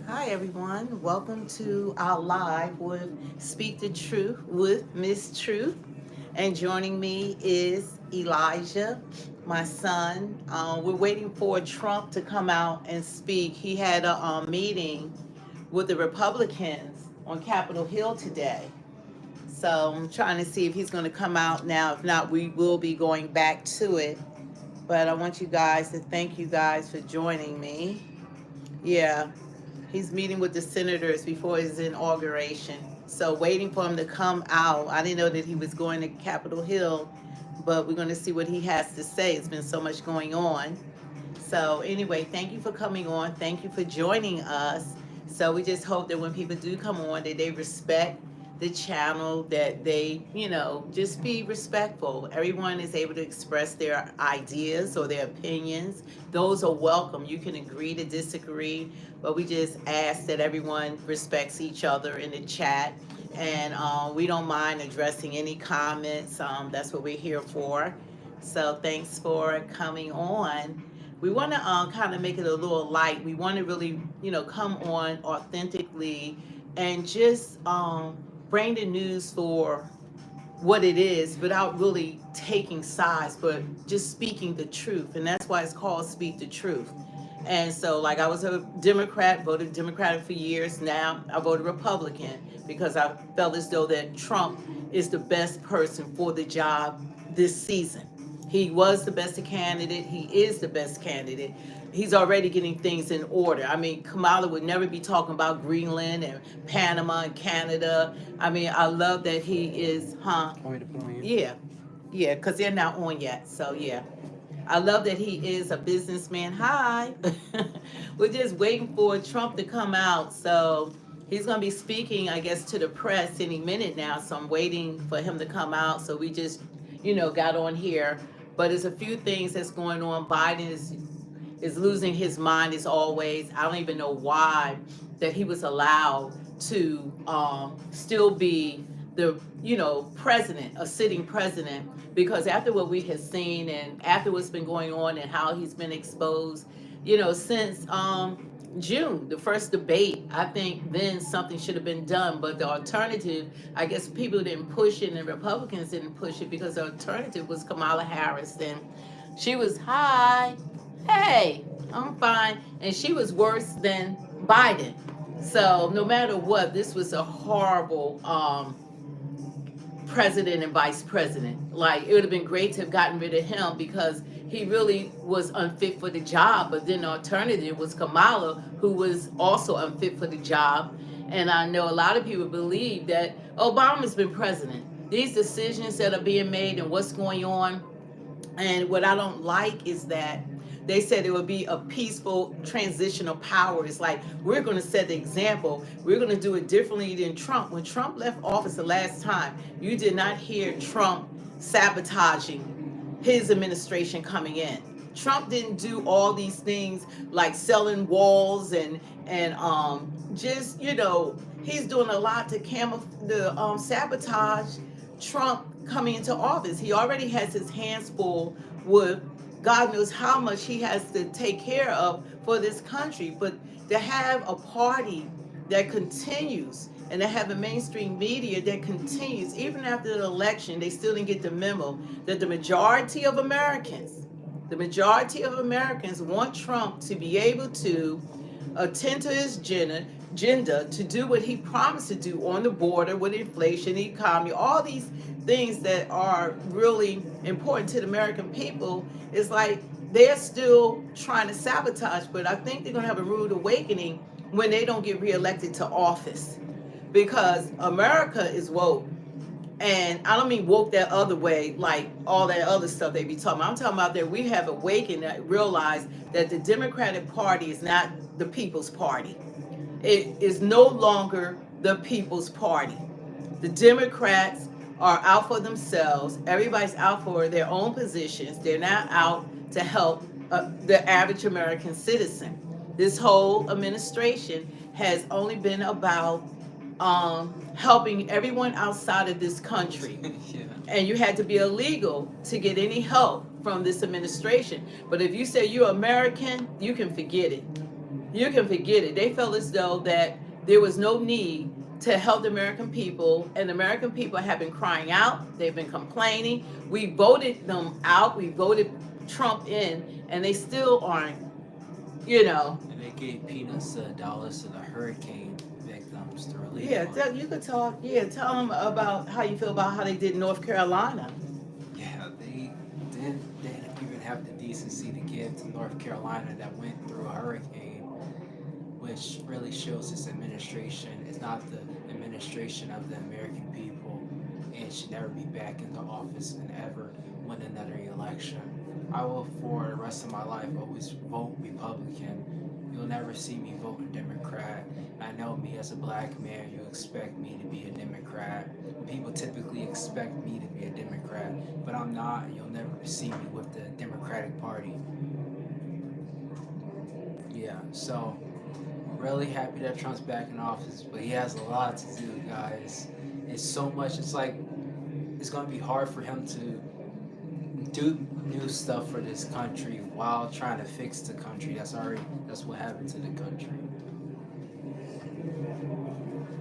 Hi, everyone. Welcome to our live with Speak the Truth with Miss Truth. And joining me is Elijah, my son. We're waiting for Trump to come out and speak. He had a meeting with the Republicans on Capitol Hill today. So I'm trying to see if he's going to come out now. If not, we will be going back to it. But I want you guys to thank you guys for joining me. Yeah, he's meeting with the senators before his inauguration. So waiting for him to come out. I didn't know that he was going to Capitol Hill, but we're going to see what he has to say. It's been so much going on. So anyway, thank you for coming on. Thank you for joining us. So we just hope that when people do come on, that they respect the channel, that they, just be respectful. Everyone is able to express their ideas or their opinions. Those are welcome. You can agree to disagree, but we just ask that everyone respects each other in the chat. And we don't mind addressing any comments. That's what we're here for. So thanks for coming on. We want to kind of make it a little light. We want to really, come on authentically and just bring the news for what it is without really taking sides, but just speaking the truth. And that's why it's called Speak the Truth. And so, like, I was a Democrat, voted Democratic for years. Now I voted Republican because I felt as though that Trump is the best person for the job this season. He was the best candidate. He is the best candidate. He's already getting things in order. I mean, Kamala would never be talking about Greenland and Panama and Canada. I mean, I love that he is, huh? Want me to put on you? Yeah, yeah, because they're not on yet. So, yeah. I love that he is a businessman. Hi. We're just waiting for Trump to come out. So he's going to be speaking, I guess, to the press any minute now. So I'm waiting for him to come out. So we just, got on here. But there's a few things that's going on. Biden is losing his mind as always. I don't even know why that he was allowed to still be the president, a sitting president, because after what we have seen and after what's been going on and how he's been exposed, since June, the first debate, I think then something should have been done. But the alternative, I guess people didn't push it and Republicans didn't push it because the alternative was Kamala Harris. And she was high. Hey, I'm fine. And she was worse than Biden. So no matter what, this was a horrible president and vice president. Like, it would have been great to have gotten rid of him because he really was unfit for the job. But then the alternative was Kamala, who was also unfit for the job. And I know a lot of people believe that Obama's been president. These decisions that are being made and what's going on, and what I don't like is that they said it would be a peaceful transition of power. It's like, we're going to set the example. We're going to do it differently than Trump. When Trump left office the last time, you did not hear Trump sabotaging his administration coming in. Trump didn't do all these things like selling walls and just, he's doing a lot to sabotage Trump coming into office. He already has his hands full with God knows how much he has to take care of for this country. But to have a party that continues and to have a mainstream media that continues, even after the election, they still didn't get the memo that the majority of Americans want Trump to be able to attend to his agenda, to do what he promised to do on the border with inflation, the economy, all these things that are really important to the American people. It's like they're still trying to sabotage, but I think they're going to have a rude awakening when they don't get reelected to office, because America is woke. And I don't mean woke that other way, like all that other stuff they be talking about. I'm talking about that we have awakened and realized that the Democratic Party is not the People's Party. It is no longer the People's Party. The Democrats are out for themselves. Everybody's out for their own positions. They're not out to help the average American citizen. This whole administration has only been about helping everyone outside of this country. Yeah. And you had to be illegal to get any help from this administration. But if you say you're American, you can forget it. You can forget it. They felt as though that there was no need to help the American people, and the American people have been crying out. They've been complaining. We voted them out. We voted Trump in, and they still aren't. You know. And they gave peanuts to dollars to the hurricane victims, the relief Yeah, fund. you could talk. Yeah, tell them about how you feel about how they did North Carolina. Yeah, they didn't even have the decency to give to North Carolina that went through a hurricane, which really shows this administration is not the administration of the American people and should never be back into office and ever win another election. I will, for the rest of my life, always vote Republican. You'll never see me voting Democrat. I know me as a black man, you expect me to be a Democrat. People typically expect me to be a Democrat, but I'm not. You'll never see me with the Democratic Party. Yeah, so really happy that Trump's back in office, but he has a lot to do, guys. It's so much. It's like it's gonna be hard for him to do new stuff for this country while trying to fix the country. That's what happened to the country.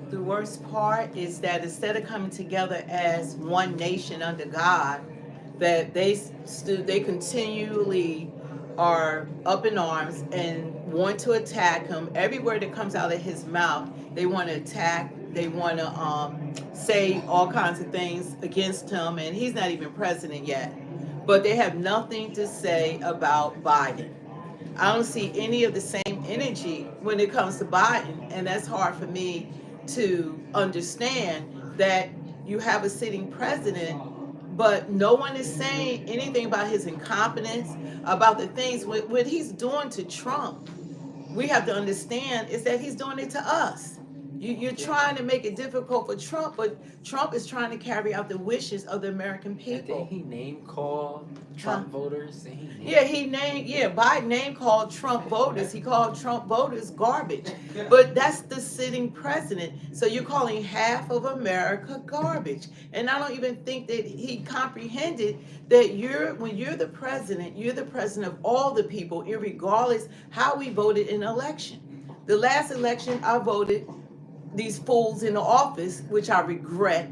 The worst part is that instead of coming together as one nation under God, that they continually are up in arms and want to attack him. Every word that comes out of his mouth, they want to attack. They want to say all kinds of things against him, and he's not even president yet. But they have nothing to say about Biden. I don't see any of the same energy when it comes to Biden, and that's hard for me to understand that you have a sitting president, but no one is saying anything about his incompetence, about the things what he's doing to Trump. We have to understand is that he's doing it to us. You're trying to make it difficult for Trump, but Trump is trying to carry out the wishes of the American And did people. he name call Trump voters? Did he name? Yeah, Biden name called Trump voters. He called Trump voters garbage. But that's the sitting president. So you're calling half of America garbage. And I don't even think that he comprehended that when you're the president of all the people, irregardless how we voted in an election. The last election I voted these fools in the office, which I regret,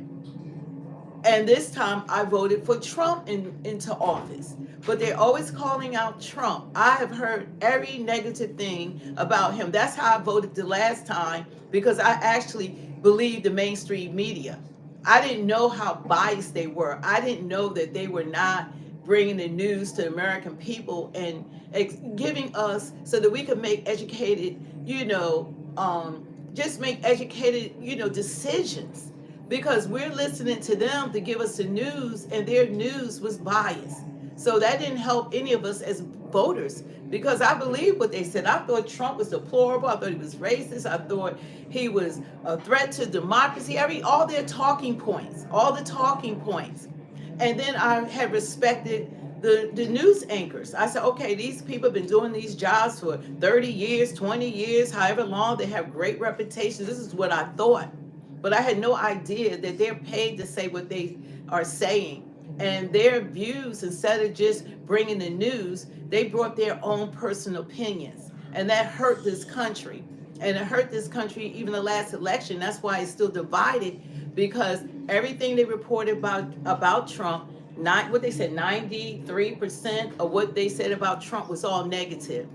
and this time I voted for Trump into office. But they're always calling out Trump. I have heard every negative thing about him. That's how I voted the last time because I actually believed the mainstream media. I didn't know how biased they were. I didn't know that they were not bringing the news to American people and giving us so that we could make educated, just make educated, decisions because we're listening to them to give us the news and their news was biased. So that didn't help any of us as voters because I believe what they said. I thought Trump was deplorable. I thought he was racist. I thought he was a threat to democracy. All their talking points, all the talking points. And then I had respected the news anchors. I said, okay, these people have been doing these jobs for 30 years, 20 years, however long. They have great reputations. This is what I thought. But I had no idea that they're paid to say what they are saying. And their views, instead of just bringing the news, they brought their own personal opinions. And that hurt this country. And it hurt this country even the last election. That's why it's still divided because everything they reported about Trump, not what they said, 93% of what they said about Trump was all negative.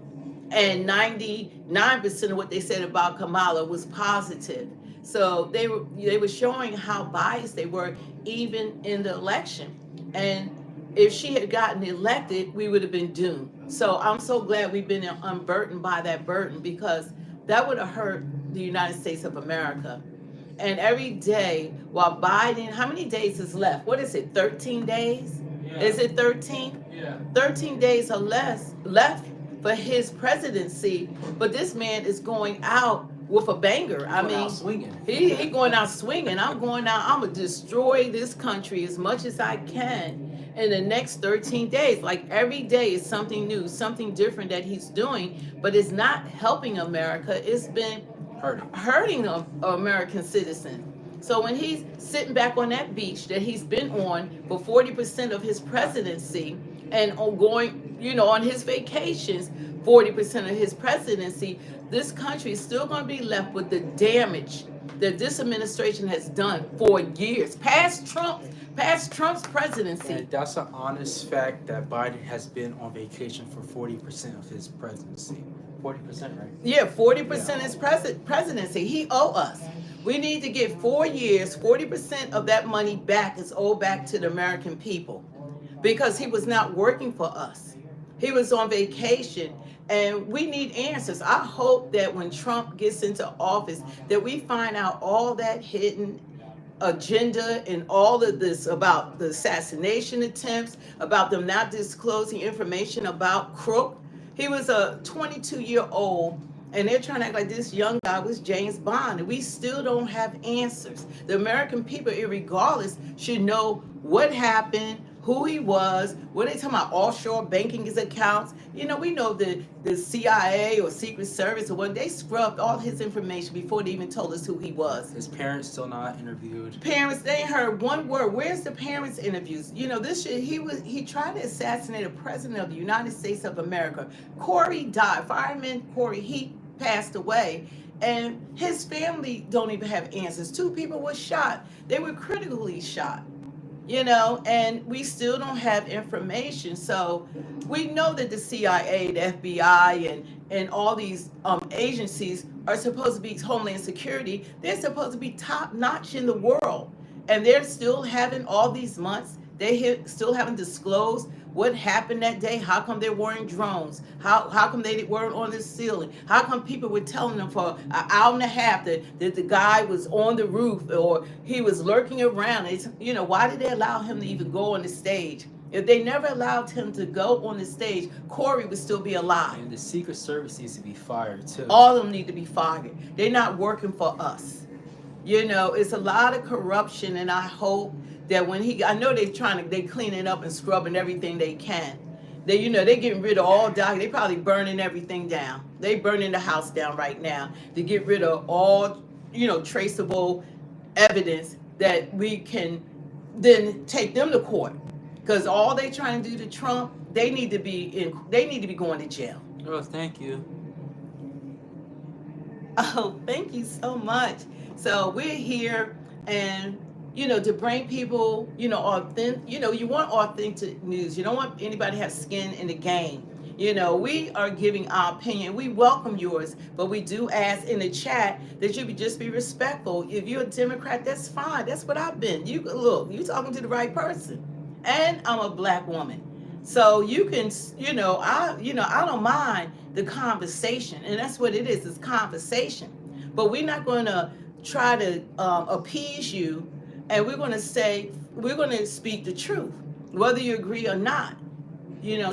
And 99% of what they said about Kamala was positive. So they were showing how biased they were even in the election. And if she had gotten elected, we would have been doomed. So I'm so glad we've been unburdened by that burden because that would have hurt the United States of America. And every day, while Biden, how many days is left? What is it, 13 days? Yeah. Is it 13? Yeah. 13 days or less left for his presidency, but this man is going out with a banger. I mean, swinging. He going out swinging. I'm going out. I'm gonna destroy this country as much as I can in the next 13 days. Like every day is something new, something different that he's doing, but it's not helping America. It's been hurting American citizens. So when he's sitting back on that beach that he's been on for 40% of his presidency and going on his vacations, 40% of his presidency, this country is still going to be left with the damage that this administration has done for years, past Trump's presidency. And that's an honest fact that Biden has been on vacation for 40% of his presidency. 40%, right? Yeah, 40% is presidency. He owe us. We need to get 4 years, 40% of that money back is owed back to the American people because he was not working for us. He was on vacation, and we need answers. I hope that when Trump gets into office that we find out all that hidden agenda and all of this about the assassination attempts, about them not disclosing information about Crook. He was a 22-year-old, and they're trying to act like this young guy was James Bond, and we still don't have answers. The American people, irregardless, should know what happened, who he was, what they talking about, offshore banking his accounts. We know that the CIA or Secret Service or what, they scrubbed all his information before they even told us who he was. His parents still not interviewed. Parents, they ain't heard one word. Where's the parents' interviews? This shit, he tried to assassinate a president of the United States of America. Corey died. Fireman Corey, he passed away. And his family don't even have answers. 2 people were shot. They were critically shot. And we still don't have information. So we know that the CIA, the FBI, and all these agencies are supposed to be Homeland Security. They're supposed to be top notch in the world. And they're still having all these months. They still haven't disclosed what happened that day. How come they're wearing drones? How come they weren't on the ceiling? How come people were telling them for an hour and a half that the guy was on the roof or he was lurking around? Why did they allow him to even go on the stage? If they never allowed him to go on the stage, Corey would still be alive. And the Secret Service needs to be fired too. All of them need to be fired. They're not working for us. It's a lot of corruption, and I hope that when I know they cleaning up and scrubbing everything they can. They getting rid of all documents. They probably burning everything down. They burning the house down right now to get rid of all, traceable evidence that we can then take them to court. Because all they trying to do to Trump, they need to be going to jail. Oh, thank you. Oh, thank you so much. So we're here, and to bring people, authentic. You want authentic news. You don't want anybody to have skin in the game. We are giving our opinion. We welcome yours, but we do ask in the chat that you just be respectful. If you're a Democrat, that's fine. That's what I've been. You talking to the right person, and I'm a black woman. So you can, I don't mind the conversation, and that's what it is. It's conversation, but we're not going to try to appease you, and we're going to speak the truth, whether you agree or not.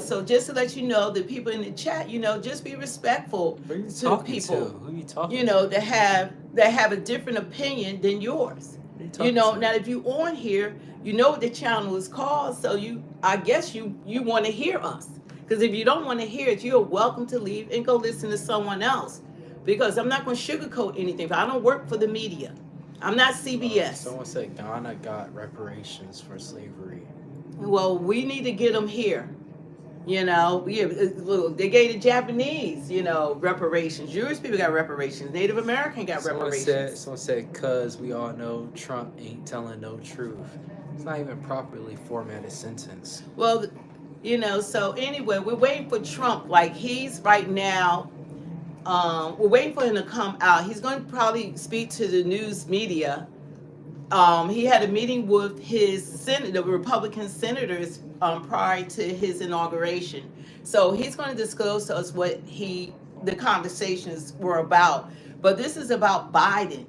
So just to let you know, the people in the chat, just be respectful to people. Who are you talking to? That have a different opinion than yours. Now if you on here, what the channel is called, so I guess you want to hear us. Because if you don't want to hear it, you're welcome to leave and go listen to someone else. Because I'm not going to sugarcoat anything. I don't work for the media. I'm not CBS. Someone said Ghana got reparations for slavery. Well, we need to get them here. They gave the Japanese, reparations. Jewish people got reparations. Native American got reparations. Someone said, cause we all know Trump ain't telling no truth. It's not even properly formatted sentence. Well, so anyway, we're waiting for Trump. Like he's right now, we're waiting for him to come out. He's going to probably speak to the news media. He had a meeting with the Republican senators prior to his inauguration. So he's going to disclose to us what the conversations were about. But this is about Biden.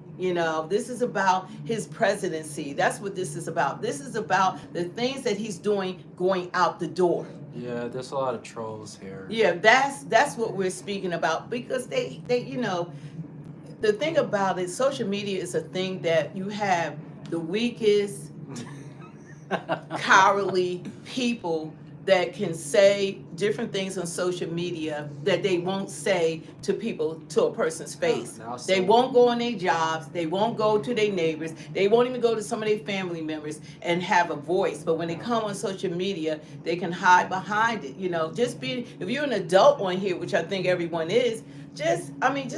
This is about his presidency. That's what this is about. This is about the things that he's doing going out the door. Yeah, there's a lot of trolls here. Yeah, that's what we're speaking about, because they the thing about it, social media is a thing that you have the weakest, cowardly people that can say different things on social media that they won't say to people, to a person's face. They won't go on their jobs. They won't go to their neighbors. They won't even go to some of their family members and have a voice. But when they come on social media, they can hide behind it. You know, just be, if you're an adult on here, which I think everyone is, just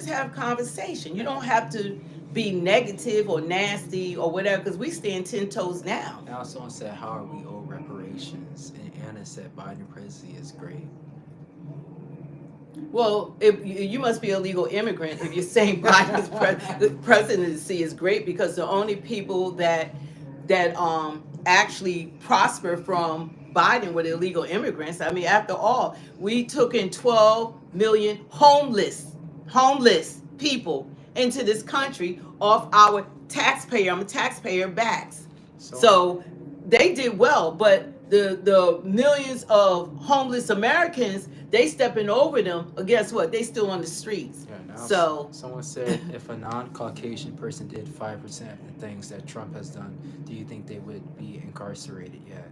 have conversation. You don't have to be negative or nasty or whatever, because we stand 10 toes down. Now someone said, how are we owed reparations? And Anna said, Biden presidency is great. Well, if you must be a legal immigrant if you're saying Biden's presidency is great, because the only people that actually prosper from Biden were illegal immigrants. I mean, after all, we took in 12 million homeless people into this country off our taxpayer backs. So they did well, but the millions of homeless Americans, they stepping over them. Guess what? They still on the streets. Yeah, so someone said, if a non-Caucasian person did 5% of the things that Trump has done, do you think they would be incarcerated yet?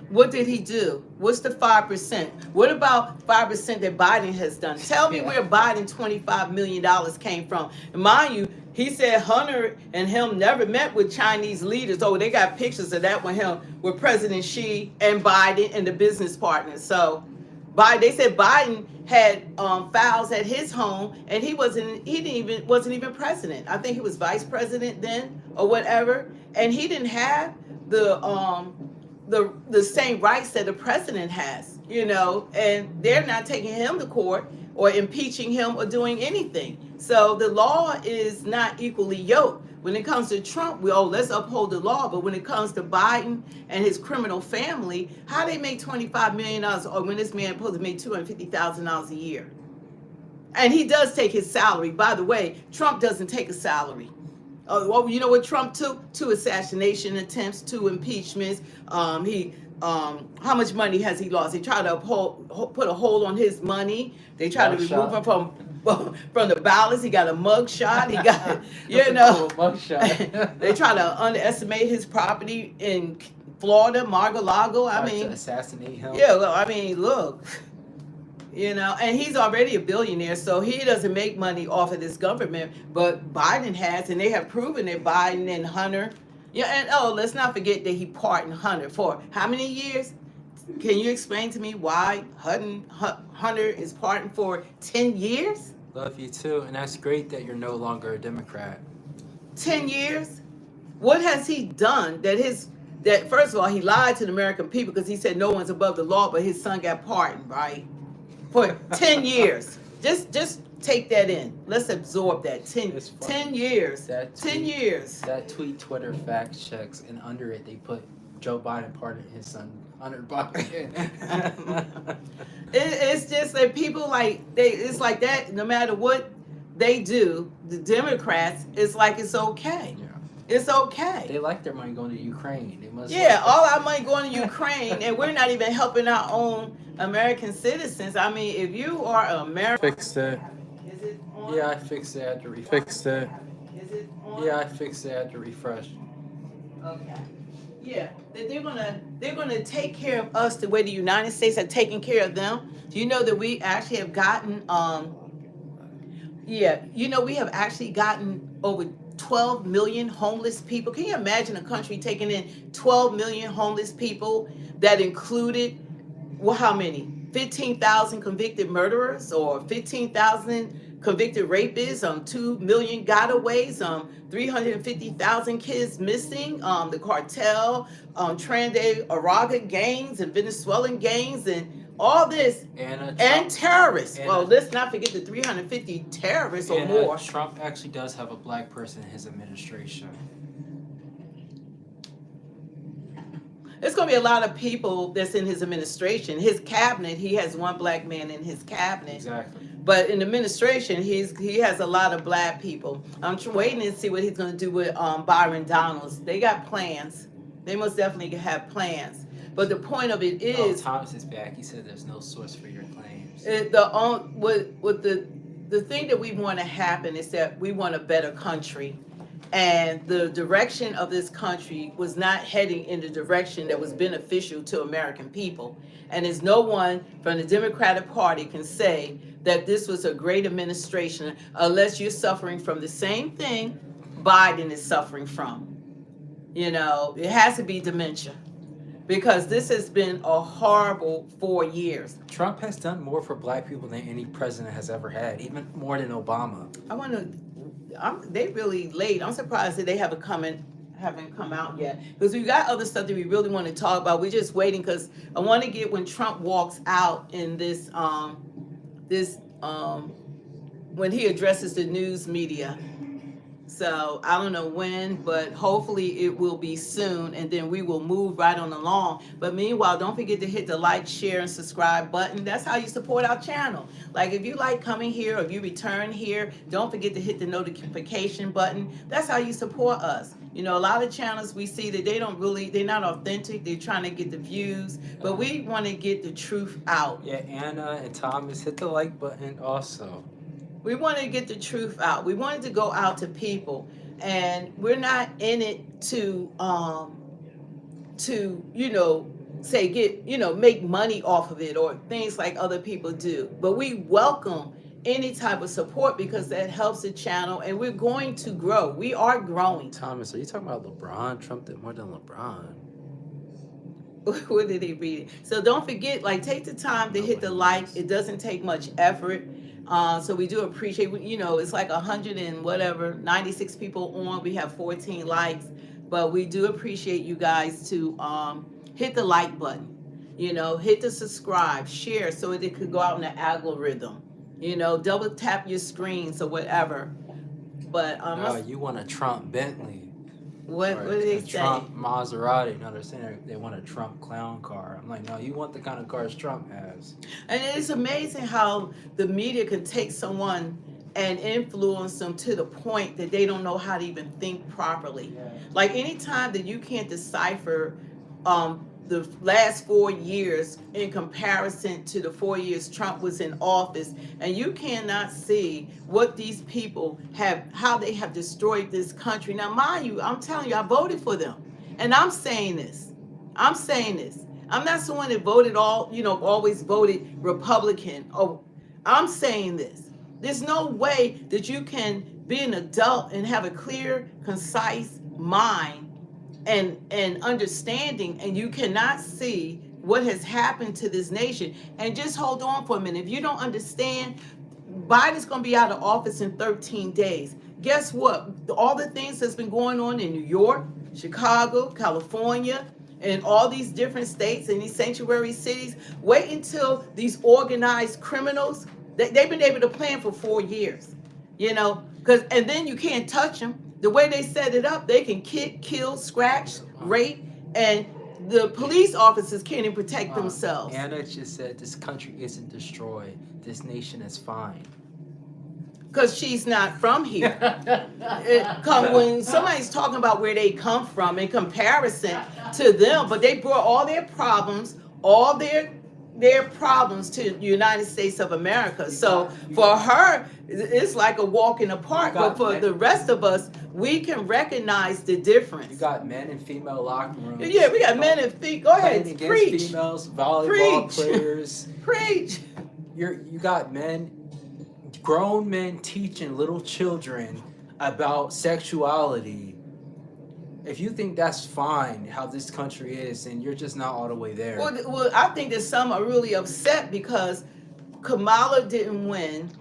What did he do? What's the 5%? What about 5% that Biden has done? Tell me where Biden $25 million came from. And mind you, he said Hunter and him never met with Chinese leaders. Oh, they got pictures of that with President Xi and Biden and the business partners. So they said Biden had files at his home, and he wasn't even president. I think he was vice president then or whatever, and he didn't have the same rights that the president has, you know, and they're not taking him to court or impeaching him or doing anything. So the law is not equally yoked. When it comes to Trump, let's uphold the law. But when it comes to Biden and his criminal family, how they make $25 million, or when this man supposed to make $250,000 a year? And he does take his salary. By the way, Trump doesn't take a salary. Well, you know what Trump took? 2 assassination attempts, 2 impeachments. How much money has he lost? They tried to put a hold on his money. They tried to remove him from the ballots. He got a mug shot. He got, you know, mug shot. They try to underestimate his property in Florida, Mar-a-Lago. I mean, to assassinate him. Yeah, well, I mean, look. You know, and he's already a billionaire, so he doesn't make money off of this government, but Biden has, and they have proven that Biden and Hunter, and let's not forget that he pardoned Hunter for how many years? Can you explain to me why Hunter is pardoned for 10 years? Love you too, and that's great that you're no longer a Democrat. 10 years? What has he done that first of all, he lied to the American people because he said no one's above the law, but his son got pardoned, right? For 10 years. Just take that in. Let's absorb that. 10 years. 10 years. That tweet Twitter fact checks, and under it they put Joe Biden pardoned his son Hunter Biden. It's just that people it's like that no matter what they do, the Democrats, it's like it's okay. Yeah. It's okay. They like their money going to Ukraine. They must. Yeah, all our money going to Ukraine, and we're not even helping our own American citizens. I mean, if you are American, Fix it. Is it on? Yeah, I fixed it. I had to refresh. Is it on? Yeah, I fixed it. I had to refresh. Okay. Yeah, they're gonna take care of us the way the United States are taking care of them. Do you know that we actually have gotten we have actually gotten over 12 million homeless people. Can you imagine a country taking in 12 million homeless people that included, well, how many? 15,000 convicted murderers, or 15,000 convicted rapists, 2 million gotaways, 350,000 kids missing, the cartel, Trinidad Araga gangs and Venezuelan gangs, and all this, and terrorists. Well, let's not forget the 350 terrorists or more. Trump actually does have a black person in his administration. There's going to be a lot of people that's in his administration. His cabinet, he has 1 black man in his cabinet. Exactly. But in administration, he has a lot of black people. I'm waiting to see what he's going to do with Byron Donalds. They got plans. They most definitely have plans. But the point of it is, Thomas is back. He said there's no source for your claims. The thing that we want to happen is that we want a better country. And the direction of this country was not heading in the direction that was beneficial to American people. And there's no one from the Democratic Party can say that this was a great administration unless you're suffering from the same thing Biden is suffering from. You know, it has to be dementia because this has been a horrible 4 years. Trump has done more for black people than any president has ever had, even more than Obama. I want to. They really late. I'm surprised that they haven't come out yet because we got other stuff that we really want to talk about. We're just waiting because I want to get when Trump walks out in this when he addresses the news media. So I don't know when, but hopefully it will be soon, and then we will move right on along. But meanwhile, don't forget to hit the like, share, and subscribe button. That's how you support our channel. Like if you like coming here or if you return here, don't forget to hit the notification button. That's how you support us. You know, a lot of channels we see that they're not authentic. They're trying to get the views, but we want to get the truth out. Yeah, Anna and Thomas, hit the like button also. We wanted to get the truth out. We wanted to go out to people, and we're not in it to say make money off of it or things like other people do. But we welcome any type of support because that helps the channel, and we're going to grow. We are growing. Thomas, are you talking about LeBron? Trump did more than LeBron. What did he read? So don't forget, take the time to hit the like. It doesn't take much effort. So we do appreciate, it's like 100 and whatever, 96 people on. We have 14 likes, but we do appreciate you guys to hit the like button, hit the subscribe, share so it could go out in the algorithm, double tap your screens or whatever. But you want a Trump Bentley. What do they say? Trump Maserati. No, they're saying they want a Trump clown car. I'm like, no, you want the kind of cars Trump has. And it's amazing how the media can take someone and influence them to the point that they don't know how to even think properly. Yeah. Like anytime that you can't decipher the last 4 years in comparison to the 4 years Trump was in office, and you cannot see what these people how they have destroyed this country. Now, mind you, I'm telling you, I voted for them, and I'm saying this. I'm not someone that voted always voted Republican. Oh, I'm saying this. There's no way that you can be an adult and have a clear, concise mind and understanding, and you cannot see what has happened to this nation. And just hold on for a minute. If you don't understand, Biden's going to be out of office in 13 days. Guess what? All the things that's been going on in New York, Chicago, California, and all these different states and these sanctuary cities, wait until these organized criminals, they've been able to plan for 4 years, and then you can't touch them. The way they set it up, they can kick, kill, scratch, rape, and the police officers can't even protect themselves. Anna just said this country isn't destroyed. This nation is fine. Because she's not from here. When somebody's talking about where they come from in comparison to them, but they brought all their problems to the United States of America. So for her, it's like a walk in the park. But for the rest of us, we can recognize the difference. You got men and female locker rooms. Yeah, we got men and female. Go ahead, preach. Females, volleyball Preach. players. Preach. You got men, grown men teaching little children about sexuality. If you think that's fine, how this country is, then you're just not all the way there. Well, I think that some are really upset because Kamala didn't win,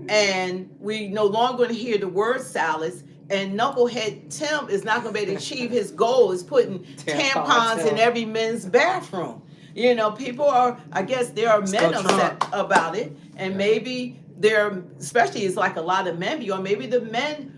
and we no longer going to hear the word salads, and Knucklehead Tim is not going to be able to achieve his goal is putting tampons in every men's bathroom. People are, I guess there are men upset about it, and maybe especially it's like a lot of men, or maybe the men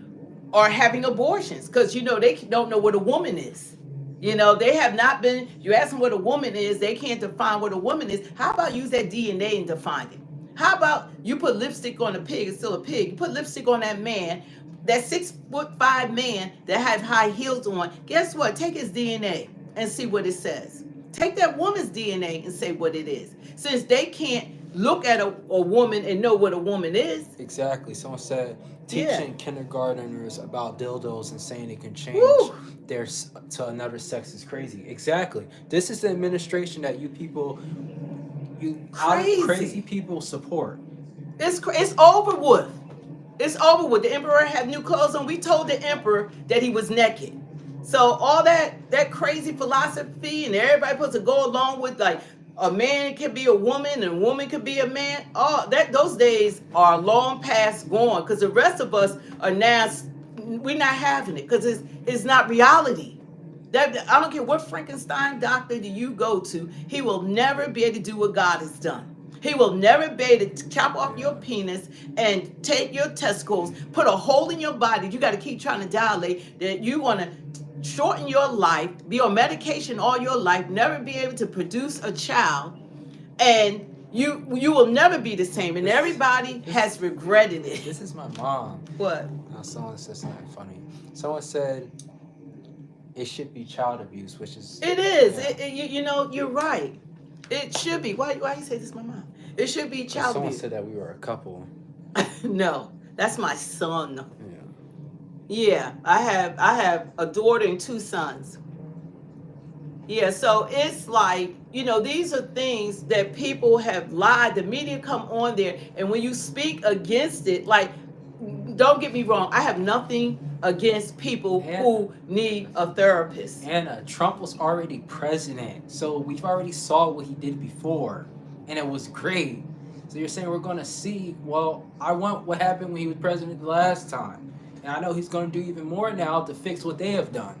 are having abortions because they don't know what a woman is. They have not been. You ask them what a woman is, they can't define what a woman is. How about use that DNA and define it? How about you put lipstick on a pig, it's still a pig. You put lipstick on that man, that 6'5" man that has high heels on. Guess what? Take his DNA and see what it says. Take that woman's DNA and say what it is. Since they can't look at a woman and know what a woman is. Exactly. Someone said teaching kindergarteners about dildos and saying it can change Woo! theirs to another sex is crazy. Exactly. This is the administration that you people, Crazy. crazy people support. It's over with. It's over with. The emperor had new clothes on. We told the emperor that he was naked. So all that crazy philosophy and everybody supposed to go along with, like, a man can be a woman and a woman can be a man. All that, those days are long past gone, because the rest of us are now, we're not having it because it's not reality. That, I don't care what Frankenstein doctor do you go to, he will never be able to do what God has done. He will never be able to chop off your penis and take your testicles, put a hole in your body. You got to keep trying to dilate. That you want to shorten your life, be on medication all your life, never be able to produce a child, and you will never be the same. And everybody has regretted it. This is my mom. What? Someone said something funny. Someone said it should be child abuse, which is... It is. Yeah. You know, you're right. It should be. Why you say this is my mom? It should be child Someone abuse. said that we were a couple. No, that's my son. Yeah. Yeah, I have a daughter and 2 sons. Yeah, so it's like, you know, these are things that people have lied. The media come on there, and when you speak against it, like, don't get me wrong, I have nothing against people who need a therapist. And Trump was already president, so we've already saw what he did before, and it was great. So you're saying we're going to see, well, I want what happened when he was president the last time. And I know he's going to do even more now to fix what they have done.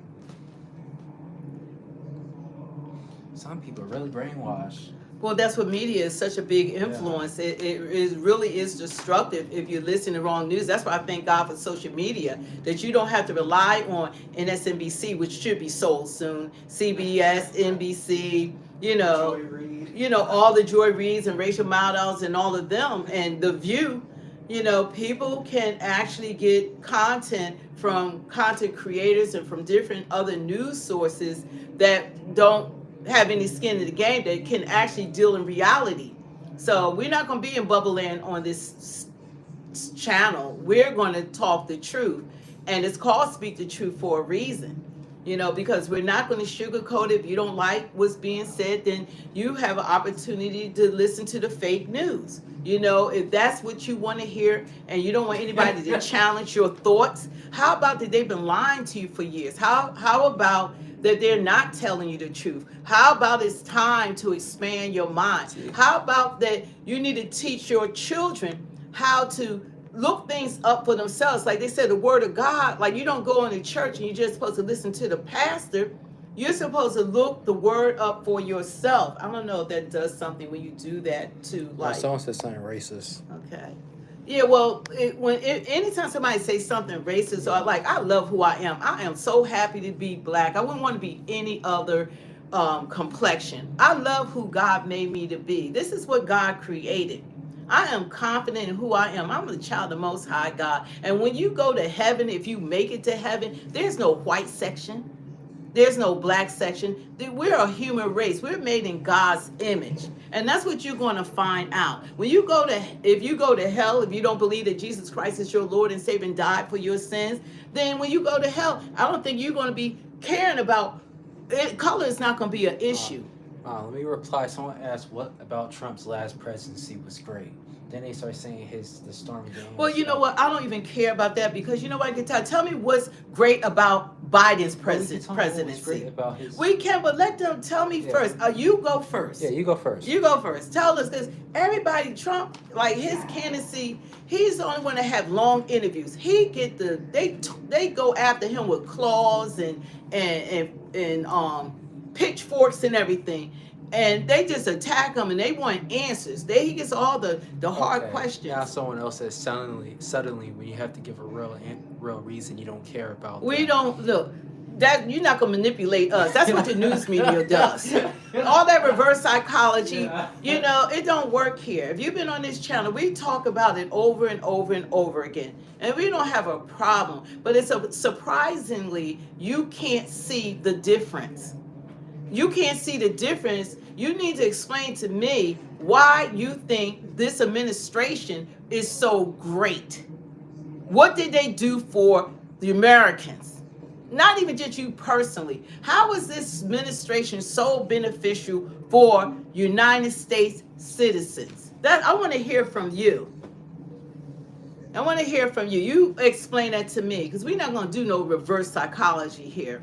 Some people are really brainwashed. Well, that's what media is such a big influence. Yeah. It really is destructive if you listen to wrong news. That's why I thank God for social media, that you don't have to rely on MSNBC, which should be sold soon, CBS, NBC, you know, all the Joy Reids and Rachel Maddow's and all of them, and The View. You know, people can actually get content from content creators and from different other news sources that don't have any skin in the game, that can actually deal in reality. So we're not going to be in bubble land on this channel. We're going to talk the truth, and it's called Speak the Truth for a reason. You know, because we're not going to sugarcoat it. If you don't like what's being said, then you have an opportunity to listen to the fake news. You know, if that's what you want to hear and you don't want anybody to challenge your thoughts, how about that they've been lying to you for years? How about that they're not telling you the truth? How about it's time to expand your mind? How about that you need to teach your children how to look things up for themselves? Like they said, the word of God, like you don't go into church and you're just supposed to listen to the pastor. You're supposed to look the word up for yourself. I don't know if that does something when you do that too. Like, someone said something racist. Okay. Yeah, well, anytime somebody says something racist, or like, I love who I am so happy to be black. I wouldn't want to be any other complexion. I love who God made me to be. This is what God created. I am confident in who I am. I'm a child of the Most High God. And when you go to heaven, if you make it to heaven, there's no white section. There's no black section. We're a human race. We're made in God's image. And that's what you're going to find out. If you go to hell, if you don't believe that Jesus Christ is your Lord and Savior and died for your sins, then when you go to hell, I don't think you're going to be caring about it. Color is not going to be an issue. Let me reply. Someone asked, what about Trump's last presidency was great? Then they start saying the storm game. Well, you know what? I don't even care about that, because you know what I can tell me what's great about Biden's presidency. We can, but let them tell me first. You go first. Yeah, you go first. You go first. Tell us, because everybody, Trump, like his candidacy, he's the only one that have long interviews. They go after him with claws and pitchforks and everything. And they just attack him, and they want answers. He gets all the hard questions. Now someone else says suddenly when you have to give a real reason, you don't care about. We don't look. That you're not gonna manipulate us. That's what the news media does. All that reverse psychology, you know, it don't work here. If you've been on this channel, we talk about it over and over and over again, and we don't have a problem. But it's surprisingly, you can't see the difference. You can't see the difference. You need to explain to me why you think this administration is so great. What did they do for the Americans? Not even just you personally. How is this administration so beneficial for United States citizens? That I want to hear from you. I want to hear from you. You explain that to me, because we're not going to do no reverse psychology here.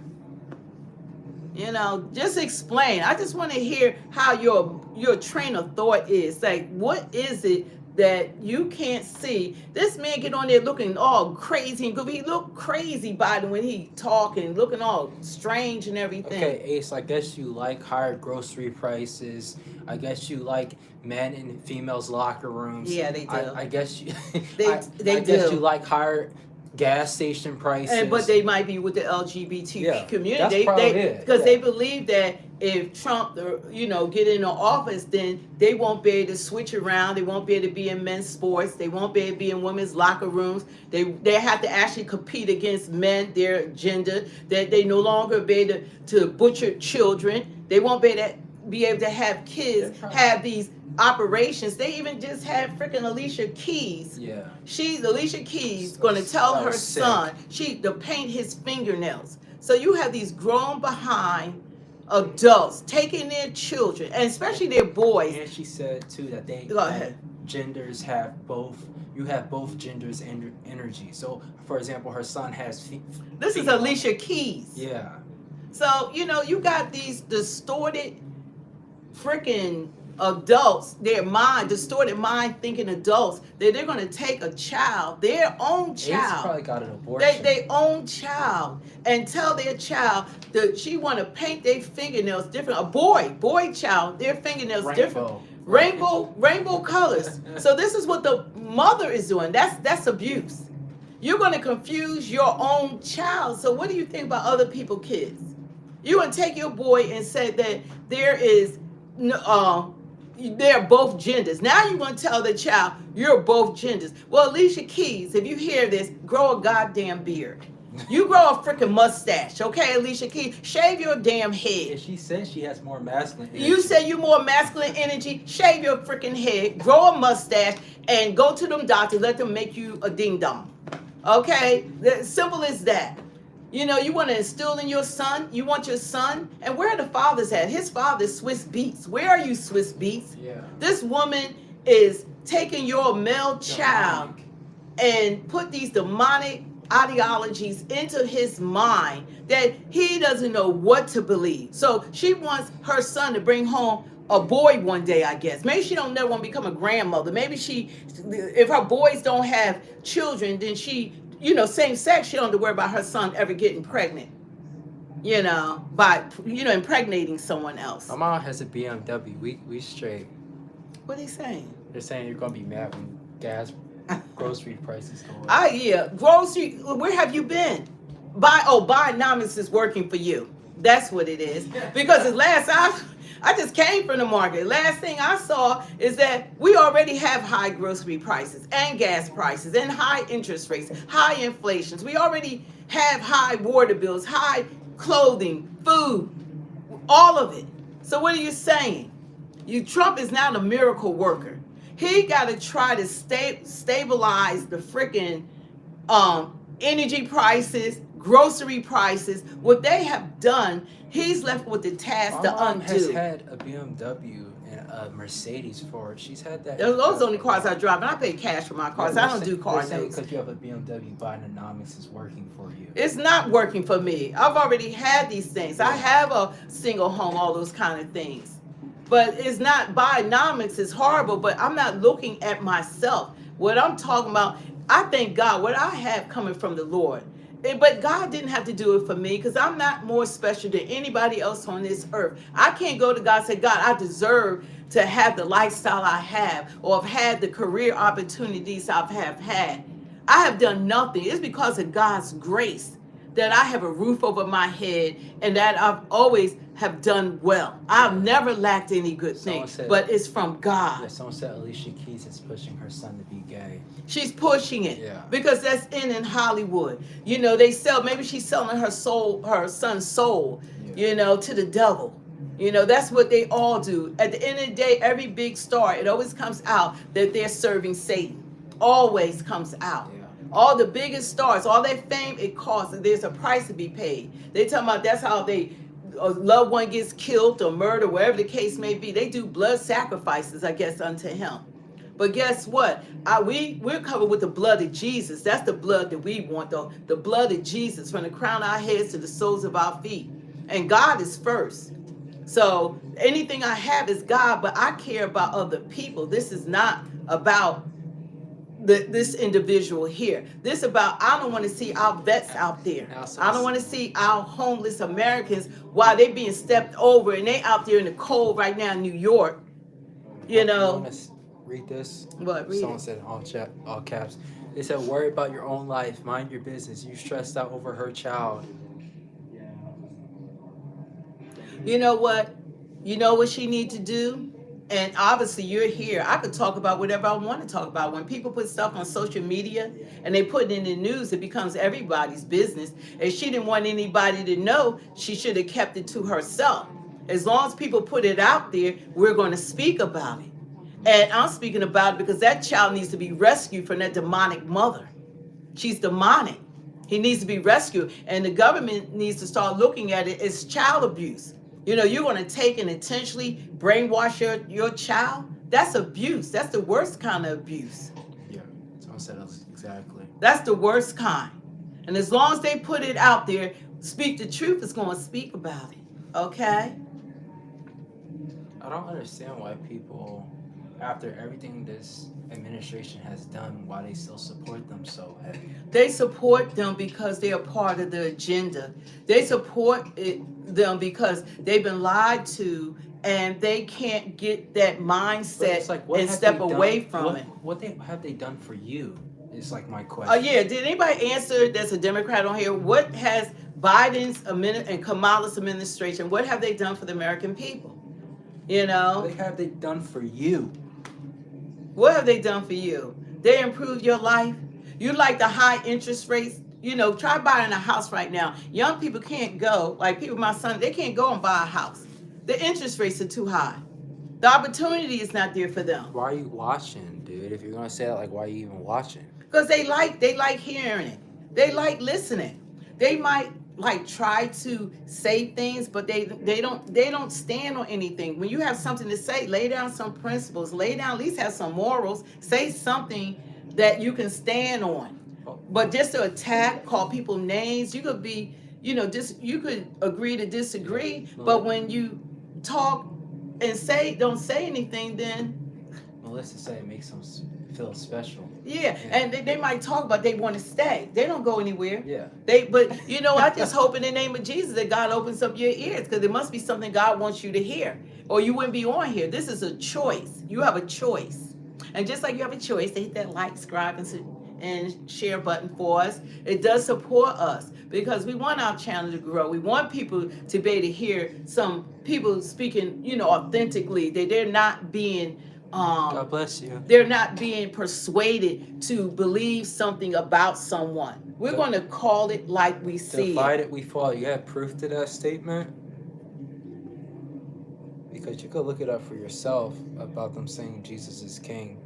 You know, just explain. I just want to hear how your train of thought is. Like, what is it that you can't see? This man get on there looking all crazy and good. He look crazy, Biden, when he talking, looking all strange and everything. Okay, Ace, I guess you like higher grocery prices. I guess you like men and females locker rooms. Yeah, they do. I guess you They guess do. you like higher gas station prices. But they might be with the LGBT Yeah, community. that's probably it, Because yeah. they believe that if Trump, get into office, then they won't be able to switch around. They won't be able to be in men's sports. They won't be able to be in women's locker rooms. They have to actually compete against men, their gender. That they no longer be able to butcher children. They won't be able to have kids, have these operations. They even just had freaking Alicia Keys. Yeah. Alicia Keys going to tell her son to paint his fingernails. So you have these grown behind adults taking their children, and especially their boys. And she said too that Go ahead. Genders have both. You have both genders and energy. So, for example, her son has. This is Alicia Keys. Yeah. So you got these distorted freaking adults, distorted mind thinking adults, that they're going to take a child, their own child. Ace probably got an abortion. They own child, and tell their child that she want to paint their fingernails different. A boy child, their fingernails different. Rainbow colors. So this is what the mother is doing. That's abuse. You're going to confuse your own child. So what do you think about other people's kids? You want to take your boy and say that they're both genders. Now you want to tell the child you're both genders. Well, Alicia Keys, if you hear this, grow a goddamn beard. You grow a freaking mustache, okay, Alicia Keys? Shave your damn head. And she says she has more masculine energy. You say you more masculine energy. Shave your freaking head, grow a mustache, and go to them doctors. Let them make you a ding dong. Okay, simple as that. You want to instill in your son. You want your son. And where are the fathers at? His father's Swiss Beats. Where are you, Swiss Beats? Yeah. This woman is taking your male child and put these demonic ideologies into his mind that he doesn't know what to believe. So she wants her son to bring home a boy one day, I guess. Maybe she don't never want to become a grandmother. Maybe if her boys don't have children, then she, same sex, she don't have to worry about her son ever getting pregnant, by, impregnating someone else. My mom has a BMW. We straight. What are they saying? They're saying you're going to be mad when grocery prices go up. Yeah. Grocery, where have you been? Bionomics is working for you. That's what it is. Because I just came from the market. Last thing I saw is that we already have high grocery prices and gas prices and high interest rates, high inflations. We already have high water bills, high clothing, food, all of it. So what are you saying? Trump is not a miracle worker. He got to try to stabilize the freaking energy prices, grocery prices. What they have done, he's left with the task to undo. Has had a BMW and a Mercedes for it. She's had that. Those are the only cars I drive, and I pay cash for my cars. I don't do car notes. Because you have a BMW, Bionomics is working for you. It's not working for me. I've already had these things. I have a single home, all those kind of things. But it's not, Bionomics is horrible, but I'm not looking at myself. What I'm talking about, I thank God, what I have coming from the Lord. But God didn't have to do it for me, because I'm not more special than anybody else on this earth. I can't go to God and say, God, I deserve to have the lifestyle I have, or have had the career opportunities I've had. I have done nothing. It's because of God's grace that I have a roof over my head, and that I've always have done well. I've never lacked any good thing, but it's from God. Yeah, someone said Alicia Keys is pushing her son to be gay. She's pushing it, yeah, because that's in Hollywood. They sell, maybe she's selling her soul, her son's soul, yeah, to the devil. That's what they all do. At the end of the day, every big star, it always comes out that they're serving Satan. Always comes out. Yeah. All the biggest stars, all that fame, it costs, and there's a price to be paid. They talking about that's how a loved one gets killed or murdered, wherever the case may be. They do blood sacrifices, I guess, unto him. But guess what? We're covered with the blood of Jesus. That's the blood that we want, though. The blood of Jesus, from the crown of our heads to the soles of our feet. And God is first. So anything I have is God, but I care about other people. This is not about this individual here. This about, I don't want to see our vets out there. I don't want to see our homeless Americans while they being stepped over and they out there in the cold right now in New York. You know. Read this. What? Read Someone it. said in all caps. They said, "Worry about your own life. Mind your business. You stressed out over her child." You know what? You know what she need to do? And obviously you're here. I could talk about whatever I want to talk about. When people put stuff on social media and they put it in the news, it becomes everybody's business. If she didn't want anybody to know, she should have kept it to herself. As long as people put it out there, we're going to speak about it. And I'm speaking about it because that child needs to be rescued from that demonic mother. She's demonic. He needs to be rescued. And the government needs to start looking at it as child abuse. You know, you're going to take and intentionally brainwash your child. That's abuse. That's the worst kind of abuse. Yeah, someone said it exactly. That's the worst kind. And as long as they put it out there, Speak the Truth is going to speak about it. Okay? I don't understand why people, after everything this administration has done, why they still support them so heavy. They support them because they are part of the agenda. They support them because they've been lied to and they can't get that mindset Like, and step away from it. What have they done for you? Is like my question. Oh yeah, did anybody answer that's a Democrat on here? What has Biden's and Kamala's administration, what have they done for the American people? You know? What have they done for you? What have they done for you? They improved your life. You like the high interest rates. You know, try buying a house right now. Young people can't go, like people, my son, they can't go and buy a house. The interest rates are too high. The opportunity is not there for them. Why are you watching, dude? If you're gonna say that, like, why are you even watching? Because they like hearing it. They like listening. They might like try to say things, but they don't stand on anything. When you have something to say, lay down some principles, lay down, at least have some morals, say something that you can stand on. But just to attack, call people names, you could be, you know, you could agree to disagree, but when you talk and don't say anything, then Melissa said it makes them feel special. yeah. And they might talk about they want to stay. They don't go anywhere. Yeah. But you know, I just hope in the name of Jesus that God opens up your ears, because there must be something God wants you to hear, or you wouldn't be on here. This is a choice. You have a choice, and just like you have a choice to hit that like, subscribe, and share button for us, it does support us because we want our channel to grow. We want people to be able to hear some people speaking, you know, authentically. That they're not being God bless you. they're not being persuaded to believe something about someone. We're going to call it like we see Divide it. it, we fall. You have proof to that statement? Because you could look it up for yourself about them saying Jesus is king.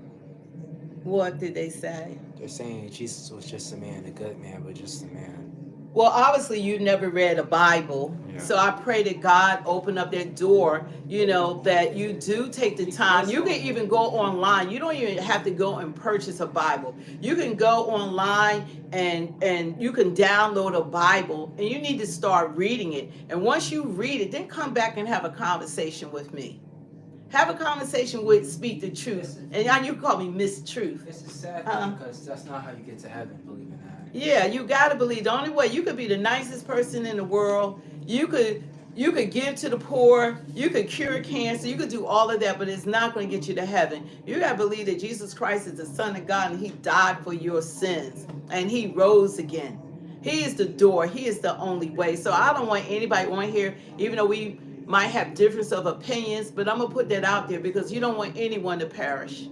What did they say? They're saying Jesus was just a man, a good man, but just a man. Well, obviously you never read a Bible. Yeah. So I pray that God open up that door, you know, that you do take the time. You can even go online. You don't even have to go and purchase a Bible. You can go online and you can download a Bible, and you need to start reading it. And once you read it, then come back and have a conversation with me. Have a conversation with Speak the Truth. And now you can call me Miss Truth. This is sad because that's not how you get to heaven, believe in that. Yeah, you gotta believe. The only way you could be the nicest person in the world. You could give to the poor. You could cure cancer. You could do all of that, but it's not going to get you to heaven. You gotta believe that Jesus Christ is the Son of God and He died for your sins and He rose again. He is the door. He is the only way. So I don't want anybody on here, even though we might have difference of opinions, but I'm gonna put that out there because you don't want anyone to perish.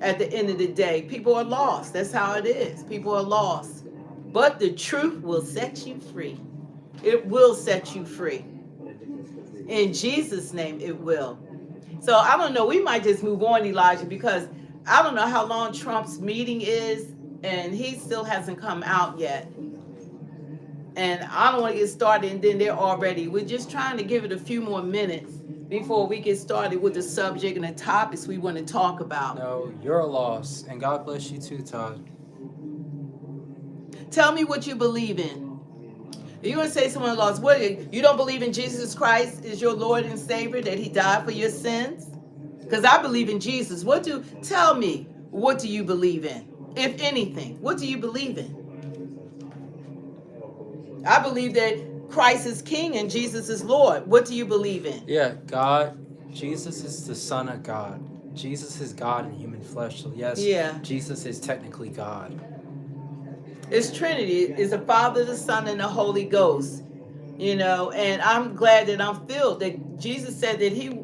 At the end of the day, people are lost. That's how it is. People are lost. But the truth will set you free. It will set you free. In Jesus' name, it will. So I don't know. We might just move on, Elijah, because I don't know how long Trump's meeting is. and he still hasn't come out yet. And I don't want to get started, and then they're already. We're just trying to give it a few more minutes before we get started with the subject and the topics we want to talk about. No, you're a loss, and God bless you too, Todd. Tell me what you believe in. You're going to say someone lost. What? You don't believe in Jesus Christ is your Lord and Savior, that he died for your sins? Because I believe in Jesus. Tell me, what do you believe in? If anything, what do you believe in? I believe that Christ is King and Jesus is Lord. What do you believe in? Yeah, God, Jesus is the Son of God. Jesus is God in human flesh. So yes, Yeah. Jesus is technically God. It's Trinity. It's the Father, the Son, and the Holy Ghost. And I'm glad that I'm filled. That Jesus said that he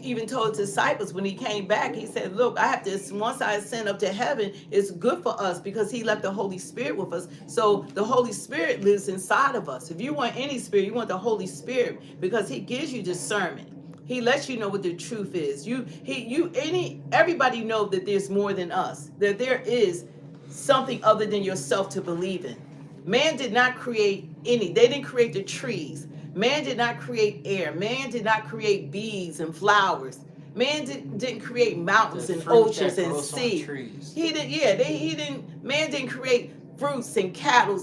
even told his disciples when he came back, he said, look, I have to, once I ascend up to heaven, it's good for us because he left the Holy Spirit with us. So the Holy Spirit lives inside of us. If you want any spirit, you want the Holy Spirit because he gives you discernment. He lets you know what the truth is. Everybody know that there's more than us, that there is something other than yourself to believe in. Man did not create they didn't create the trees. Man did not create air. Man did not create bees and flowers. Man didn't create mountains and oceans and seas. He didn't. Man didn't create fruits and cattle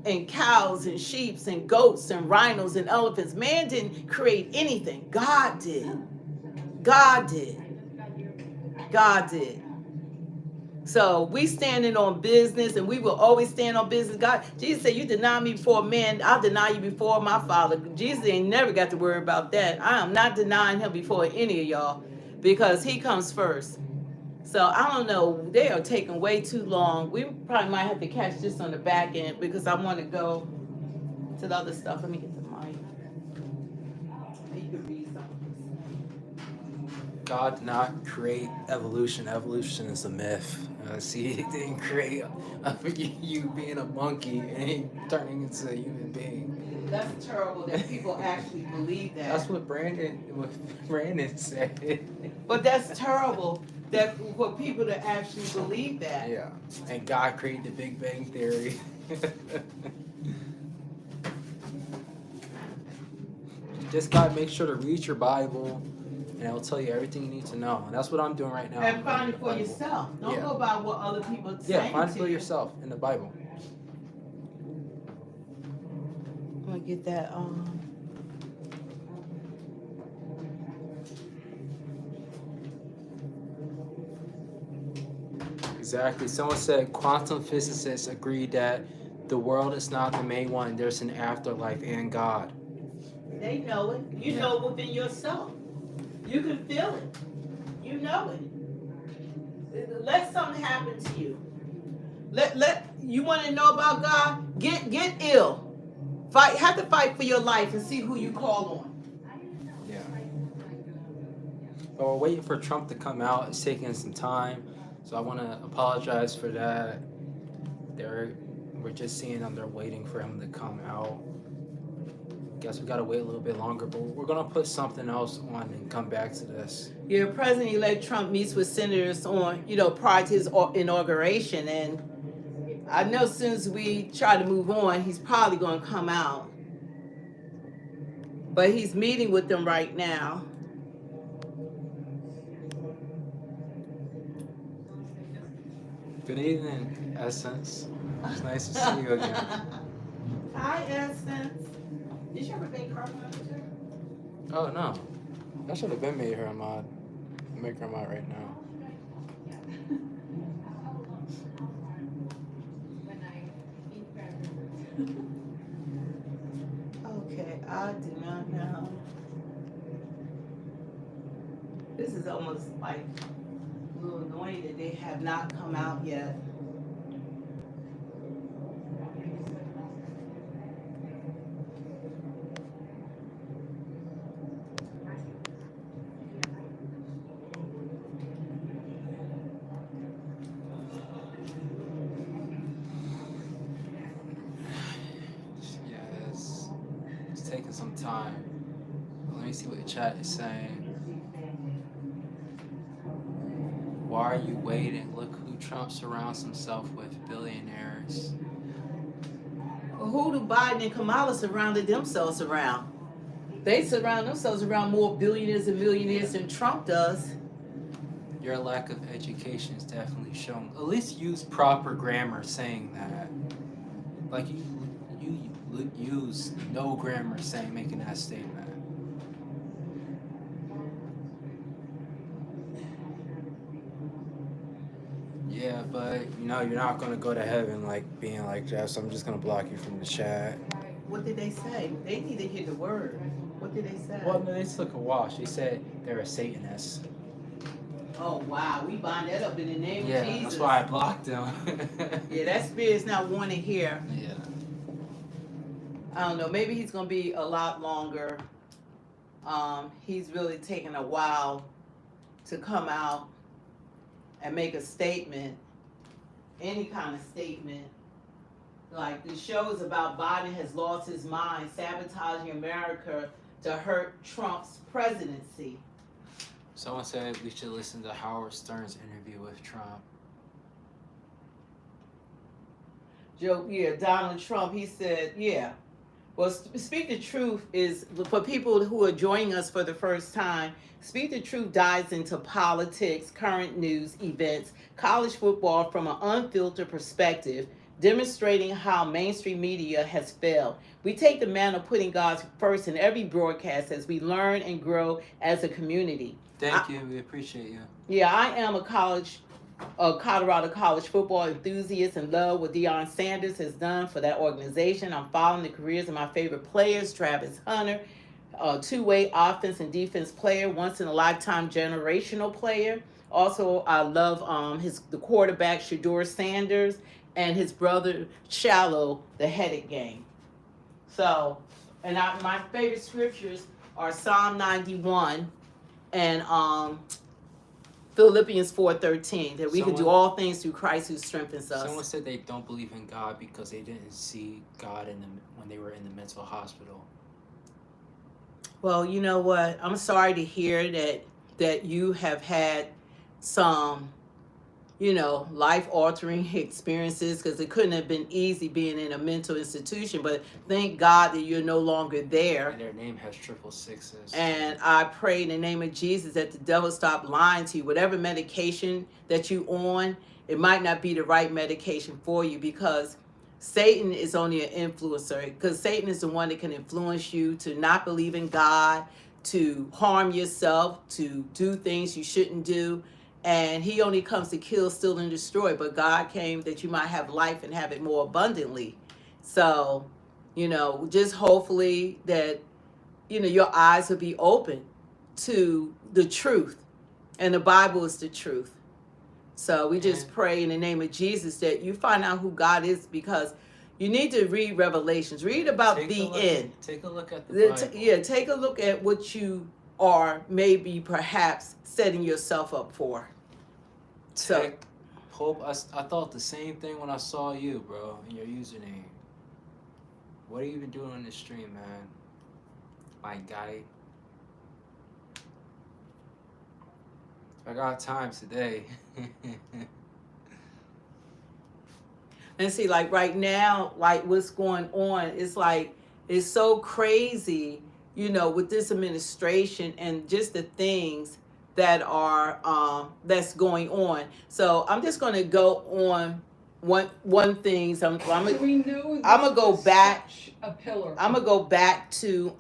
and cows and sheep and goats and rhinos and elephants. Man didn't create anything. God did. God did. God did. So we standing on business, and we will always stand on business. God, Jesus said, you deny me before man, I'll deny you before my Father. Jesus ain't never got to worry about that. I am not denying him before any of y'all because he comes first. So I don't know. They are taking way too long. We probably might have to catch this on the back end because I want to go to the other stuff. Let me get the mic. You can read something. God did not create evolution. Evolution is a myth. See, he didn't create you being a monkey and turning into a human being. That's terrible that people actually believe that. That's what Brandon said. But that's terrible that for people to actually believe that. Yeah. And God created the Big Bang Theory. Just gotta make sure to read your Bible, and it'll tell you everything you need to know. And that's what I'm doing right now. And find it for yourself. Don't go by what other people say. Yeah, find it for yourself in the Bible. I'm gonna get that. Exactly. Someone said quantum physicists agreed that the world is not the main one. There's an afterlife and God. They know it. You know it within yourself. You can feel it. You know it. Let something happen to you. Let you want to know about God? Get ill. Have to fight for your life and see who you call on. Yeah. But we're waiting for Trump to come out. It's taking some time. So I want to apologize for that. We're just seeing them. They're waiting for him to come out. Guess we got to wait a little bit longer, but we're going to put something else on and come back to this. Yeah, President-elect Trump meets with senators on, prior to his inauguration. And I know as soon as we try to move on, he's probably going to come out. But he's meeting with them right now. Good evening, Essence. It's nice to see you again. Hi, Essence. Did you ever make her a mod? Oh, no. I should have been made her a mod. Make her a mod right now. Okay, I do not know. This is almost like a little annoying that they have not come out yet. It's taking some time. Let me see what the chat is saying. Why are you waiting? Look who Trump surrounds himself with billionaires. Who do Biden and Kamala surrounded themselves around? They surround themselves around more billionaires and millionaires than Trump does. Your lack of education is definitely shown. At least use proper grammar saying that. Like you use no grammar saying making that statement. Yeah, but You're not gonna go to heaven like being like Jeff, so I'm just gonna block you from the chat. What did they say? They need to hear the word. What did they say? Well, no, they took a wash. They said they're a Satanist. Oh wow, we bind that up in the name yeah, of Jesus. that's why I blocked him. Yeah, that spirit's not one to hear. Yeah. I don't know. Maybe he's gonna be a lot longer. He's really taken a while to come out and make a statement, any kind of statement. Like the show is about Biden has lost his mind, sabotaging America to hurt Trump's presidency. Someone said we should listen to Howard Stern's interview with Trump. Donald Trump, he said, yeah. Well, Speak the Truth is, for people who are joining us for the first time, Speak the Truth dives into politics, current news, events, college football from an unfiltered perspective, demonstrating how mainstream media has failed. We take the manner of putting God first in every broadcast as we learn and grow as a community. Thank you. We appreciate you. Yeah, I am a Colorado college football enthusiast and love what Deion Sanders has done for that organization. I'm following the careers of my favorite players, Travis Hunter, a two-way offense and defense player, once in a lifetime generational player. Also, I love the quarterback Shedeur Sanders and his brother Shilo, the headed game. So, and my favorite scriptures are Psalm 91 and Philippians 4:13, that we can do all things through Christ who strengthens us. Someone said they don't believe in God because they didn't see God when they were in the mental hospital. Well, you know what? I'm sorry to hear that you have had some, life-altering experiences, because it couldn't have been easy being in a mental institution. But thank God that you're no longer there. And their name has 666. And I pray in the name of Jesus that the devil stop lying to you. Whatever medication that you on, it might not be the right medication for you, because Satan is only an influencer. Because Satan is the one that can influence you to not believe in God, to harm yourself, to do things you shouldn't do. And he only comes to kill, steal, and destroy. But God came that you might have life and have it more abundantly. So, just hopefully that, your eyes will be open to the truth. And the Bible is the truth. So we just pray in the name of Jesus that you find out who God is, because you need to read Revelations. Read about the end. Take a look at the Bible. Take a look at what you are maybe perhaps setting yourself up for. Hope I thought the same thing when I saw you, bro, in your username. What are you even doing on this stream, man? My guy. I got time today. And see, like right now, like what's going on, it's so crazy, with this administration and just the things that are that's going on. So I'm just going to go on one thing. So I'm gonna go back. A pillar. I'm gonna go back to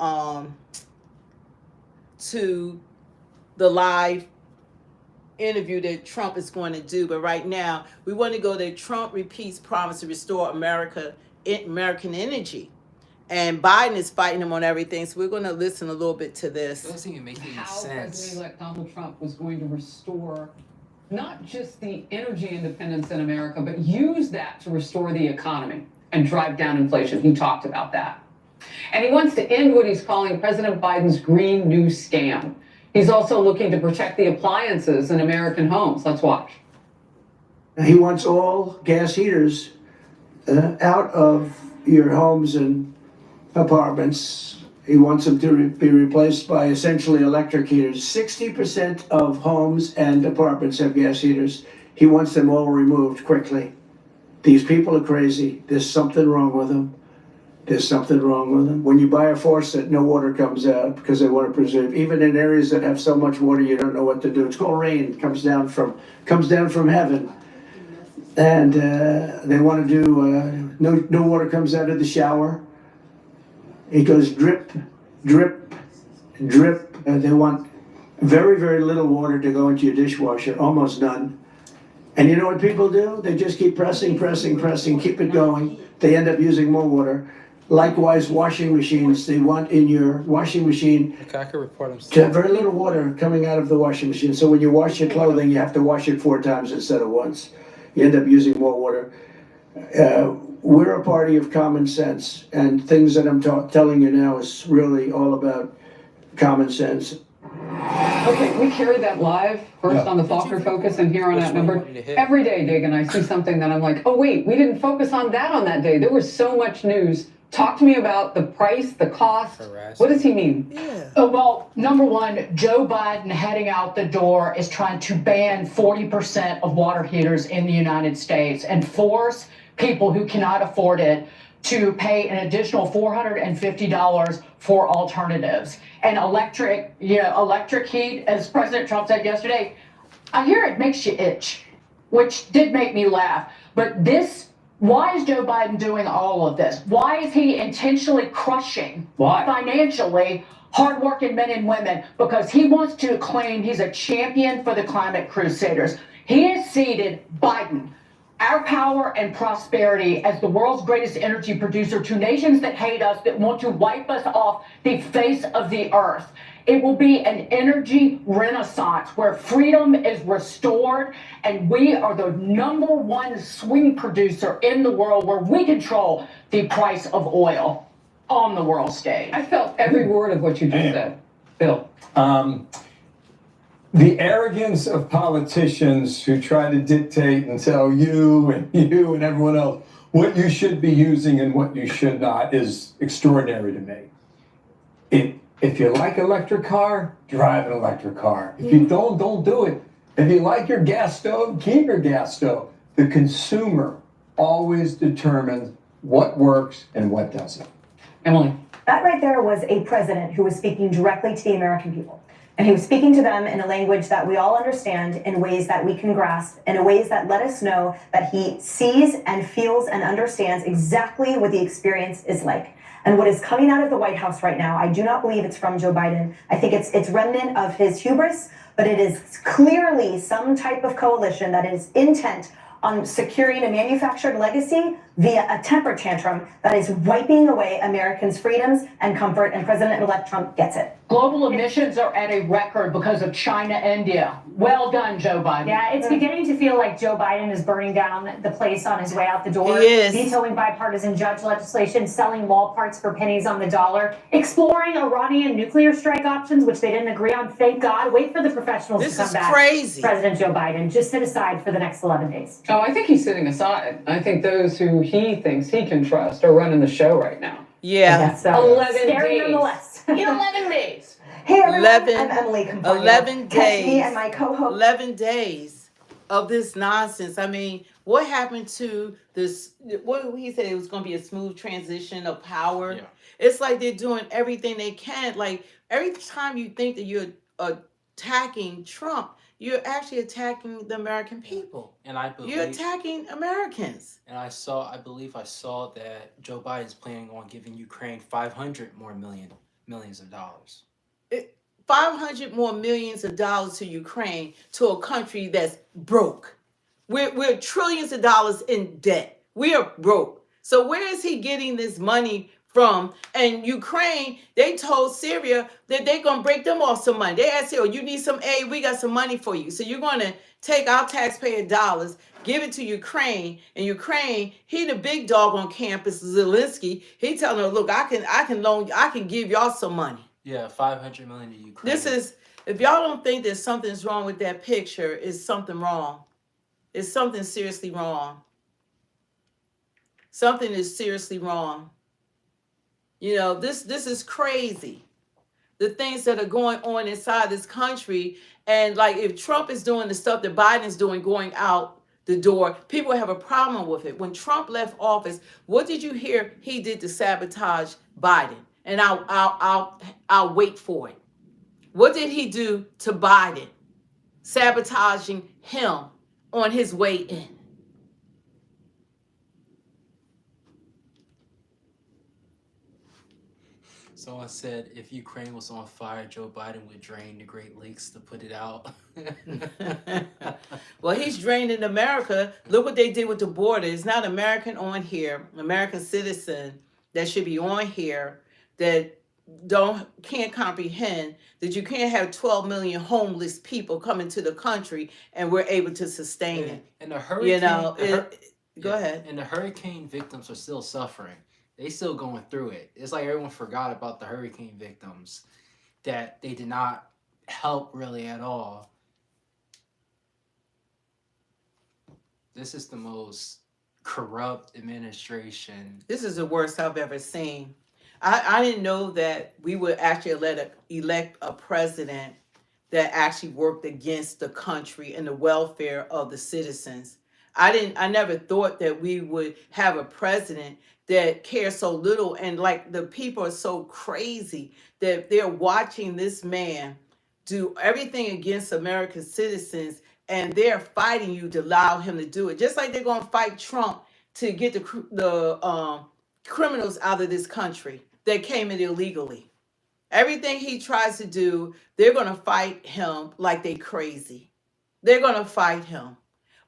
the live interview that Trump is going to do. But right now, we want to go to Trump repeats promise to restore American energy. And Biden is fighting him on everything. So we're going to listen a little bit to this. It doesn't even make any How sense. President-elect Donald Trump was going to restore not just the energy independence in America, but use that to restore the economy and drive down inflation. He talked about that. And he wants to end what he's calling President Biden's Green New Scam. He's also looking to protect the appliances in American homes. Let's watch. He wants all gas heaters out of your homes and apartments. He wants them to be replaced by essentially electric heaters. 60% of homes and apartments have gas heaters. He wants them all removed quickly. These people are crazy. There's something wrong with them. There's something wrong with them. When you buy a faucet, no water comes out because they want to preserve. Even in areas that have so much water, you don't know what to do. It's called rain. It comes down from heaven. And they want to do, no water comes out of the shower. It goes drip, drip, drip. They want very, very little water to go into your dishwasher, almost none. And you know what people do? They just keep pressing, keep it going. They end up using more water. Likewise, washing machines, they want in your washing machine Okay, I can report him. to have very little water coming out of the washing machine. So when you wash your clothing, you have to wash it 4 times instead of once. You end up using more water. We're a party of common sense, and things that I'm telling you now is really all about common sense. Okay, we carry that live first on the Faulkner Focus and here on Outnumbered. Every day, Dagan, I see something that I'm like, oh wait, we didn't focus on that on that day. There was so much news. Talk to me about the price, the cost. What does he mean? Yeah. Well, number one, Joe Biden heading out the door is trying to ban 40% of water heaters in the United States and force people who cannot afford it to pay an additional $450 for alternatives. And electric heat, as President Trump said yesterday, I hear it makes you itch, which did make me laugh. But why is Joe Biden doing all of this? Why is he intentionally crushing financially hardworking men and women? Because he wants to claim he's a champion for the climate crusaders. He has ceded Biden our power and prosperity as the world's greatest energy producer to nations that hate us, that want to wipe us off the face of the earth. It will be an energy renaissance where freedom is restored and we are the #1 swing producer in the world, where we control the price of oil on the world stage. I felt every word of what you just said. Bill. The arrogance of politicians who try to dictate and tell you and everyone else what you should be using and what you should not is extraordinary to me. If you like electric car, drive an electric car. If you don't do it. If you like your gas stove, keep your gas stove. The consumer always determines what works and what doesn't. Emily. That right there was a president who was speaking directly to the American people. And he was speaking to them in a language that we all understand, in ways that we can grasp, in ways that let us know that he sees and feels and understands exactly what the experience is like. And what is coming out of the White House right now, I do not believe it's from Joe Biden. I think it's remnant of his hubris, but it is clearly some type of coalition that is intent on securing a manufactured legacy via a temper tantrum that is wiping away Americans' freedoms and comfort, and President-elect Trump gets it. Global emissions are at a record because of China, India. Well done, Joe Biden. Yeah, it's beginning to feel like Joe Biden is burning down the place on his way out the door. He is. Vetoing bipartisan judge legislation, selling wall parts for pennies on the dollar, exploring Iranian nuclear strike options, which they didn't agree on. Thank God. Wait for the professionals This to come is back. crazy. President Joe Biden, just sit aside for the next 11 days. Oh, I think he's sitting aside. I think those who he thinks he can trust are running the show right now. Yeah. So, 11 Scary days. nonetheless. 11 days. hey everyone, 11 I'm Emily Campagna. 11 Catch me days. and my co-host. 11 days of this nonsense. I mean, what happened to this? What he said, it was going to be a smooth transition of power. Yeah. It's like they're doing everything they can. Like, every time you think that you're attacking Trump, you're actually attacking the American people. And I believe, You're attacking Americans. and I believe I saw that Joe Biden's planning on giving Ukraine 500 more millions of dollars. 500 more millions of dollars to Ukraine, to a country that's broke. We're trillions of dollars in debt. We are broke. So where is he getting this money from? And Ukraine, they told Syria that they're going to break them off some money. They asked, oh, you need some aid? We got some money for you. So you're going to take our taxpayer dollars, give it to Ukraine. And Ukraine, he the big dog on campus, Zelensky. He telling them, look, I can give y'all some money. Yeah, 500 million to Ukraine. This is, if y'all don't think that something's wrong with that picture, it's something wrong. It's something seriously wrong. Something is seriously wrong. You know, this is crazy. the things that are going on inside this country. And like if Trump is doing the stuff that Biden's doing, going out the door, people have a problem with it. When Trump left office, what did you hear he did to sabotage Biden? And I'll wait for it. What did he do to Biden? Sabotaging him on his way in. Someone said if Ukraine was on fire, Joe Biden would drain the Great Lakes to put it out. Well, he's draining America. Look what they did with the border. It's not American on here, American citizen that should be on here that can't comprehend that you can't have 12 million homeless people coming to the country and we're able to sustain it. And the hurricane, go ahead. And the hurricane victims are still suffering. They still going through it. It's like everyone forgot about the hurricane victims, that they did not help really at all. This is the most corrupt administration. This is the worst I've ever seen. I didn't know that we would actually elect a president that actually worked against the country and the welfare of the citizens. I never thought that we would have a president that cares so little, and like the people are so crazy that they're watching this man do everything against American citizens, and they're fighting you to allow him to do it. Just like they're going to fight Trump to get the criminals out of this country that came in illegally. Everything he tries to do, they're going to fight him like they crazy. They're going to fight him.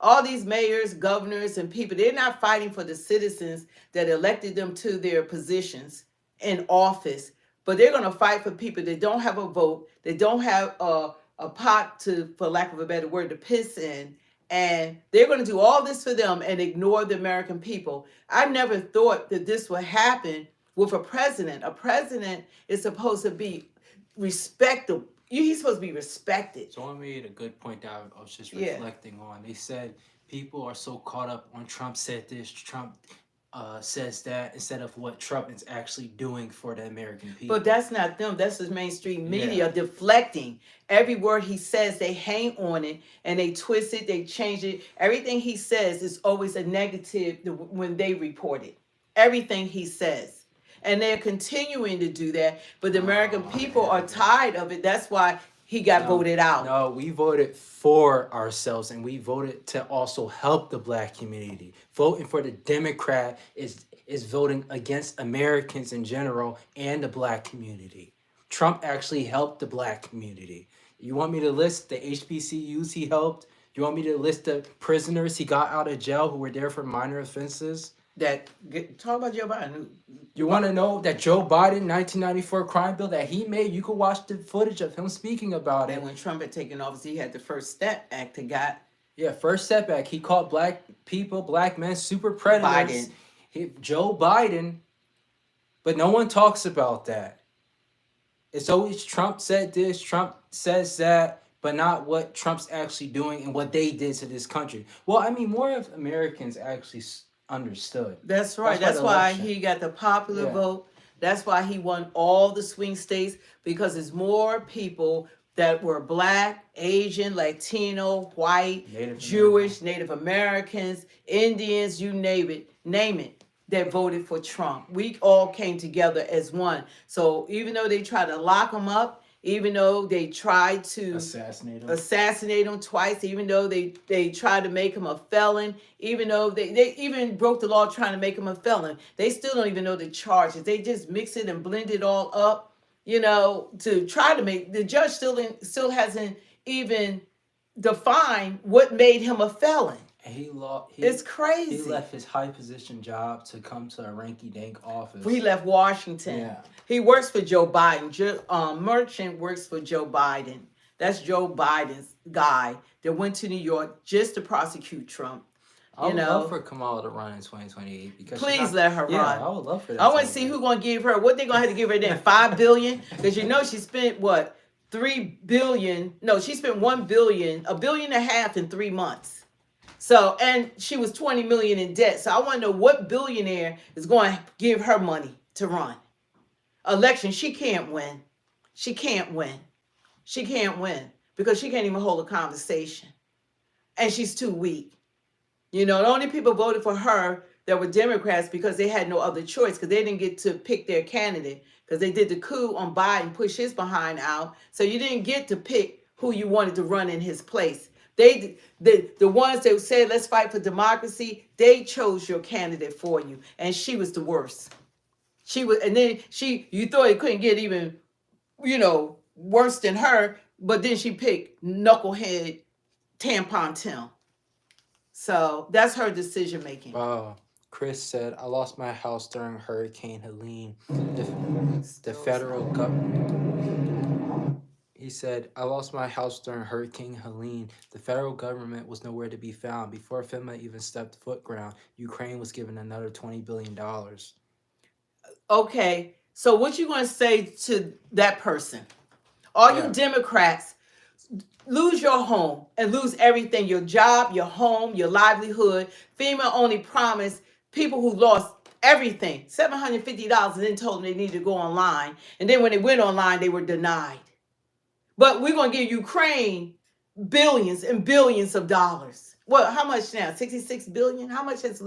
All these mayors, governors, and people, they're not fighting for the citizens that elected them to their positions in office, but they're going to fight for people that don't have a vote, that don't have a pot to, for lack of a better word, to piss in, and they're going to do all this for them and ignore the American people. I never thought that this would happen with a president. A president is supposed to be respectable. He's supposed to be respected. Someone made a good point that I was just reflecting on. They said people are so caught up on Trump said this, Trump says that, instead of what Trump is actually doing for the American people. But that's not them. That's the mainstream media deflecting. Every word he says, they hang on it and they twist it, they change it. Everything he says is always a negative when they report it. Everything he says. And they're continuing to do that. But the American people are tired of it. That's why he got voted out. No, we voted for ourselves, and we voted to also help the black community. Voting for the Democrat is voting against Americans in general and the black community. Trump actually helped the black community. You want me to list the HBCUs he helped? You want me to list the prisoners he got out of jail who were there for minor offenses? Talk about Joe Biden. You want to know that Joe Biden 1994 crime bill that he made? You can watch the footage of him speaking about it. And when Trump had taken office, he had the First Step Act that got. Yeah, First Step Act. He called black people, black men, super predators. Joe Biden, but no one talks about that. It's always Trump said this, Trump says that, but not what Trump's actually doing and what they did to this country. Well, I mean, more of Americans actually understood. That's right. That's why he got the popular vote. That's why he won all the swing states, because there's more people that were black, Asian, Latino, white, Jewish, Native Americans, Indians, you name it, that voted for Trump. We all came together as one. So even though they tried to lock him up, even though they tried to assassinate him twice, even though they tried to make him a felon, even though they even broke the law trying to make him a felon, they still don't even know the charges. They just mix it and blend it all up, to try to make the judge still hasn't even defined what made him a felon. It's crazy. He left his high position job to come to a ranky-dank office. He left Washington. Yeah. He works for Joe Biden. Merchant works for Joe Biden. That's Joe Biden's guy that went to New York just to prosecute Trump. I would love for Kamala to run in 2028. Because please let her run. I would love for that. I want to see who's going to give her. What they're going to have to give her then? $5 billion? Because she spent what? $3 billion. No, she spent $1 billion, $1.5 billion in 3 months. So, and she was 20 million in debt. So I want to know what billionaire is going to give her money to run. Election, she can't win. she can't win. She can't win because she can't even hold a conversation. And she's too weak. You know, the only people voted for her that were Democrats because they had no other choice, because they didn't get to pick their candidate, because they did the coup on Biden, push his behind out. So you didn't get to pick who you wanted to run in his place. The ones that said, let's fight for democracy, they chose your candidate for you. And she was the worst. She was, and then you thought it couldn't get even, worse than her, but then she picked knucklehead Tampon Tim. So that's her decision making. Chris said, I lost my house during Hurricane Helene. The federal government. He said, I lost my house during Hurricane Helene. The federal government was nowhere to be found. Before FEMA even stepped foot ground, Ukraine was given another $20 billion. Okay, so what you going to say to that person? All you Democrats, lose your home and lose everything, your job, your home, your livelihood. FEMA only promised people who lost everything $750 and then told them they needed to go online. And then when they went online, they were denied. But we're going to give Ukraine billions and billions of dollars. Well, how much now? 66 billion? How much has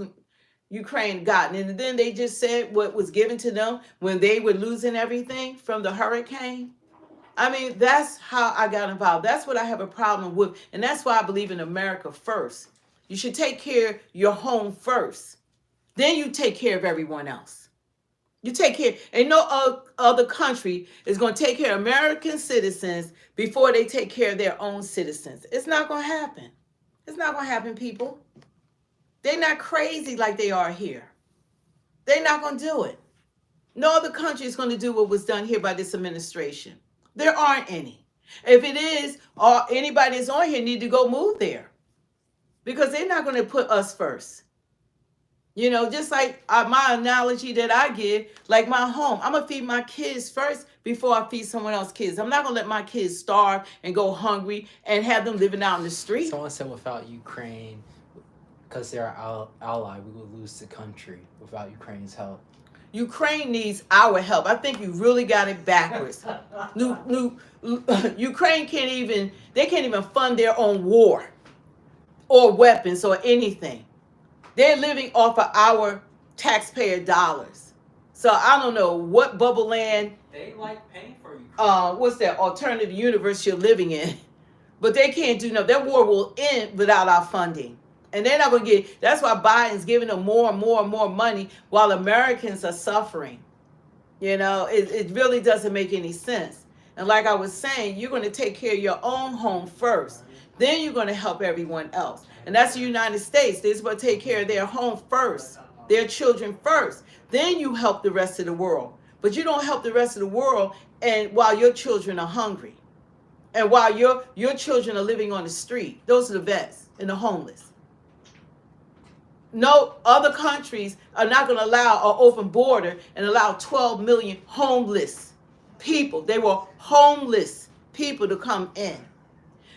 Ukraine gotten? And then they just said what was given to them when they were losing everything from the hurricane. I mean, that's how I got involved. That's what I have a problem with. And that's why I believe in America first. You should take care of your home first. Then you take care of everyone else. You take care. And no other country is going to take care of American citizens before they take care of their own citizens. It's not going to happen. It's not going to happen, people. They're not crazy like they are here. They're not going to do it. No other country is going to do what was done here by this administration. There aren't any. If it is, or anybody that's on here need to go move there, because they're not going to put us first. You know, just like my analogy that I give, like my home, I'm going to feed my kids first before I feed someone else's kids. I'm not going to let my kids starve and go hungry and have them living out in the street. Someone said without Ukraine, because they're our ally, we would lose the country without Ukraine's help. Ukraine needs our help. I think you really got it backwards. Ukraine can't even fund their own war or weapons or anything. They're living off of our taxpayer dollars. So I don't know what bubble land. They like paying for Ukraine. What's that alternative universe you're living in? But they can't do nothing. Their war will end without our funding. And they're not going to get, that's why Biden's giving them more and more and more money while Americans are suffering. You know, it really doesn't make any sense. And like I was saying, you're going to take care of your own home first. Then you're going to help everyone else. And that's the United States. They're supposed to take care of their home first, their children first. Then you help the rest of the world. But you don't help the rest of the world and while your children are hungry. And while your children are living on the street. Those are the vets and the homeless. No other countries are not going to allow an open border and allow 12 million homeless people. They were homeless people to come in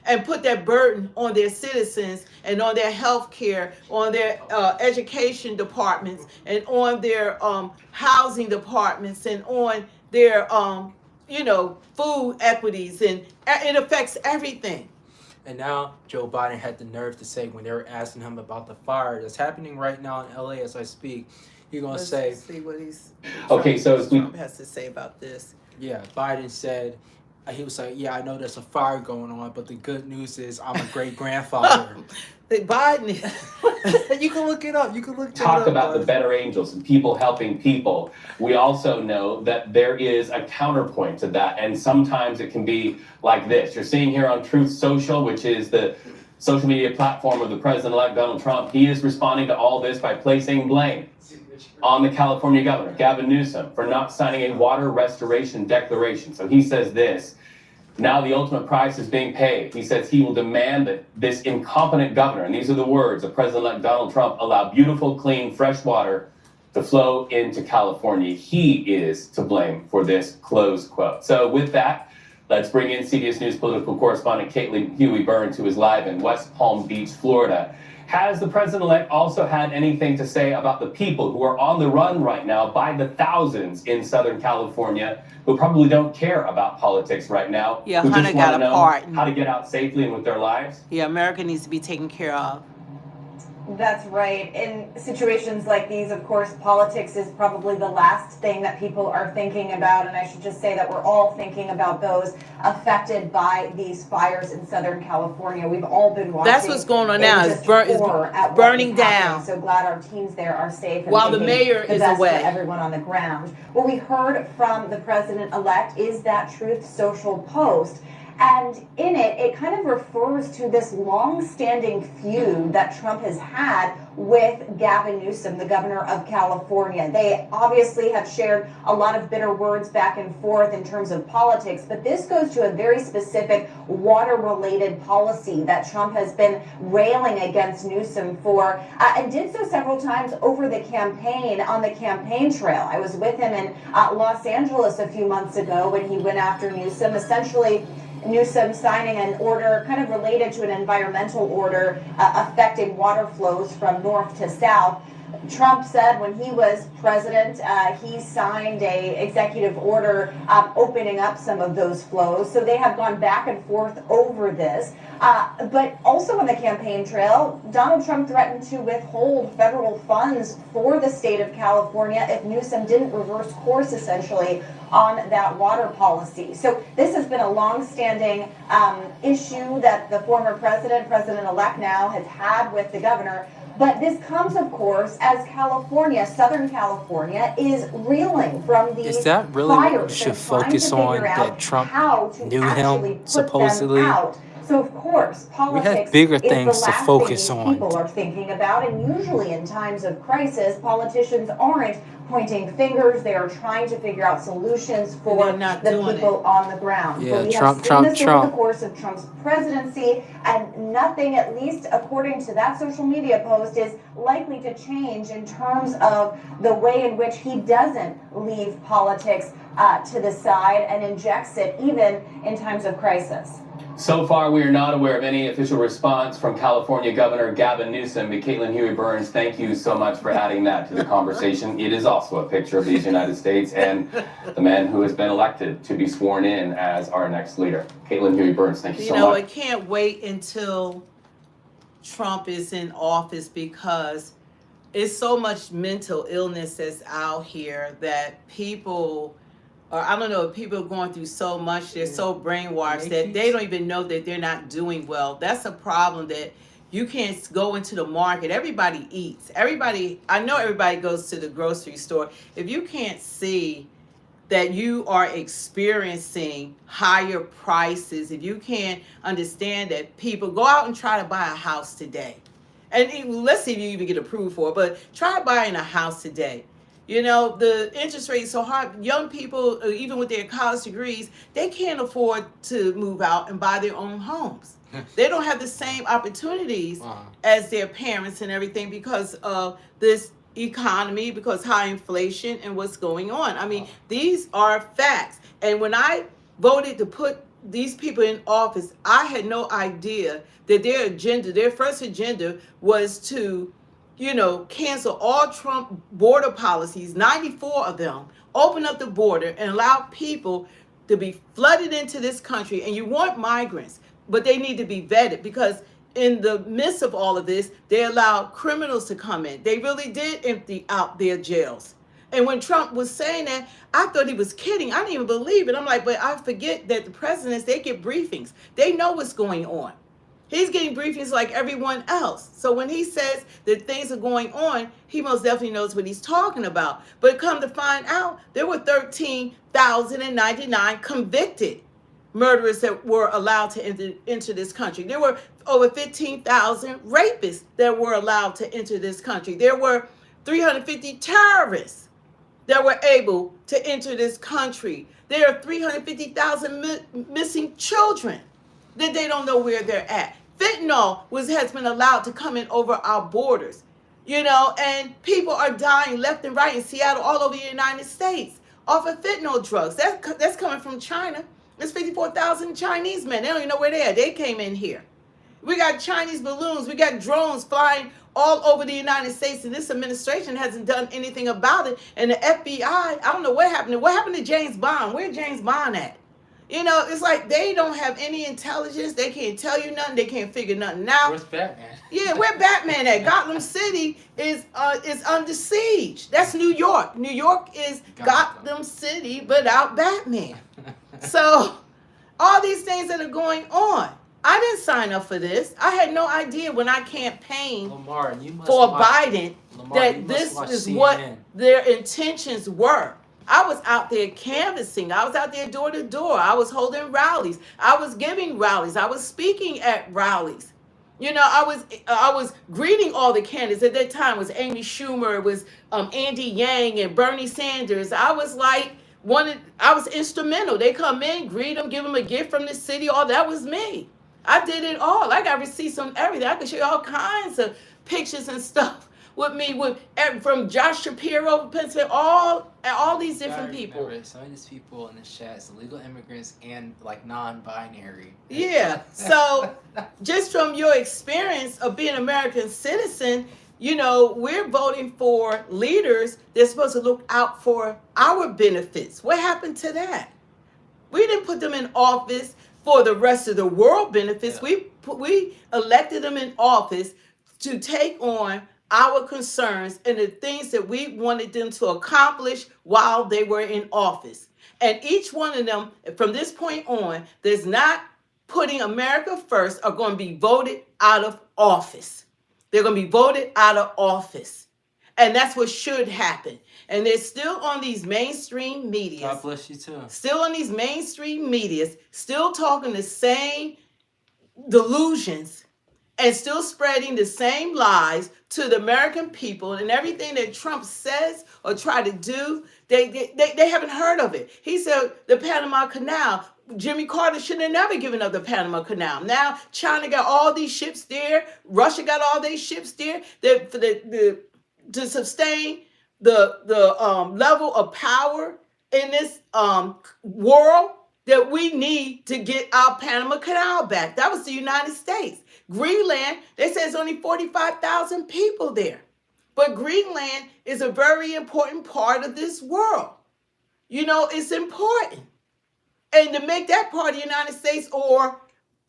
and put that burden on their citizens and on their health care, on their education departments, and on their housing departments, and on their food equities, and it affects everything. And now Joe Biden had the nerve to say, when they were asking him about the fire that's happening right now in LA as I speak, he's going to say... Let's see what Trump has to say about this. Yeah, Biden said, he was like, yeah, I know there's a fire going on, but the good news is I'm a great-grandfather. Biden, you can look it up. You can talk about the better angels and people helping people. We also know that there is a counterpoint to that, and sometimes it can be like this. You're seeing here on Truth Social, which is the social media platform of the President-elect Donald Trump. He is responding to all this by placing blame on the California governor, Gavin Newsom, for not signing a water restoration declaration. So he says this: now the ultimate price is being paid. He says he will demand that this incompetent governor, and these are the words of President-elect Donald Trump, allow beautiful, clean, fresh water to flow into California. He is to blame for this, close quote. So with that, let's bring in CBS News political correspondent Caitlin Huey-Burns, who is live in West Palm Beach, Florida. Has the president-elect also had anything to say about the people who are on the run right now by the thousands in Southern California who probably don't care about politics right now, Yeah, who Hunter just want got to a know part. how to get out safely and with their lives? Yeah, America needs to be taken care of. That's right. In situations like these, of course, politics is probably the last thing that people are thinking about. And I should just say that we're all thinking about those affected by these fires in Southern California. We've all been watching. That's what's going on now. It's It's burning down. So glad our teams there are safe. And While the thinking mayor is best away. for everyone on the ground. What we heard from the president-elect is that Truth Social post. And in it, it kind of refers to this long-standing feud that Trump has had with Gavin Newsom, the governor of California. They obviously have shared a lot of bitter words back and forth in terms of politics, but this goes to a very specific water-related policy that Trump has been railing against Newsom for, and did so several times over the campaign, on the campaign trail. I was with him in Los Angeles a few months ago when he went after Newsom, essentially Newsom signing an order kind of related to an environmental order affecting water flows from north to south. Trump said when he was president, he signed a executive order opening up some of those flows. So they have gone back and forth over this. But also on the campaign trail, Donald Trump threatened to withhold federal funds for the state of California if Newsom didn't reverse course, essentially, on that water policy. So this has been a long-standing issue that the former president-elect now, has had with the governor. But this comes, of course, as California, Southern California, is reeling from these Is that really what we fires. should They're trying to focus on, figure out that Trump how to knew actually him, put supposedly? them out. So, of course, We politics have bigger is the things to last focus thing these on. people are thinking about. And usually in times of crisis, politicians aren't pointing fingers. They are trying to figure out solutions for They're not the doing people on the ground. Yeah, But we Trump, have seen Trump, this over Trump. the course of Trump's presidency, and nothing, at least according to that social media post, is likely to change in terms of the way in which he doesn't leave politics to the side and injects it even in times of crisis. So far, we are not aware of any official response from California Governor Gavin Newsom. But Caitlin Huey-Burns, thank you so much for adding that to the conversation. It is also a picture of these United States and the man who has been elected to be sworn in as our next leader. Caitlin Huey-Burns, thank you so much. I can't wait until Trump is in office, because it's so much mental illness that's out here that people, or I don't know, people are going through so much. They're so brainwashed that they don't even know that they're not doing well. That's a problem, that you can't go into the market. Everybody eats. I know everybody goes to the grocery store. If you can't see that you are experiencing higher prices, if you can't understand that, people go out and try to buy a house today. And let's see if you even get approved for it, but try buying a house today. The interest rate is so high. Young people, even with their college degrees, they can't afford to move out and buy their own homes. They don't have the same opportunities as their parents and everything, because of this economy, because high inflation and what's going on. I mean, these are facts. And when I voted to put these people in office, I had no idea that their first agenda was to cancel all Trump border policies, 94 of them, open up the border and allow people to be flooded into this country. And you want migrants, but they need to be vetted, because in the midst of all of this, they allowed criminals to come in. They really did empty out their jails. And when Trump was saying that, I thought he was kidding. I didn't even believe it. I'm like, but I forget that the presidents, they get briefings. They know what's going on. He's getting briefings like everyone else. So when he says that things are going on, he most definitely knows what he's talking about. But come to find out, there were 13,099 convicted murderers that were allowed to enter this country. There were over 15,000 rapists that were allowed to enter this country. There were 350 terrorists that were able to enter this country. There are 350,000 missing children that they don't know where they're at. Fentanyl has been allowed to come in over our borders, and people are dying left and right in Seattle, all over the United States, off of fentanyl drugs. That's coming from China. There's 54,000 Chinese men. They don't even know where they are. They came in here. We got Chinese balloons. We got drones flying all over the United States, and this administration hasn't done anything about it. And the FBI, I don't know what happened. What happened to James Bond? Where's James Bond at? You know, it's like they don't have any intelligence. They can't tell you nothing. They can't figure nothing out. Where's Batman? Yeah, where Batman at? Gotham City is under siege. That's New York. New York is Gotham City without Batman. So all these things that are going on. I didn't sign up for this. I had no idea when I campaigned Lamar, you must for watch, Biden Lamar, you that must this watch is CNN. what their intentions were. I was out there canvassing. I was out there door to door. I was holding rallies. I was giving rallies. I was speaking at rallies. You know, I was greeting all the candidates. At that time it was Amy Schumer, it was Andy Yang and Bernie Sanders. I was like I was instrumental. They come in, greet them, give them a gift from the city. All that was me. I did it all. I got receipts on everything. I could show you all kinds of pictures and stuff with me, from Josh Shapiro, Pennsylvania, all these different people. Remember, some of these people in the chat is illegal immigrants and like non-binary. Yeah. So just from your experience of being an American citizen, you know, we're voting for leaders that's supposed to look out for our benefits. What happened to that? We didn't put them in office for the rest of the world benefits. Yeah. We elected them in office to take on our concerns and the things that we wanted them to accomplish while they were in office. And each one of them, from this point on, that's not putting America first, are going to be voted out of office. They're going to be voted out of office. And that's what should happen. And they're still on these mainstream media. God bless you too. Still on these mainstream medias, still talking the same delusions and still spreading the same lies to the American people, and everything that Trump says or try to do, they haven't heard of it. He said the Panama Canal, Jimmy Carter should have never given up the Panama Canal. Now China got all these ships there, Russia got all these ships there to sustain the level of power in this world that we need to get our Panama Canal back. That was the United States. Greenland, they say it's only 45,000 people there. But Greenland is a very important part of this world. You know, it's important. And to make that part of the United States, or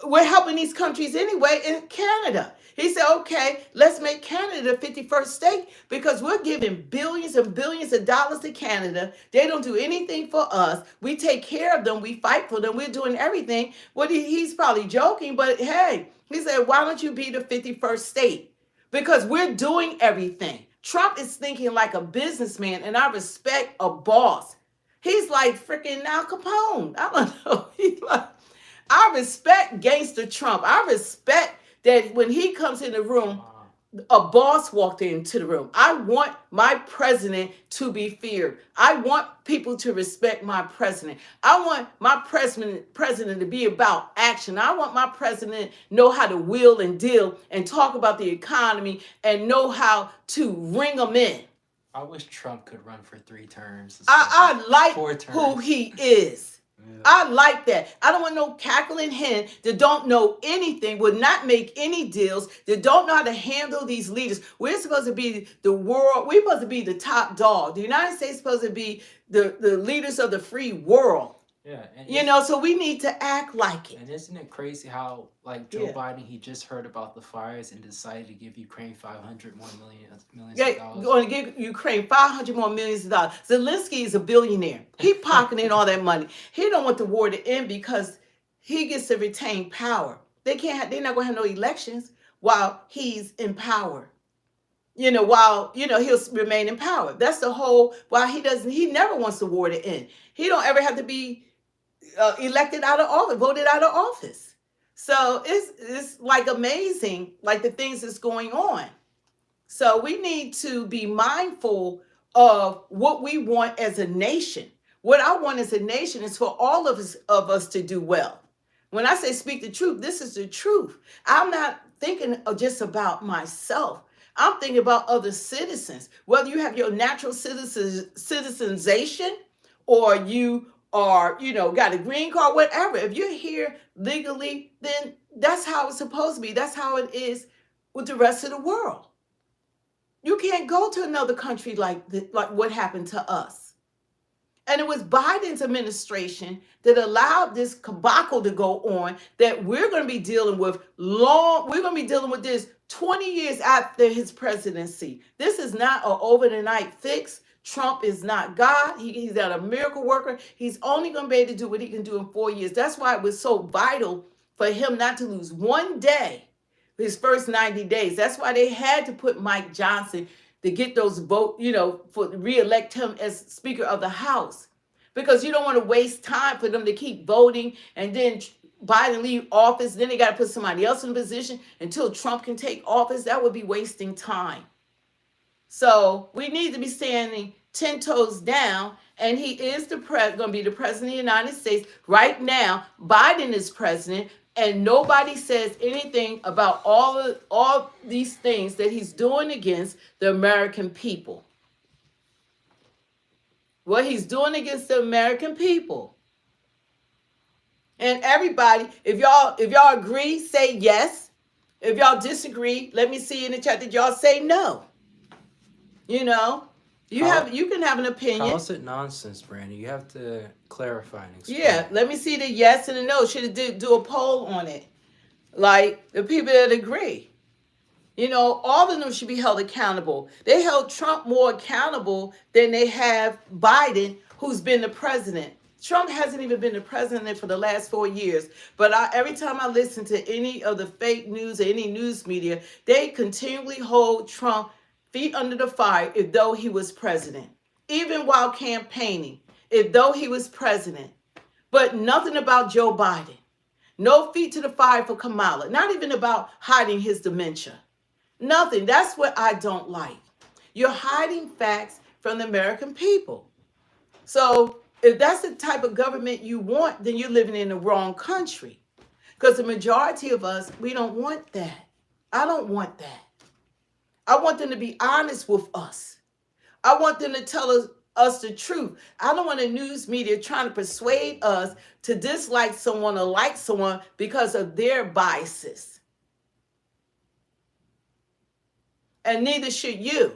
we're helping these countries anyway in Canada. He said, okay, let's make Canada the 51st state because we're giving billions and billions of dollars to Canada. They don't do anything for us. We take care of them. We fight for them. We're doing everything. Well, he's probably joking, but hey, he said, why don't you be the 51st state? Because we're doing everything. Trump is thinking like a businessman, and I respect a boss. He's like freaking Al Capone. I don't know. He's like, I respect gangster Trump. I respect that when he comes in the room, a boss walked into the room. I want my president to be feared. I want people to respect my president. I want my president to be about action. I want my president to know how to wheel and deal and talk about the economy and know how to ring them in. I wish Trump could run for 3 terms. I like 4 terms. Who he is. Yeah. I like that. I don't want no cackling hen that don't know anything, will not make any deals, that don't know how to handle these leaders. We're supposed to be the world. We're supposed to be the top dog. The United States is supposed to be the leaders of the free world. Yeah, and you know, so we need to act like it. And isn't it crazy how, like, Joe Biden, he just heard about the fires and decided to give Ukraine $500 more millions of dollars. Going to give Ukraine $500 more millions of dollars. Zelensky is a billionaire. He pocketing all that money. He don't want the war to end because he gets to retain power. They're not going to have no elections while he's in power. You know, while, you know, he'll remain in power. That's the whole, why he never wants the war to end. He don't ever have to be elected out of office, voted out of office. So it's like amazing, like the things that's going on. So we need to be mindful of what we want as a nation. What I want as a nation is for all of us to do well. When I say speak the truth, this is the truth. I'm not thinking just about myself. I'm thinking about other citizens. Whether you have your natural citizenization or you are, you know, got a green card, whatever. If you're here legally, then that's how it's supposed to be. That's how it is with the rest of the world. You can't go to another country like what happened to us. And it was Biden's administration that allowed this debacle to go on that we're going to be dealing with we're going to be dealing with this 20 years after his presidency. This is not an over the night fix. Trump is not God. He's not a miracle worker. He's only going to be able to do what he can do in 4 years. That's why it was so vital for him not to lose one day his first 90 days. That's why they had to put Mike Johnson to get those votes, for re-elect him as Speaker of the House. Because you don't want to waste time for them to keep voting and then Biden leave office. Then they got to put somebody else in position until Trump can take office. That would be wasting time. So we need to be standing 10 toes down. And he is going to be the president of the United States. Right now, Biden is president. And nobody says anything about all these things that he's doing against the American people. What he's doing against the American people. And everybody, if y'all agree, say yes. If y'all disagree, let me see in the chat that y'all say no. You can have an opinion. How's it nonsense, Brandon? You have to clarify and explain. Yeah, let me see the yes and the no. Should have do a poll on it. Like the people that agree. All of them should be held accountable. They held Trump more accountable than they have Biden, who's been the president. Trump hasn't even been the president for the last 4 years. But every time I listen to any of the fake news or any news media, they continually hold Trump feet under the fire as though he was president. Even while campaigning, as though he was president. But nothing about Joe Biden. No feet to the fire for Kamala. Not even about hiding his dementia. Nothing. That's what I don't like. You're hiding facts from the American people. So if that's the type of government you want, then you're living in the wrong country. Because the majority of us, we don't want that. I don't want that. I want them to be honest with us. I want them to tell us the truth. I don't want a news media trying to persuade us to dislike someone or like someone because of their biases. And neither should you.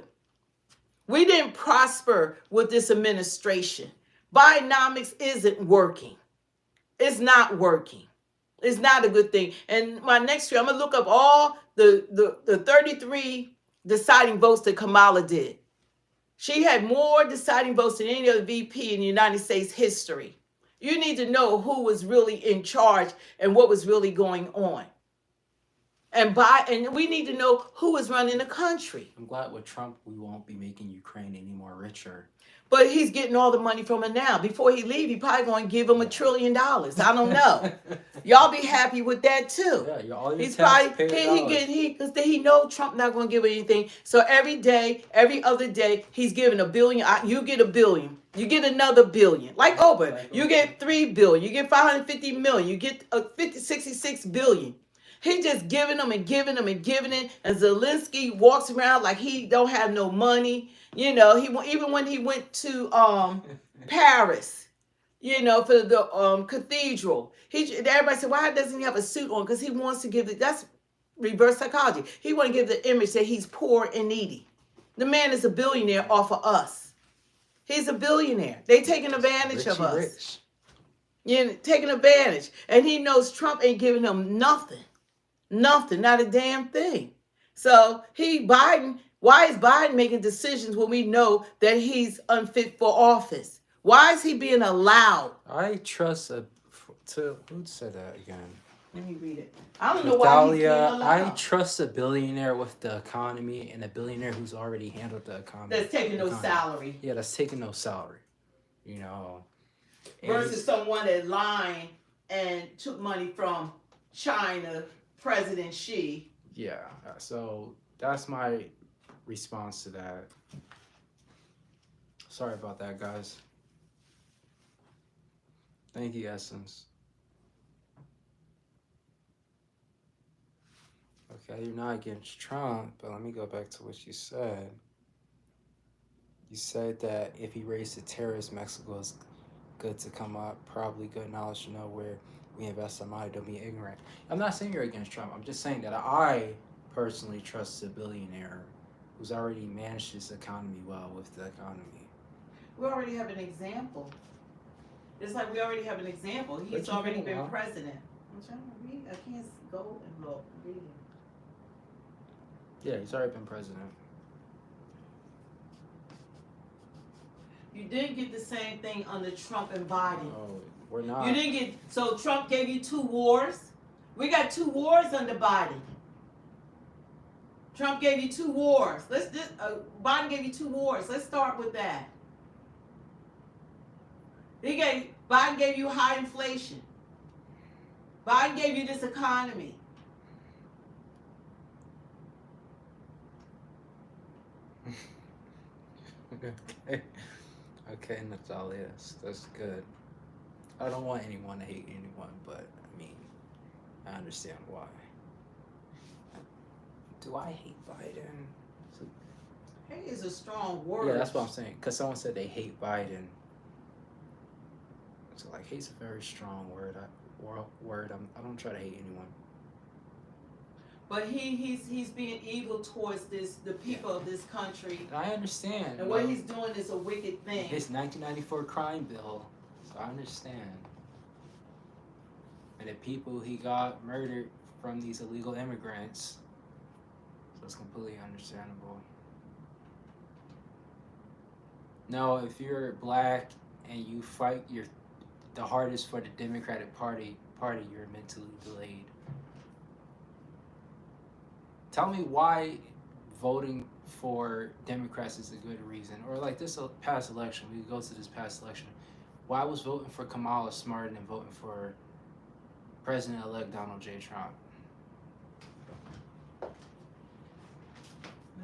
We didn't prosper with this administration. Bidenomics isn't working. It's not working. It's not a good thing. And my next year, I'm going to look up all the 33 deciding votes that Kamala did. She had more deciding votes than any other VP in the United States history. You need to know who was really in charge and what was really going on. And we need to know who is running the country. I'm glad with Trump we won't be making Ukraine any more richer. But he's getting all the money from it now. Before he leave, he probably going to give him $1 trillion. I don't know. Y'all be happy with that too. Yeah, all your he's probably because he know Trump not going to give anything. So every day, every other day, he's giving $1 billion. You get $1 billion. You get another $1 billion. Like Oprah, you get $3 billion. You get $550 million. You get $66 billion. He just giving them and giving them and giving it. And Zelensky walks around like he don't have no money. Even when he went to Paris, for the cathedral, everybody said, why doesn't he have a suit on? Because he wants to that's reverse psychology. He want to give the image that he's poor and needy. The man is a billionaire off of us. He's a billionaire. They taking advantage of us. Taking advantage. And he knows Trump ain't giving him nothing. Nothing, not a damn thing. So why is Biden making decisions when we know that he's unfit for office? Why is he being allowed? I trust who said that again? Let me read it. I don't know why he's being allowed. I trust a billionaire with the economy and a billionaire who's already handled the economy. That's taking no salary. Yeah, that's taking no salary. Versus someone that lied and took money from China, President Xi. Yeah, so that's my response to that. Sorry about that, guys. Thank you, Essence. Okay, you're not against Trump, but let me go back to what you said. You said that if he raised the tariffs, Mexico is good to come up, probably good knowledge to know where we invest our money, don't be ignorant. I'm not saying you're against Trump. I'm just saying that I personally trust a billionaire who's already managed this economy well with the economy. We already have an example. It's like we already have an example. He's But you already know been what? president. I'm trying to read. I can't go and look. Read it. Yeah, he's already been president. You didn't get the same thing under Trump and Biden. Oh, we're not. You didn't get, so Trump gave you 2 wars. We got 2 wars under Biden. Trump gave you 2 wars. Biden gave you 2 wars. Let's start with that. Biden gave you high inflation. Biden gave you this economy. Okay. Okay, and that's all it is. That's good. I don't want anyone to hate anyone, but I mean, I understand why. Do I hate Biden? Hate is a strong word. Yeah, that's what I'm saying. Because someone said they hate Biden. So, like, hate's a very strong word. I don't try to hate anyone. But he's being evil towards the people of this country. And I understand. And what he's doing is a wicked thing. His 1994 crime bill. So I understand. And the people he got murdered from these illegal immigrants. So it's completely understandable. No, if you're black and you fight the hardest for the Democratic Party, you're mentally delayed. Tell me why voting for Democrats is a good reason. Or like this past election, we go to this past election. Why was voting for Kamala smarter than voting for President-elect Donald J. Trump? Let's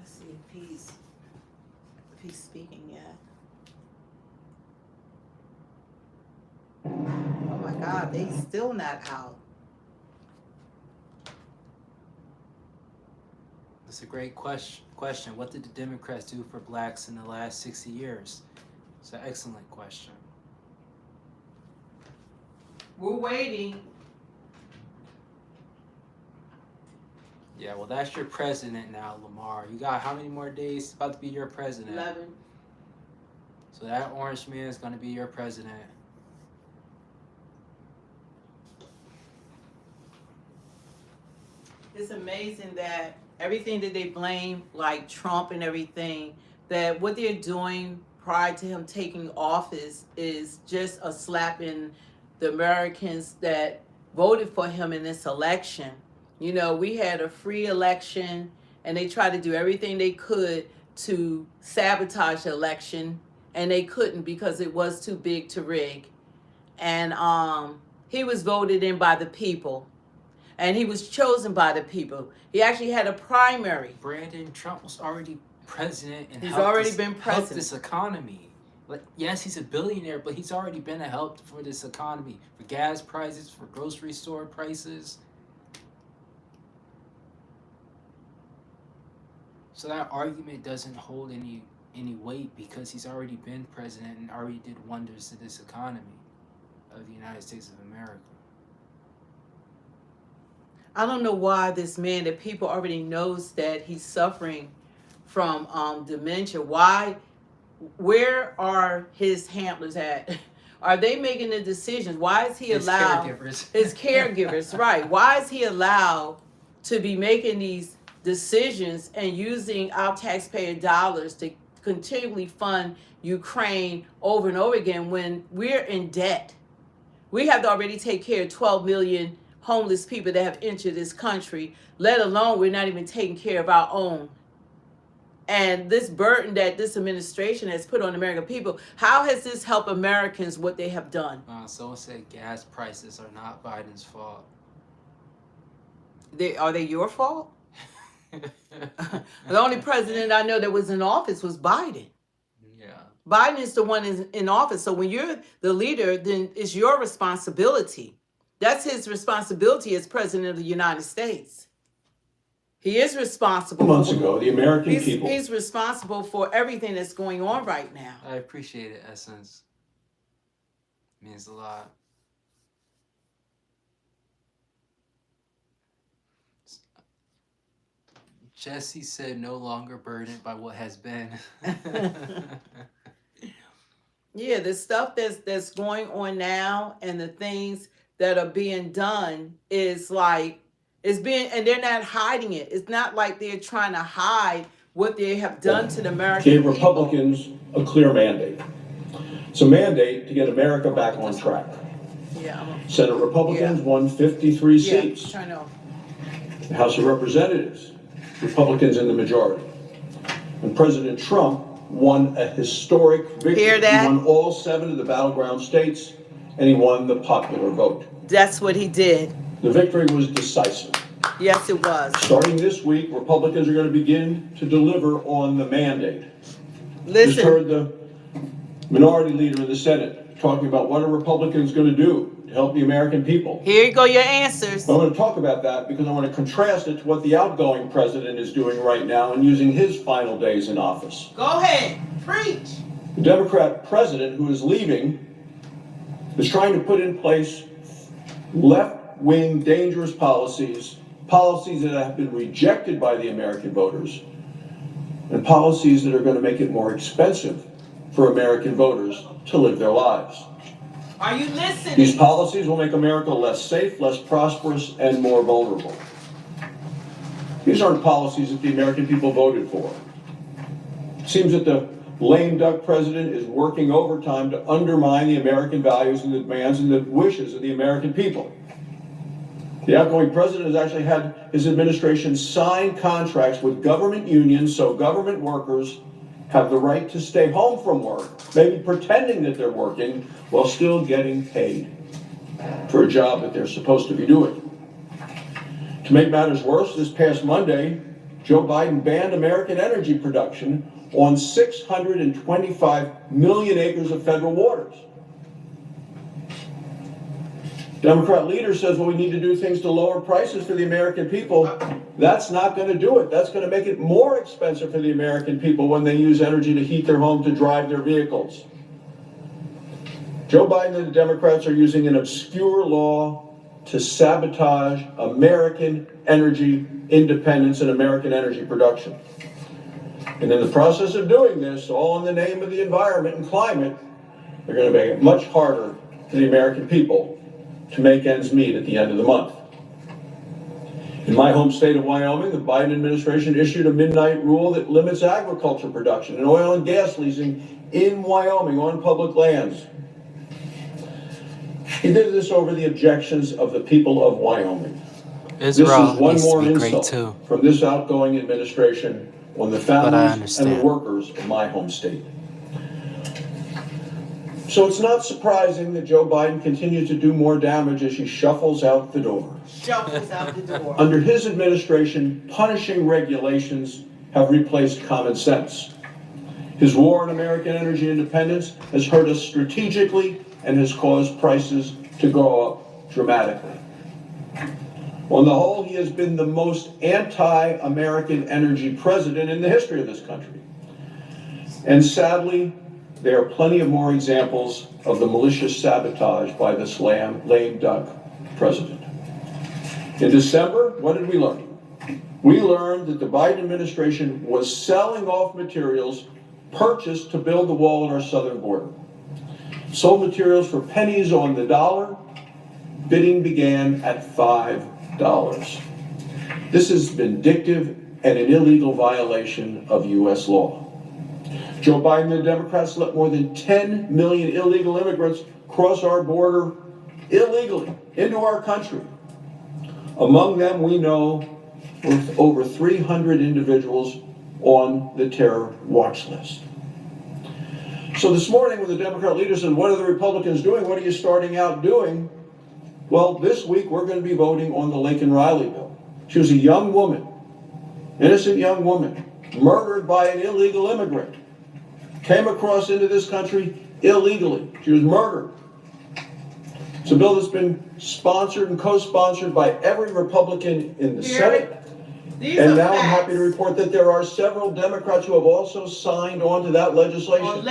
see if he's speaking yet. Oh my God, they still not out. That's a great question. What did the Democrats do for blacks in the last 60 years? It's an excellent question. We're waiting. Yeah, well, that's your president now, Lamar. You got how many more days? About to be your president. 11. So that orange man is going to be your president. It's amazing that everything that they blame, like Trump and everything, that what they're doing prior to him taking office is just a slap in the Americans that voted for him in this election. You know, we had a free election and they tried to do everything they could to sabotage the election, and they couldn't because it was too big to rig. And he was voted in by the people. And he was chosen by the people. He actually had a primary. Brandon, Trump was already president and He's helped already this, been helped president. this economy. Like, yes, he's a billionaire, but he's already been a help for this economy, for gas prices, for grocery store prices. So that argument doesn't hold any weight because he's already been president and already did wonders to this economy of the United States of America. I don't know why this man that people already knows that he's suffering from dementia. Where are his handlers at? Are they making the decisions? Why is he allowed? His caregivers, right. Why is he allowed to be making these decisions and using our taxpayer dollars to continually fund Ukraine over and over again when we're in debt? We have to already take care of 12 million homeless people that have entered this country, let alone we're not even taking care of our own. And this burden that this administration has put on American people, how has this helped Americans what they have done? Someone said gas prices are not Biden's fault. Are they your fault? The only president I know that was in office was Biden. Yeah. Biden is the one in office. So when you're the leader, then it's your responsibility. That's his responsibility as president of the United States. He is responsible. Months ago, the American people. He's responsible for everything that's going on right now. I appreciate it, Essence. It means a lot. Jesse said no longer burdened by what has been. Yeah, the stuff that's going on now and the things that are being done is like it's being, and they're not hiding it. It's not like they're trying to hide what they have done to the American Gave people. Republicans a clear mandate. It's a mandate to get America back on track. Yeah. Senate Republicans won 53 seats. I know. The House of Representatives, Republicans in the majority. And President Trump won a historic victory. Hear that? He won all 7 of the battleground states, and he won the popular vote. That's what he did. The victory was decisive. Yes, it was. Starting this week, Republicans are going to begin to deliver on the mandate. Just Listen, heard the minority leader in the Senate talking about what are Republicans going to do to help the American people. here you go, your answers. I'm going to talk about that because I want to contrast it to what the outgoing president is doing right now and using his final days in office. Go ahead, preach. The Democrat president who is leaving is trying to put in place left-wing dangerous policies that have been rejected by the American voters, and policies that are going to make it more expensive for American voters to live their lives. Are you listening? These policies will make America less safe, less prosperous, and more vulnerable. These aren't policies that the American people voted for. It seems that the lame duck president is working overtime to undermine the American values and the demands and the wishes of the American people. The outgoing president has actually had his administration sign contracts with government unions so government workers have the right to stay home from work, maybe pretending that they're working while still getting paid for a job that they're supposed to be doing. To make matters worse, this past Monday, Joe Biden banned American energy production on 625 million acres of federal waters. Democrat leader says, well, we need to do things to lower prices for the American people. That's not going to do it. That's going to make it more expensive for the American people when they use energy to heat their home, to drive their vehicles. Joe Biden and the Democrats are using an obscure law to sabotage American energy independence and American energy production. And in the process of doing this, all in the name of the environment and climate, they're going to make it much harder for the American people to make ends meet at the end of the month. In my home state of Wyoming, the Biden administration issued a midnight rule that limits agriculture production and oil and gas leasing in Wyoming on public lands. He did this over the objections of the people of Wyoming. Israel This is one needs more to be great insult too. from this outgoing administration on the families and the understand. workers of my home state. So it's not surprising that Joe Biden continues to do more damage as he shuffles out the door. Shuffles out the door. Under his administration, punishing regulations have replaced common sense. His war on American energy independence has hurt us strategically and has caused prices to go up dramatically. On the whole, he has been the most anti-American energy president in the history of this country. And sadly, there are plenty of more examples of the malicious sabotage by this lame duck president. In December, what did we learn? We learned that the Biden administration was selling off materials purchased to build the wall on our southern border. Sold materials for pennies on the dollar. Bidding began at $5. This is vindictive and an illegal violation of U.S. law. Joe Biden and the Democrats let more than 10 million illegal immigrants cross our border illegally into our country. Among them, we know over 300 individuals on the terror watch list. So this morning when the Democrat leader said, what are the Republicans doing? What are you starting out doing? Well, this week we're going to be voting on the Lincoln Riley bill. She was a young woman, innocent young woman, murdered by an illegal immigrant. Came across into this country illegally. She was murdered. It's a bill that's been sponsored and co-sponsored by every Republican in the Senate. And now I'm happy to report that there are several Democrats who have also signed on to that legislation.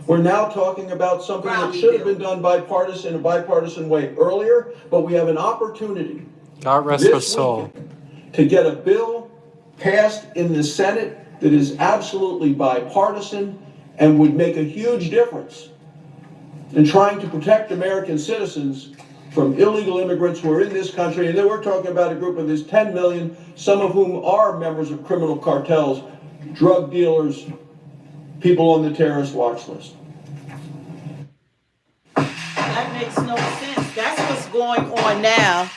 We're now talking about something that should have been done in a bipartisan way earlier, but we have an opportunity God rest her soul. to get a bill passed in the Senate that is absolutely bipartisan and would make a huge difference in trying to protect American citizens from illegal immigrants who are in this country. And then we're talking about a group of these 10 million, some of whom are members of criminal cartels, drug dealers, people on the terrorist watch list. That makes no sense. That's what's going on now.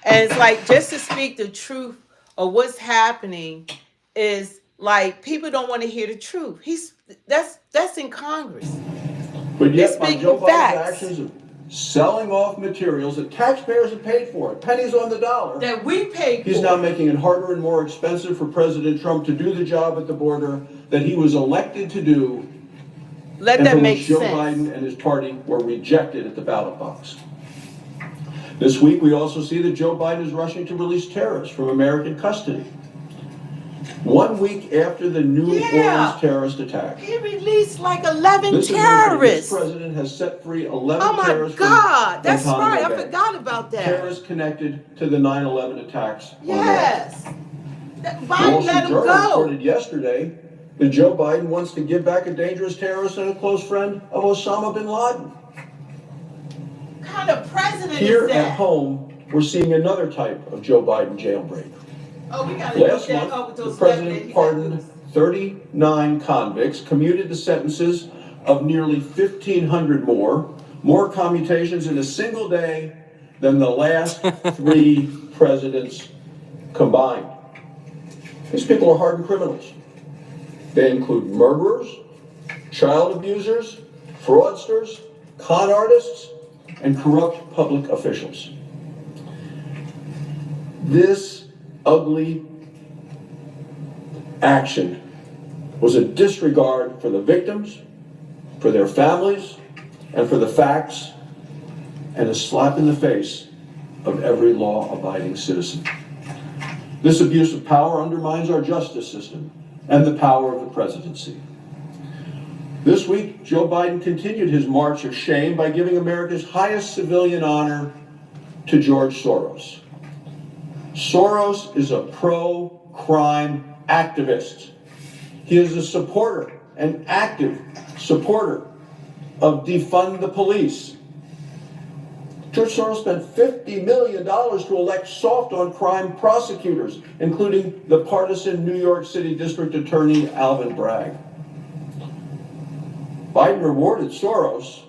And it's like, just to speak the truth of what's happening is like people don't want to hear the truth. That's in Congress. But They're yet, by speaking Joe Biden's facts. actions of selling off materials that taxpayers have paid for, pennies on the dollar, That we pay for. he's now making it harder and more expensive for President Trump to do the job at the border that he was elected to do, Let and that for make which Joe sense. Biden and his party were rejected at the ballot box. This week, we also see that Joe Biden is rushing to release terrorists from American custody. 1 week after the New Orleans terrorist attack, He released like 11 this terrorists. president has set free 11 Oh my terrorists God, from that's Guantanamo right. I Bay. forgot about that. Terrorists connected to the 9/11 attacks. Yes. The Wall Biden Street let him Journal go. reported yesterday that Joe Biden wants to give back a dangerous terrorist and a close friend of Osama bin Laden. What kind of president Here is at that? home, we're seeing another type of Joe Biden jailbreak. Oh, we gotta Last look that month, up with the those president pardoned 39 convicts, commuted the sentences of nearly 1,500 more commutations in a single day than the last 3 presidents combined. These people are hardened criminals. They include murderers, child abusers, fraudsters, con artists, and corrupt public officials. This ugly action was a disregard for the victims, for their families, and for the facts, and a slap in the face of every law-abiding citizen. This abuse of power undermines our justice system and the power of the presidency. This week, Joe Biden continued his march of shame by giving America's highest civilian honor to George Soros. Soros is a pro-crime activist. He is a supporter, an active supporter of defund the police. George Soros spent $50 million to elect soft-on-crime prosecutors, including the partisan New York City District Attorney Alvin Bragg. Biden rewarded Soros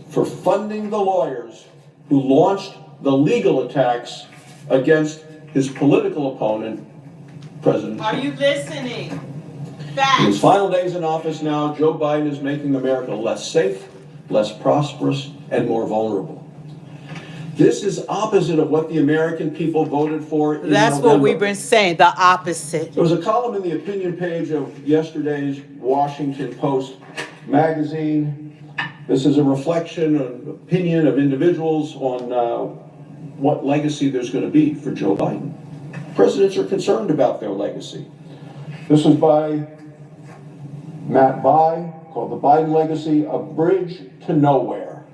for funding the lawyers who launched the legal attacks against his political opponent, President Trump. Are you listening? In Facts. his final days in office now, Joe Biden is making America less safe, less prosperous, and more vulnerable. This is opposite of what the American people voted for in That's November. what we've been saying, the opposite. There was a column in the opinion page of yesterday's Washington Post magazine. This is a reflection, an opinion of individuals on what legacy there's going to be for Joe Biden. Presidents are concerned about their legacy. This is by Matt Bai, called The Biden Legacy, A Bridge to Nowhere,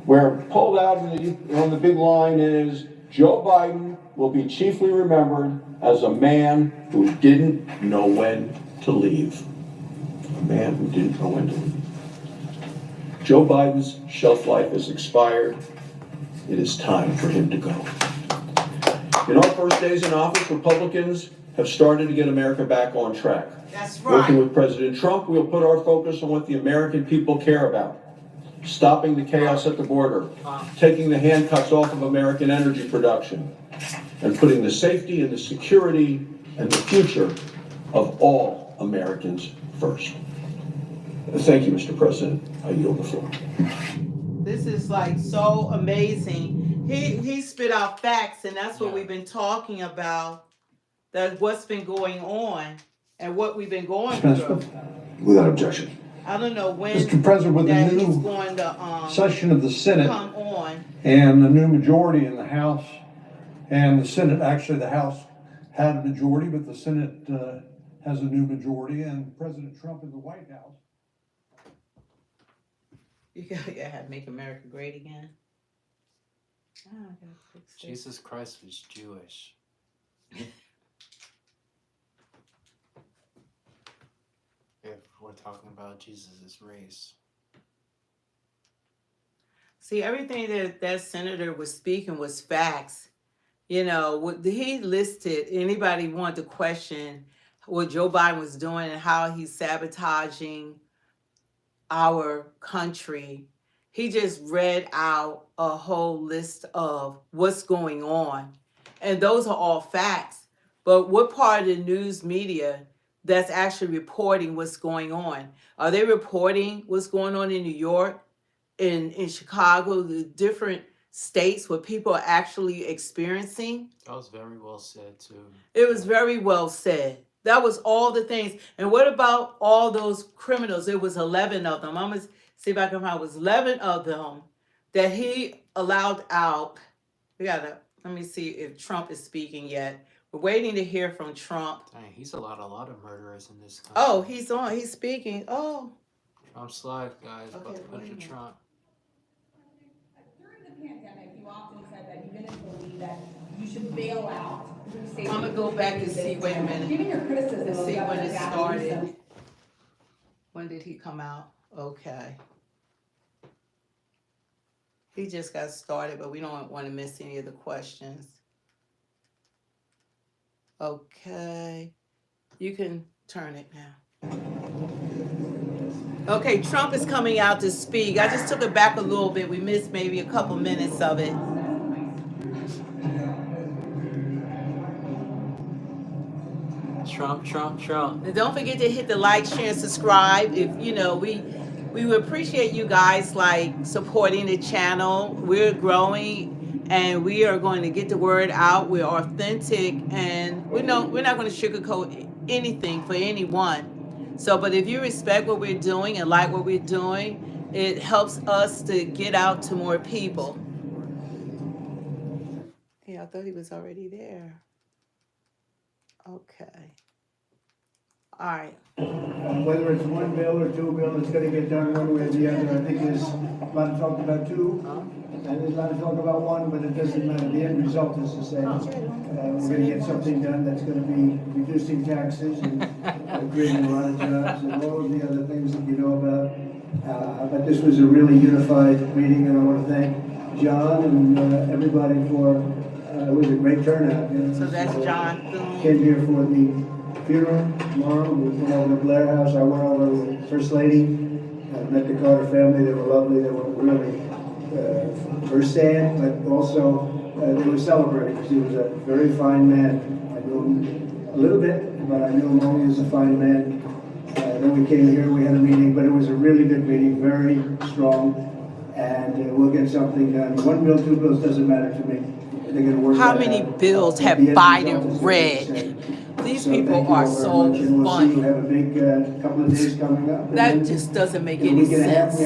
where pulled out on the big line is, Joe Biden will be chiefly remembered as a man who didn't know when to leave. A man who didn't know when to leave. Joe Biden's shelf life is expired. It is time for him to go. In our first days in office, Republicans have started to get America back on track. That's Working right. with President Trump, we'll put our focus on what the American people care about. Stopping the chaos at the border, taking the handcuffs off of American energy production, and putting the safety and the security and the future of all Americans first. Thank you, Mr. President. I yield the floor. This is like so amazing. He spit out facts, and that's what Yeah. we've been talking about. That what's been going on and what we've been going through. Without objection. I don't know when Mr. President, with the that he's new going to session of the Senate come on. and the new majority in the House and the Senate, actually the House had a majority, but the Senate has a new majority, and President Trump in the White House. You gotta make America great again. Oh, I gotta fix this. Jesus Christ was Jewish. if we're talking about Jesus' race. See, everything that senator was speaking was facts. You know, what he listed, anybody wanted to question what Joe Biden was doing and how he's sabotaging our country. He just read out a whole list of what's going on. And those are all facts. But what part of the news media that's actually reporting what's going on? Are they reporting what's going on in New York, in Chicago, the different states where people are actually experiencing? That was very well said too. It was very well said. That was all the things. And what about all those criminals? It was 11 of them. I'm going to see if I can find it was 11 of them that he allowed out. Let me see if Trump is speaking yet. We're waiting to hear from Trump. Dang, he's allowed a lot of murderers in this country. Oh, he's speaking. Oh. Trump's live, guys. Okay, About to wait a punch minute. Trump. During the pandemic, you often said that you didn't believe that you should bail out. I'm going to go back and see, wait a minute. Given your criticism Let's of see when Governor it Gavin started. Newsom. When did he come out? Okay. He just got started, but we don't want to miss any of the questions. Okay. You can turn it now. Okay, Trump is coming out to speak. I just took it back a little bit. We missed maybe a couple minutes of it. Trump. And don't forget to hit the like, share, and subscribe. If you know, we would appreciate you guys like supporting the channel. We're growing and we are going to get the word out. We're authentic and we're not going to sugarcoat anything for anyone. So, but if you respect what we're doing and like what we're doing, it helps us to get out to more people. Yeah, I thought he was already there. Okay. All right. Whether it's one bill or two bills, it's gonna get done one way or the other. I think there's a lot of talk about two, and there's a lot of talk about one, but it doesn't matter. The end result is the same. We're gonna get something done that's gonna be reducing taxes and creating a lot of jobs and all of the other things that you know about. But this was a really unified meeting, and I want to thank John and everybody for, it was a great turnout. So that's John Thune. Came here for the funeral tomorrow. We went over to Blair House. I went over with First Lady. Met the Carter family. They were lovely. They were really firsthand, but also they were celebrating because he was a very fine man. I knew him a little bit, but I knew him only as a fine man. Then we came here. We had a meeting, but it was a really good meeting, very strong, and we'll get something done. One bill, two bills doesn't matter to me. They're going to work. How many bills have Biden read? These people are so funny. We have a big couple of days coming up. That just doesn't make any sense.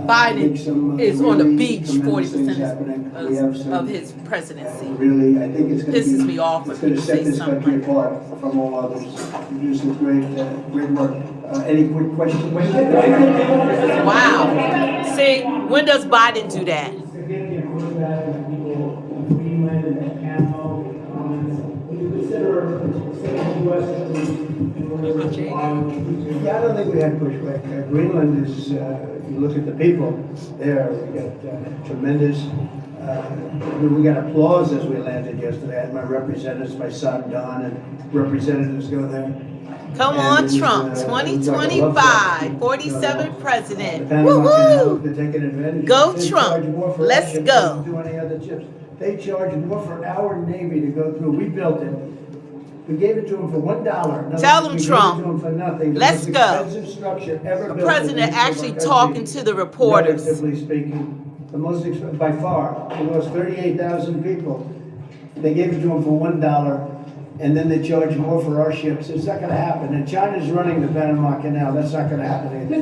Biden is on the beach 40% of his presidency. Really, I think it's going to Pisses me off when people set say this something country like that. apart from all others. You do some great work. Any quick questions? Wow. See, when does Biden do that? Yeah, I don't think we had pushback. Greenland is, if you look at the people there, we got tremendous, we got applause as we landed yesterday. I had my representatives, my son Don, and representatives go there. Come And on, it was, Trump, it was like a love 2025, fest. 47th president. The Panama Canal, Woohoo! they're taking advantage. Go They Trump. charge more for Let's our ships go. than do any other ships. They charge more for our Navy to go through. We built it. We gave it to them for $1. Tell them, we Trump. Gave it to them for nothing. The Let's most go. expensive structure ever The built president in the history of actually our country, talking to the reporters. Relatively speaking, the most by far. It was 38,000 people. They gave it to them for $1, and then they charge more for our ships. It's not going to happen. And China's running the Panama Canal. That's not going to happen either.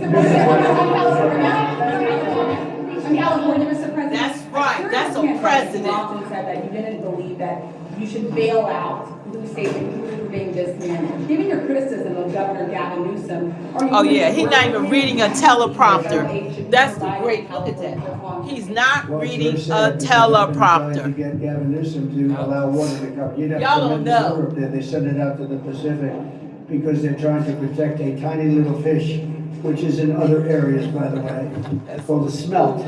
In California, Mr. President. That's right. during That's the a pandemic, president. You often said that you didn't believe that you should bail out blue states, including this man. Given your criticism of Governor Gavin Newsom, are you Oh yeah, he's not even reading a teleprompter. That's the great, look at that. He's not Well, it's reading very a sad because I've been trying to teleprompter. get Gavin Newsom to allow water to come. You'd have Y'all don't tremendous know. river up there. They send it out to the Pacific. because they're trying to protect a tiny little fish, which is in other areas, by the way, called a smelt.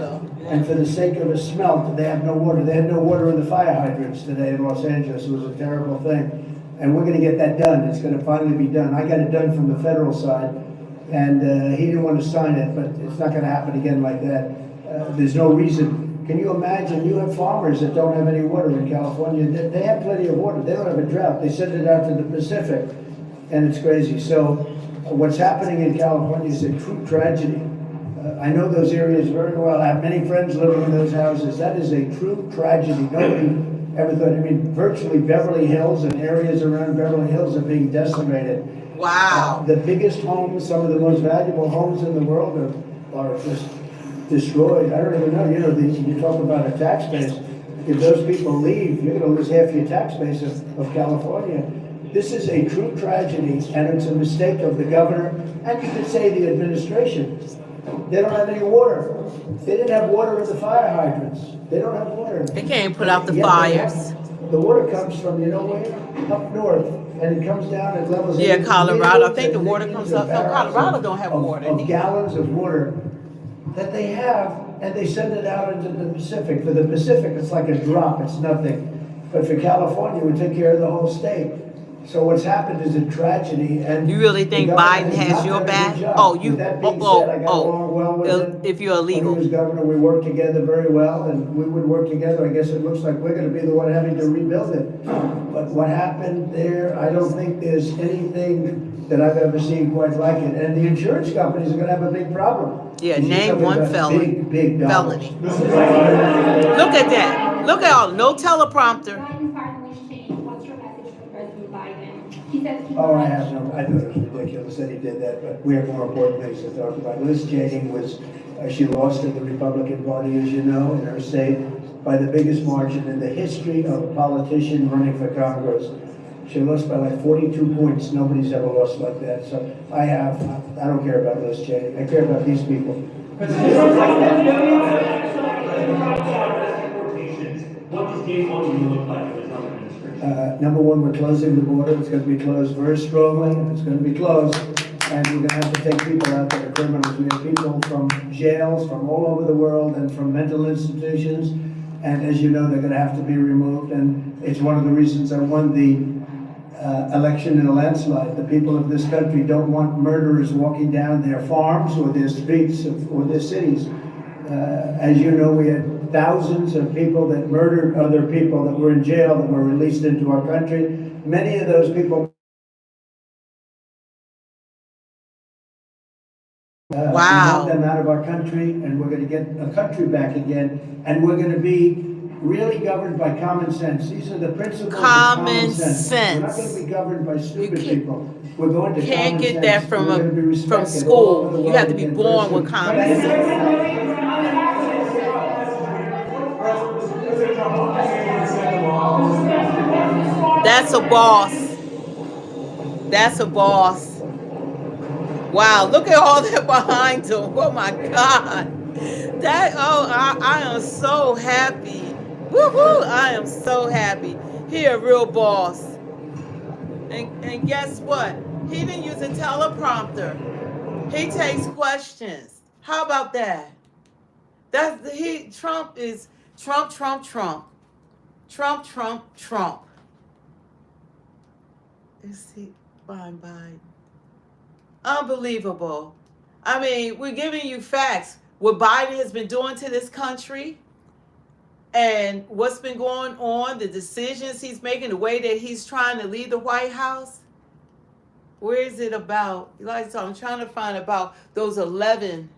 And for the sake of a smelt, they have no water. They had no water in the fire hydrants today in Los Angeles. It was a terrible thing. And we're gonna get that done. It's gonna finally be done. I got it done from the federal side, and he didn't want to sign it, but it's not gonna happen again like that. There's no reason. Can you imagine, you have farmers that don't have any water in California. They have plenty of water. They don't have a drought. They send it out to the Pacific, and it's crazy. So what's happening in California is a true tragedy. I know those areas very well. I have many friends living in those houses. That is a true tragedy. Nobody ever thought, I mean, virtually Beverly Hills and areas around Beverly Hills are being decimated. Wow. The biggest homes, some of the most valuable homes in the world are just destroyed. I don't even know, you talk about a tax base. If those people leave, you're gonna lose half your tax base of California. This is a true tragedy, and it's a mistake of the governor, and you could say the administration. They don't have any water. They didn't have water in the fire hydrants. They don't have water. They can't put out the Yet fires. The water comes from, where? Up north, and it comes down at levels. Yeah, Colorado. I think the and water millions comes of up. No, barrels Colorado don't have water. Of gallons of water that they have, and they send it out into the Pacific. For the Pacific, it's like a drop, it's nothing. But for California, we take care of the whole state. So what's happened is a tragedy, and You really think the government Biden has not your done a back? good job. Oh, you, With that being said, I got along well with him. if you're When he illegal. was governor, we worked together very well, and we would work together. I guess it looks like we're gonna be the one having to rebuild it. But what happened there, I don't think there's anything that I've ever seen quite like it. And the insurance companies are gonna have a big problem. Yeah, You're name talking one about felony. Big dollars. Felony. Look at that. Look at all. No teleprompter. Biden's pardon change. What's your message for President Biden? He says he Oh, I have no, I thought it was ridiculous that he did that, but we have more important things to talk about. Liz Cheney she lost in the Republican Party, as you know, in her state, by the biggest margin in the history of a politician running for Congress. She lost by like 42 points. Nobody's ever lost like that. So I don't care about Liz Cheney. I care about these people. What does day one look like in the Trump administration? Number one, we're closing the border. It's going to be closed very strongly. It's going to be closed. And we're going to have to take people out that are criminals. We have people from jails from all over the world and from mental institutions. And as you know, they're going to have to be removed. And it's one of the reasons I won the election in a landslide. The people of this country don't want murderers walking down their farms or their streets or their cities. As you know, we had thousands of people that murdered other people that were in jail that were released into our country. Many of those people Wow. we want them out of our country, and we're going to get a country back again, and we're going to be really governed by common sense. These are the principles of common sense. We're not going to be governed by stupid people. We're going to Can't common get sense. that from We're going to be from respected all over school. the You world have to be in born person. with common sense. That's a boss. That's a boss. Wow, look at all that behind him. Oh my God. I am so happy. Woo-hoo, I am so happy. He a real boss. And guess what? He didn't use a teleprompter. He takes questions. How about that? Trump is Trump. Is he Biden? Unbelievable. I mean, we're giving you facts. What Biden has been doing to this country and what's been going on, the decisions he's making, the way that he's trying to lead the White House. Where is it about? Like, so I'm trying to find about those 11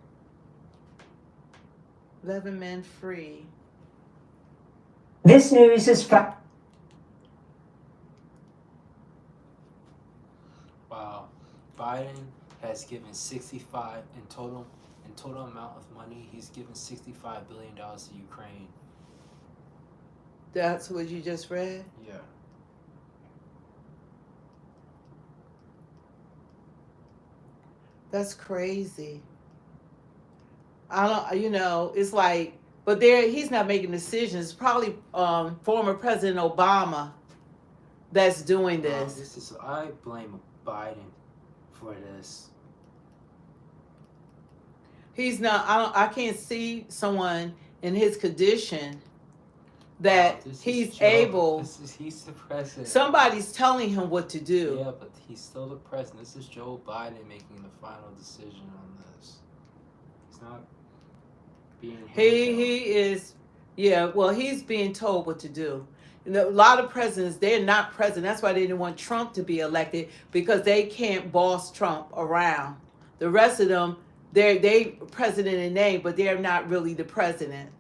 men free. This news is from. Wow. Biden has given 65 in total amount of money. He's given $65 billion to Ukraine. That's what you just read? Yeah. That's crazy. It's like, but he's not making decisions. It's probably former President Obama that's doing this. I blame Biden for this. He's not. I can't see someone in his condition that he's able. He's the president. Somebody's telling him what to do. Yeah, but he's still the president. This is Joe Biden making the final decision on this. He's not being He is. Yeah. Well, he's being told what to do. A lot of presidents, they're not president. That's why they didn't want Trump to be elected, because they can't boss Trump around. The rest of them, they president in name, but they're not really the president.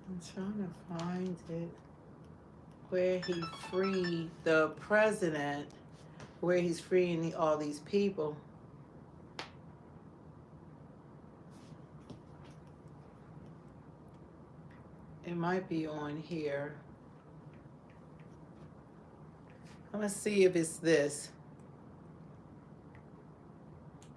I'm trying to find it where he freed the president, where he's freeing all these people. It might be on here. I'm gonna see if it's this.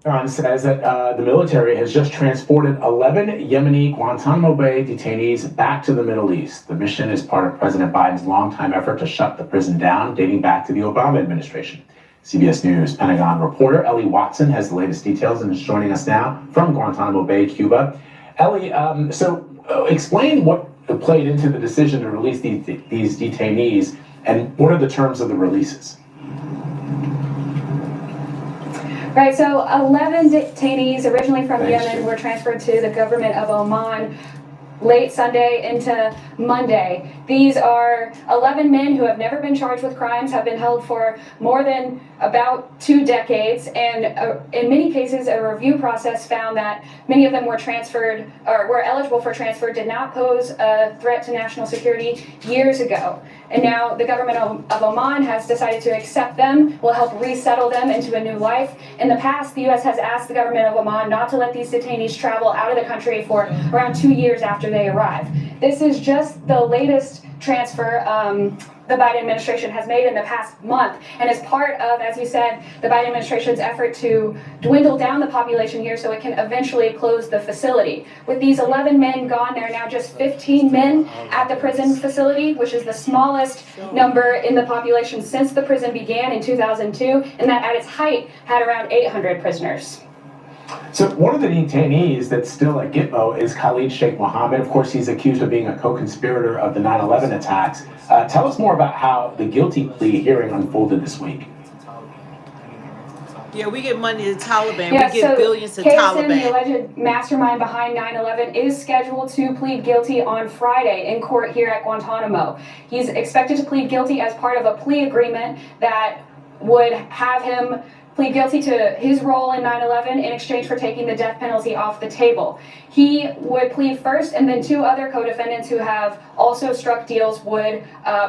Iran says that the military has just transported 11 Yemeni Guantanamo Bay detainees back to the Middle East. The mission is part of President Biden's longtime effort to shut the prison down, dating back to the Obama administration. CBS News Pentagon reporter Ellie Watson has the latest details and is joining us now from Guantanamo Bay, Cuba. Ellie, explain what played into the decision to release these detainees, and what are the terms of the releases? Right, so 11 detainees originally from Yemen were transferred to the government of Oman late Sunday into Monday. These are 11 men who have never been charged with crimes, have been held for more than about 2 decades, and in many cases a review process found that many of them were transferred or were eligible for transfer, did not pose a threat to national security years ago. And now the government of Oman has decided to accept them, will help resettle them into a new life. In the past, the U.S. has asked the government of Oman not to let these detainees travel out of the country for around 2 years after they arrive. This is just the latest transfer the Biden administration has made in the past month, and is part of, as you said, the Biden administration's effort to dwindle down the population here so it can eventually close the facility. With these 11 men gone, there are now just 15 men at the prison facility, which is the smallest number in the population since the prison began in 2002, and that at its height had around 800 prisoners. So one of the detainees that's still at Gitmo is Khalid Sheikh Mohammed. Of course, he's accused of being a co-conspirator of the 9/11 attacks. Tell us more about how the guilty plea hearing unfolded this week. Yeah, we give money to Taliban. Yeah, we give so billions to Kaysen, Taliban. the alleged mastermind behind 9/11, is scheduled to plead guilty on Friday in court here at Guantanamo. He's expected to plead guilty as part of a plea agreement that would have him plead guilty to his role in 9/11 in exchange for taking the death penalty off the table. He would plead first, and then 2 other co-defendants who have also struck deals would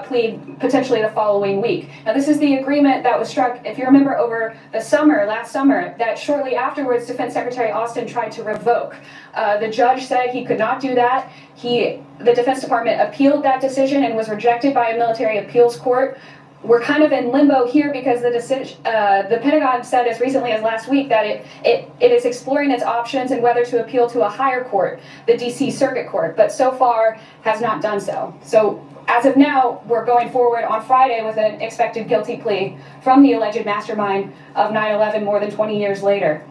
plead potentially the following week. Now, this is the agreement that was struck, if you remember, over the summer, last summer, that shortly afterwards Defense Secretary Austin tried to revoke. The judge said he could not do that. The Defense Department appealed that decision and was rejected by a military appeals court. We're kind of in limbo here because the Pentagon said as recently as last week that it is exploring its options and whether to appeal to a higher court, the DC Circuit Court, but so far has not done so. So as of now, we're going forward on Friday with an expected guilty plea from the alleged mastermind of 9/11 more than 20 years later.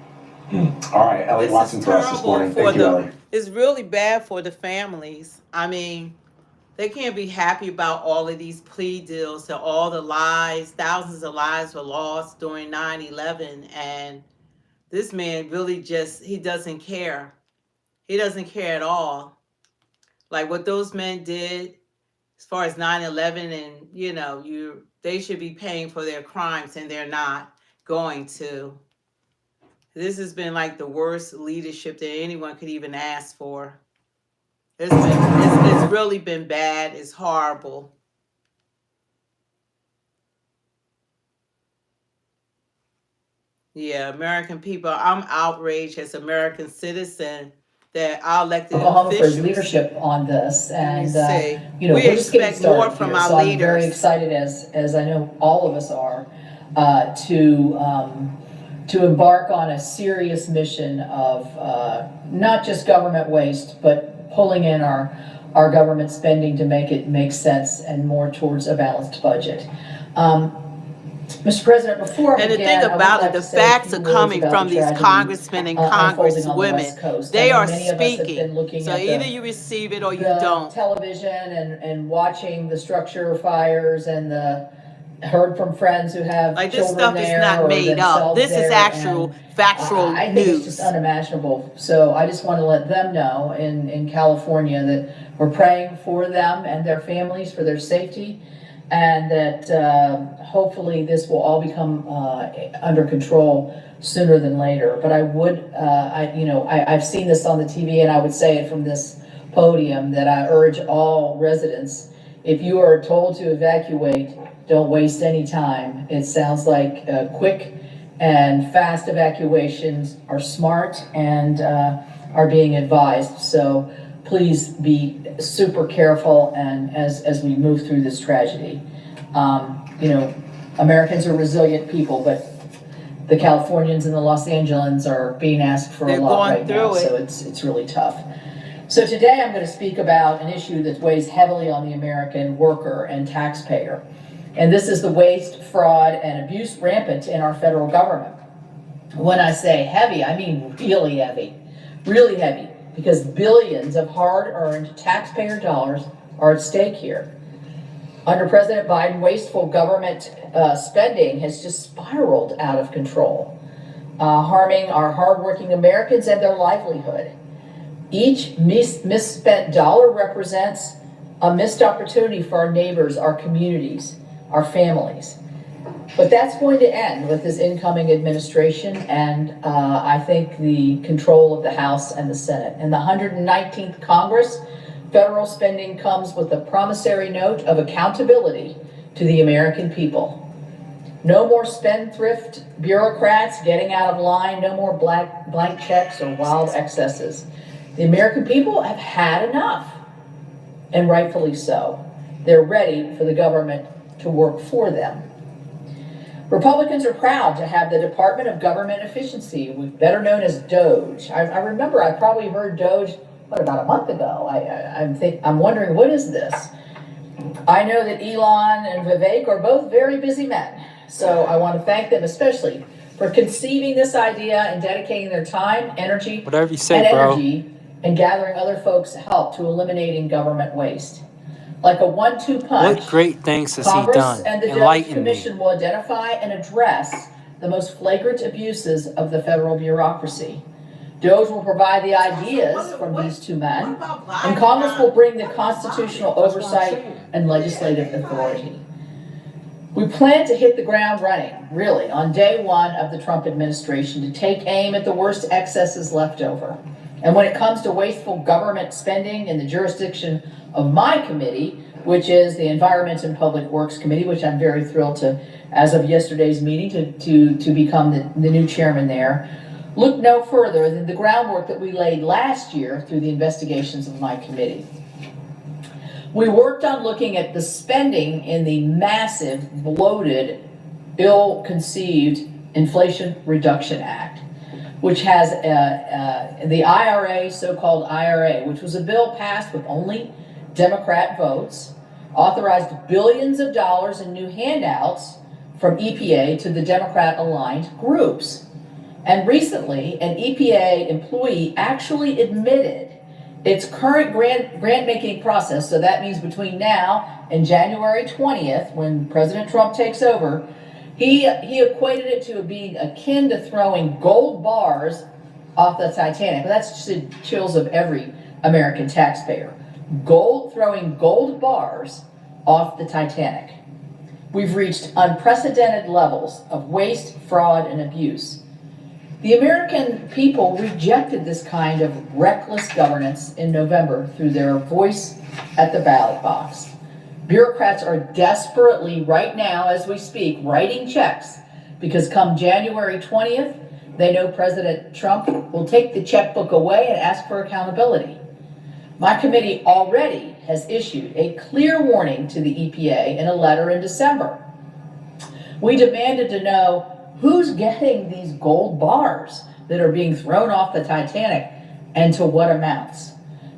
All right, Ellie Watson for us this morning. Thank you, Ellie. It's really bad for the families. I mean, they can't be happy about all of these plea deals to all the lives. Thousands of lives were lost during 9/11, and this man really he doesn't care. He doesn't care at all. Like what those men did as far as 9/11, and they should be paying for their crimes, and they're not going to. This has been like the worst leadership that anyone could even ask for. It's really been bad. It's horrible. Yeah, American people, I'm outraged as American citizen that our elected Oklahoma for his officials, leadership on this, and say, you know, we we're just getting expect more started from here. our So I'm very leaders. excited, as I know all of us are, to embark on a serious mission of not just government waste, but pulling in our government spending to make it make sense and more towards a balanced budget. Mr. President, before I And the begin, thing I would about like it, the to say a facts few are words coming about from the these tragedy, congressmen and unfolding on the West congresswomen. Coast. They I know are many of us have been speaking. looking So at either the you receive it or you the don't. television and watching the structure fires and heard from friends who have Like, this children stuff is there not or made up. themselves This is there, actual and factual I think it's just news. unimaginable. So I just want to let them know in California that we're praying for them and their families, for their safety, and that hopefully this will all become under control sooner than later. But I would, I've seen this on the TV, and I would say it from this podium that I urge all residents, if you are told to evacuate, don't waste any time. It sounds like quick and fast evacuations are smart and are being advised. So please be super careful and as we move through this tragedy. Americans are resilient people, but the Californians and the Los Angeles are being asked for a lot right now, so it's really tough. So today I'm going to speak about an issue that weighs heavily on the American worker and taxpayer. And this is the waste, fraud, and abuse rampant in our federal government. When I say heavy, I mean really heavy, because billions of hard-earned taxpayer dollars are at stake here. Under President Biden, wasteful government spending has just spiraled out of control, harming our hardworking Americans and their livelihood. Each misspent dollar represents a missed opportunity for our neighbors, our communities, our families. But that's going to end with this incoming administration and I think the control of the House and the Senate. In the 119th Congress, federal spending comes with a promissory note of accountability to the American people. No more spendthrift bureaucrats getting out of line, no more blank checks or wild excesses. The American people have had enough, and rightfully so. They're ready for the government to work for them. Republicans are proud to have the Department of Government Efficiency, better known as DOGE. I remember I probably heard DOGE, about a month ago. I'm wondering, what is this? I know that Elon and Vivek are both very busy men, so I want to thank them especially for conceiving this idea and dedicating their time, energy, Whatever you say, and gathering other folks' help to eliminating government waste. Like a 1-2 punch, What great things has he Congress done? and the DOGE Enlighten me. Commission will identify and address the most flagrant abuses of the federal bureaucracy. DOGE will provide the ideas from these two men, and Congress will bring the constitutional oversight and legislative authority. We plan to hit the ground running, really, on day one of the Trump administration to take aim at the worst excesses left over. And when it comes to wasteful government spending in the jurisdiction of my committee, which is the Environment and Public Works Committee, which I'm very thrilled to, as of yesterday's meeting, to become the new chairman there, look no further than the groundwork that we laid last year through the investigations of my committee. We worked on looking at the spending in the massive, bloated, ill-conceived Inflation Reduction Act, which has the IRA, so-called IRA, which was a bill passed with only Democrat votes, authorized billions of dollars in new handouts from EPA to the Democrat-aligned groups. And recently, an EPA employee actually admitted its current grant-making process, so that means between now and January 20th, when President Trump takes over, he equated it to being akin to throwing gold bars off the Titanic. That's just the chills of every American taxpayer. Throwing gold bars off the Titanic. We've reached unprecedented levels of waste, fraud, and abuse. The American people rejected this kind of reckless governance in November through their voice at the ballot box. Bureaucrats are desperately, right now as we speak, writing checks because come January 20th, They know President Trump will take the checkbook away and ask for accountability. My committee already has issued a clear warning to the EPA in a letter in December. We demanded to know who's getting these gold bars that are being thrown off the Titanic and to what amounts.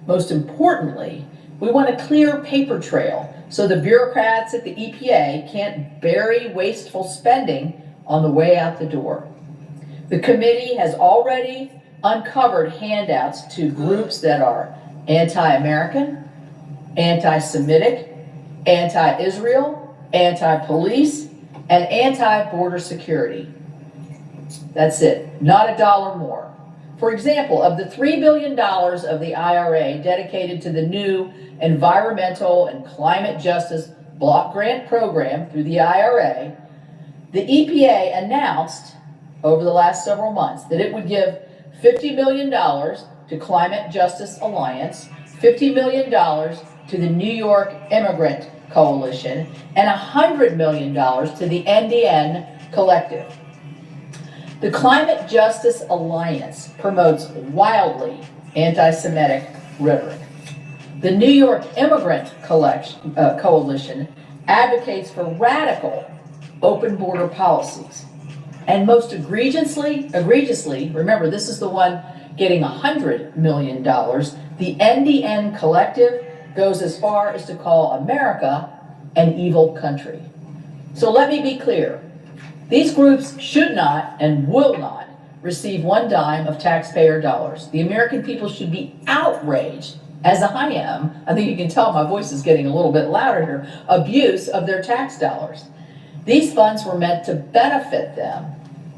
Most importantly, we want a clear paper trail so the bureaucrats at the EPA can't bury wasteful spending on the way out the door. The committee has already uncovered handouts to groups that are anti-American, anti-Semitic, anti-Israel, anti-police, and anti-border security. That's it, not a dollar more. For example, of the $3 billion of the IRA dedicated to the new environmental and climate justice block grant program through the IRA, the EPA announced over the last several months that it would give $50 million to Climate Justice Alliance, $50 million to the New York Immigrant Coalition, and $100 million to the NDN Collective. The Climate Justice Alliance promotes wildly anti-Semitic rhetoric. The New York Immigrant Coalition advocates for radical open border policies. And most egregiously, remember this is the one getting $100 million, the NDN Collective goes as far as to call America an evil country. So let me be clear. These groups should not and will not receive one dime of taxpayer dollars. The American people should be outraged, as I am, I think you can tell my voice is getting a little bit louder here, abuse of their tax dollars. These funds were meant to benefit them,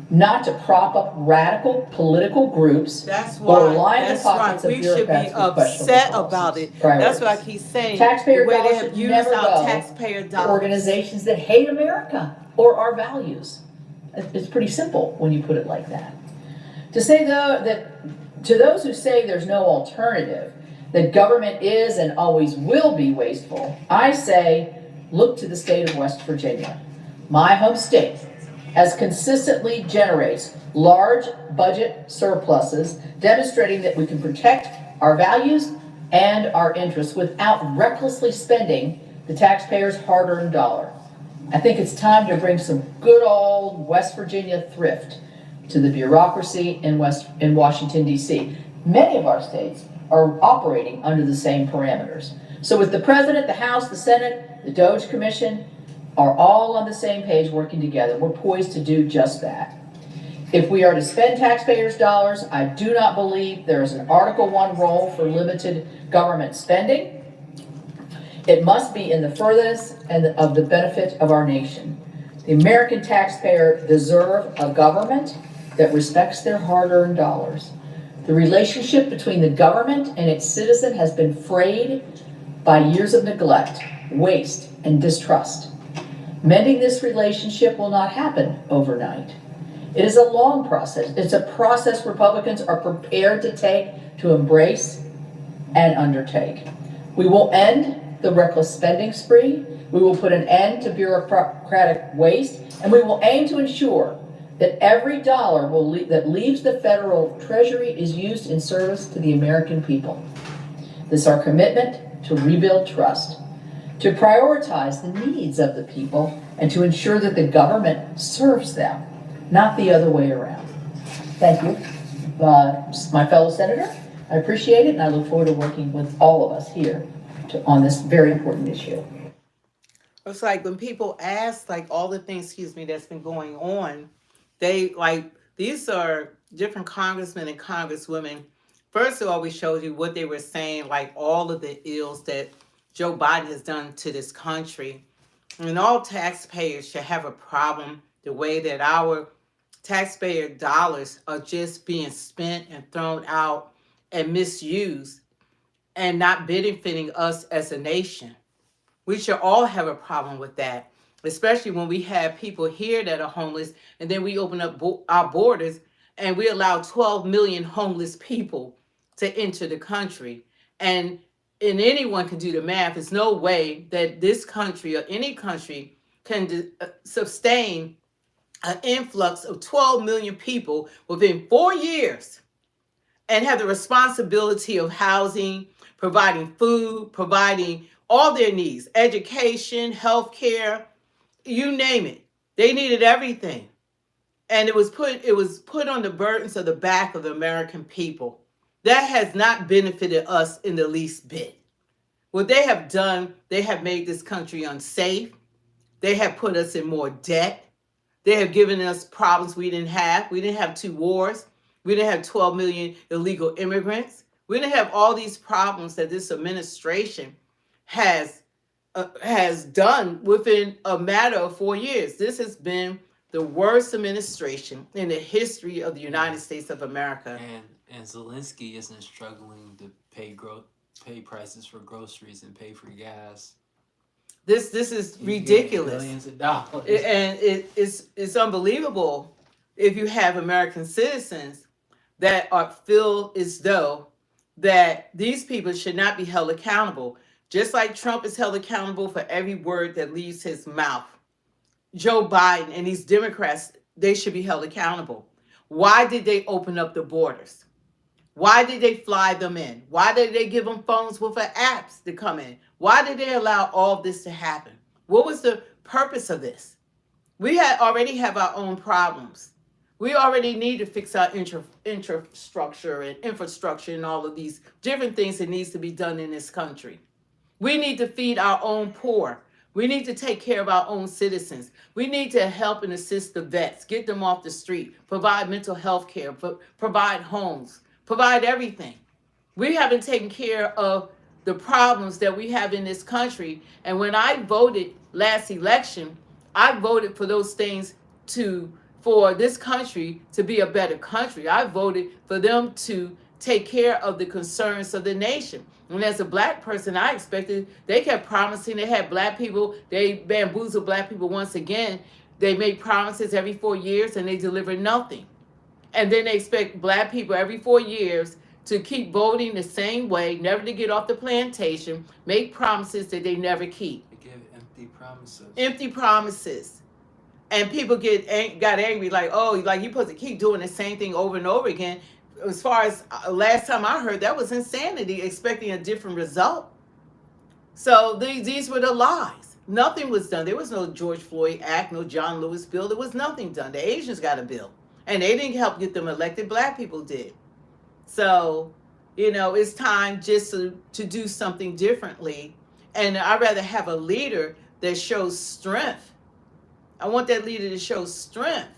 not to prop up radical political groups or line the pockets of we should be bureaucrats with questionable upset about it. That's what I keep saying. Taxpayer the way dollars they have should used never our go taxpayer to dollars. organizations that hate America or our values. It's pretty simple when you put it like that. To say though that to those who say there's no alternative, that government is and always will be wasteful, I say look to the state of West Virginia. My home state has consistently generates large budget surpluses, demonstrating that we can protect our values and our interests without recklessly spending the taxpayers' hard-earned dollar. I think it's time to bring some good old West Virginia thrift to the bureaucracy in Washington, D.C. Many of our states are operating under the same parameters. So with the President, the House, the Senate, the Doge Commission, are all on the same page working together, we're poised to do just that. If we are to spend taxpayers' dollars, I do not believe there is an Article I role for limited government spending. It must be in the furtherance of the benefit of our nation. The American taxpayer deserves a government that respects their hard-earned dollars. The relationship between the government and its citizen has been frayed by years of neglect, waste, and distrust. Mending this relationship will not happen overnight. It is a long process. It's a process Republicans are prepared to take, to embrace, and undertake. We will end the reckless spending spree. We will put an end to bureaucratic waste, and we will aim to ensure that every dollar that leaves the federal treasury is used in service to the American people. This is our commitment to rebuild trust, to prioritize the needs of the people, and to ensure that the government serves them, not the other way around. Thank you, my fellow senator. I appreciate it, and I look forward to working with all of us here on this very important issue. It's like when people ask, like all the things, that's been going on, they like, these are different congressmen and congresswomen. First of all, we showed you what they were saying, like all of the ills that Joe Biden has done to this country. And all taxpayers should have a problem the way that our taxpayer dollars are just being spent and thrown out and misused and not benefiting us as a nation. We should all have a problem with that, especially when we have people here that are homeless, and then we open up our borders and we allow 12 million homeless people to enter the country. And anyone can do the math. There's no way that this country or any country can sustain an influx of 12 million people within 4 years and have the responsibility of housing, providing food, providing all their needs, education, healthcare, you name it. They needed everything. And it was put on the burdens of the back of the American people. That has not benefited us in the least bit. What they have done, they have made this country unsafe. They have put us in more debt. They have given us problems we didn't have. We didn't have 2 wars. We didn't have 12 million illegal immigrants. We didn't have all these problems that this administration has done within a matter of 4 years. This has been the worst administration in the history of the United States of America. And Zelensky isn't struggling to pay prices for groceries and pay for gas. This is ridiculous. Billions of dollars. And it's unbelievable if you have American citizens that feel as though that these people should not be held accountable. Just like Trump is held accountable for every word that leaves his mouth. Joe Biden and these Democrats, they should be held accountable. Why did they open up the borders? Why did they fly them in? Why did they give them phones with apps to come in? Why did they allow all this to happen? What was the purpose of this? We already have our own problems. We already need to fix our infrastructure and all of these different things that needs to be done in this country. We need to feed our own poor. We need to take care of our own citizens. We need to help and assist the vets, get them off the street, provide mental health care, provide homes, provide everything. We haven't taken care of the problems that we have in this country. And when I voted last election, I voted for those things for this country to be a better country. I voted for them to take care of the concerns of the nation. And as a black person, I expected, they kept promising, they had black people, they bamboozled black people once again. They made promises every 4 years and they delivered nothing. And then they expect black people every 4 years to keep voting the same way, never to get off the plantation, make promises that they never keep. They give empty promises. Empty promises. And people got angry, like, oh, like you're supposed to keep doing the same thing over and over again. As far as last time I heard, that was insanity, expecting a different result. So these were the lies. Nothing was done. There was no George Floyd Act, no John Lewis bill. There was nothing done. The Asians got a bill. And they didn't help get them elected. Black people did. So, it's time just to do something differently. And I'd rather have a leader that shows strength. I want that leader to show strength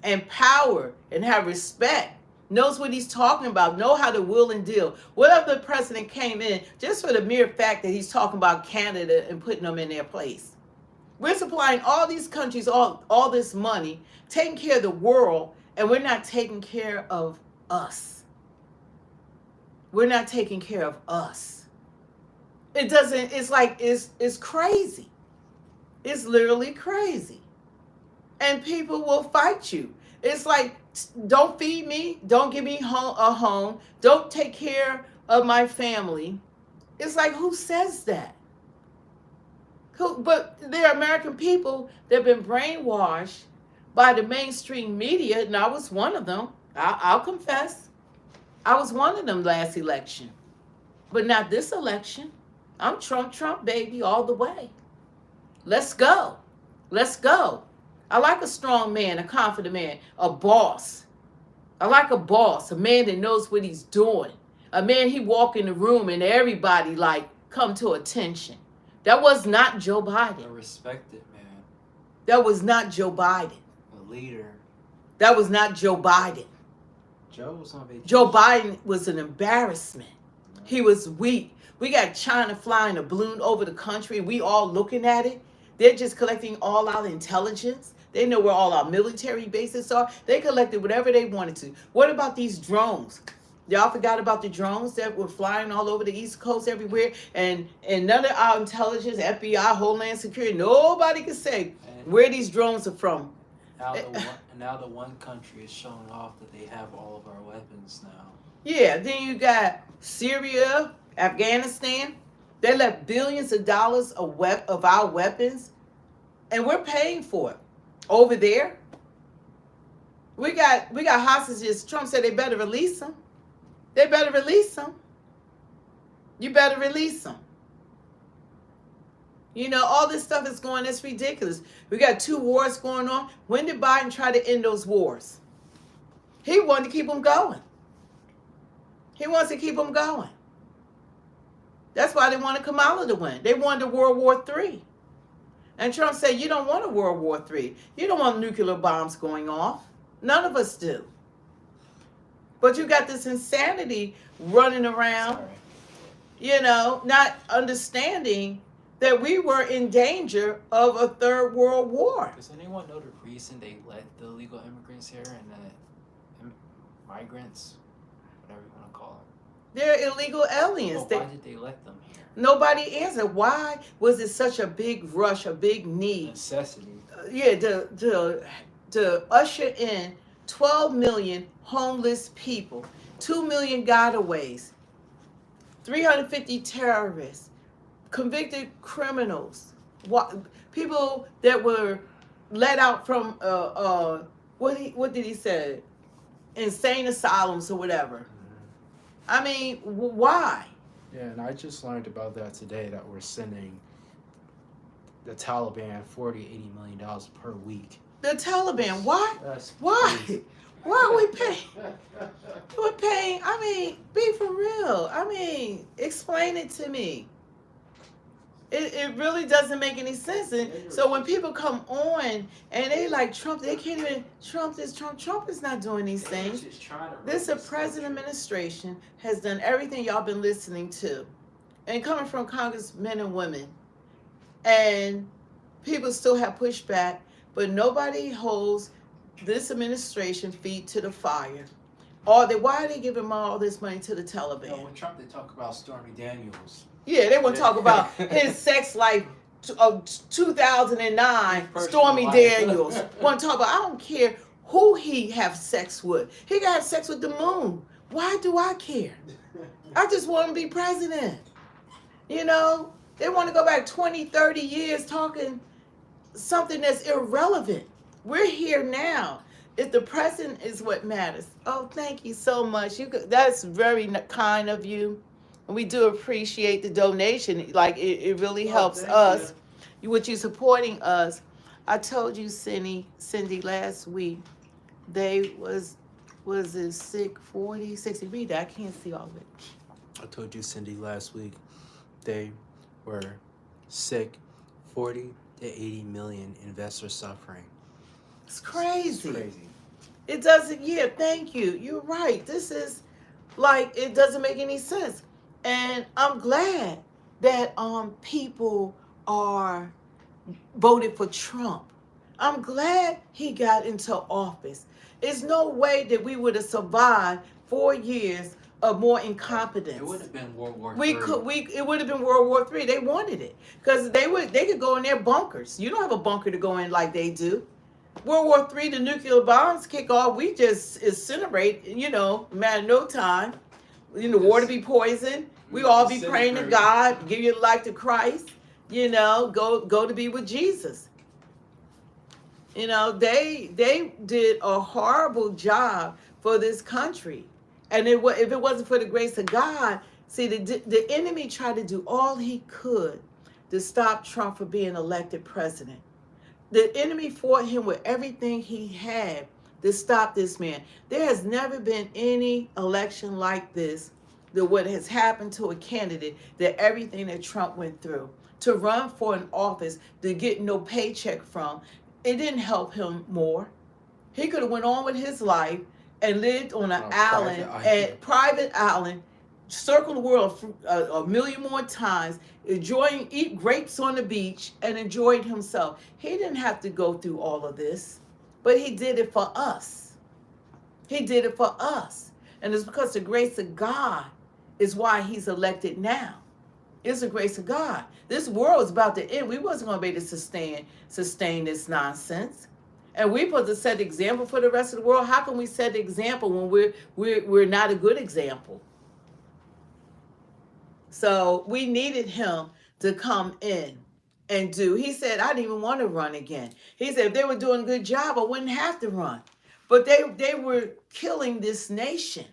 and power and have respect. Knows what he's talking about, know how to will and deal. What if the president came in just for the mere fact that he's talking about Canada and putting them in their place? We're supplying all these countries all this money, taking care of the world, and we're not taking care of us. We're not taking care of us. It's crazy. It's literally crazy. And people will fight you. It's like, don't feed me, don't give me a home, don't take care of my family. It's like, who says that? But there are American people that have been brainwashed by the mainstream media, and I was one of them. I'll confess. I was one of them last election. But not this election. I'm Trump, baby, all the way. Let's go. Let's go. I like a strong man, a confident man, a boss. I like a boss, a man that knows what he's doing. A man, he walk in the room and everybody come to attention. That was not Joe Biden. A respected man. That was not Joe Biden. A leader. That was not Joe Biden. Joe was on vacation. Joe Biden was an embarrassment. He was weak. We got China flying a balloon over the country. We all looking at it. They're just collecting all our intelligence. They know where all our military bases are. They collected whatever they wanted to. What about these drones? Y'all forgot about the drones that were flying all over the East Coast everywhere. And none of our intelligence, FBI, Homeland Security, nobody can say where these drones are from. Now the one country is showing off that they have all of our weapons now. Yeah, then you got Syria, Afghanistan. They left billions of dollars of our weapons, and we're paying for it. Over there, We got hostages. Trump said they better release them. They better release them. You better release them. You know, all this stuff is going, it's ridiculous. We got 2 wars going on. When did Biden try to end those wars? He wanted to keep them going. He wants to keep them going. That's why they wanted Kamala to win. They wanted World War III. And Trump said, you don't want a World War III. You don't want nuclear bombs going off. None of us do. But you got this insanity running around, you know, not understanding that we were in danger of a 3rd World War. Does anyone know the reason they let the illegal immigrants here and the migrants, whatever you want to call them? They're illegal aliens. Well, why did they let them here? Nobody answered. Why was it such a big rush, a big need? Necessity. To usher in 12 million homeless people, 2 million gotaways, 350 terrorists, convicted criminals, people that were let out from what did he say? Insane asylums or whatever. I mean, why? Yeah, and I just learned about that today, that we're sending the Taliban $40-80 million per week. The Taliban, why? That's why? crazy. Why are we paying? We're paying, I mean, be for real. I mean, explain it to me. It really doesn't make any sense. And so when people come on and they like Trump, they can't even, Trump is not doing these things. This present administration has done everything y'all been listening to. And coming from congressmen and women. And people still have pushback, but nobody holds this administration feet to the fire. Why are they giving all this money to the Taliban? You know, with Trump, they talk about Stormy Daniels. Yeah, they want to talk about his sex life of 2009, Stormy Daniels. Want to talk about, I don't care who he have sex with. He got to have sex with the moon. Why do I care? I just want him to be president. You know, they want to go back 20, 30 years talking something that's irrelevant. We're here now. If the present is what matters. Oh, thank you so much. That's very kind of you. And we do appreciate the donation. Like, it really helps us. With you supporting us. I told you, Cindy, last week, they was it sick 40, 60? Read that. I can't see all of it. I told you, Cindy, last week, they were sick 40 to 80 million investors suffering. It's crazy. It's crazy. It doesn't, yeah, thank you. You're right. This is like, it doesn't make any sense. And I'm glad that people are voted for Trump. I'm glad he got into office. There's no way that we would have survived 4 years of more incompetence. It would have been World War III. It would have been World War III. They wanted it because they could go in their bunkers. You don't have a bunker to go in like they do. World War III, the nuclear bombs kick off. We just incinerate. You know, matter no time. You know, water be poisoned. We all be praying to God, give your life to Christ. You know, go to be with Jesus. You know, they did a horrible job for this country. And if it wasn't for the grace of God, see, the enemy tried to do all he could to stop Trump from being elected president. The enemy fought him with everything he had to stop this man. There has never been any election like this, that what has happened to a candidate, that everything that Trump went through, to run for an office, to get no paycheck from, it didn't help him more. He could have went on with his life and lived on an island, private island, circle the world a million more times, eat grapes on the beach, and enjoyed himself. He didn't have to go through all of this, but he did it for us. He did it for us. And it's because the grace of God is why he's elected now. It's the grace of God. This world is about to end. We wasn't going to be able to sustain this nonsense. And we're supposed to set the example for the rest of the world. How can we set the example when we're not a good example? So we needed him to come in and do. He said, I didn't even want to run again. He said, if they were doing a good job, I wouldn't have to run. But they were killing this nation.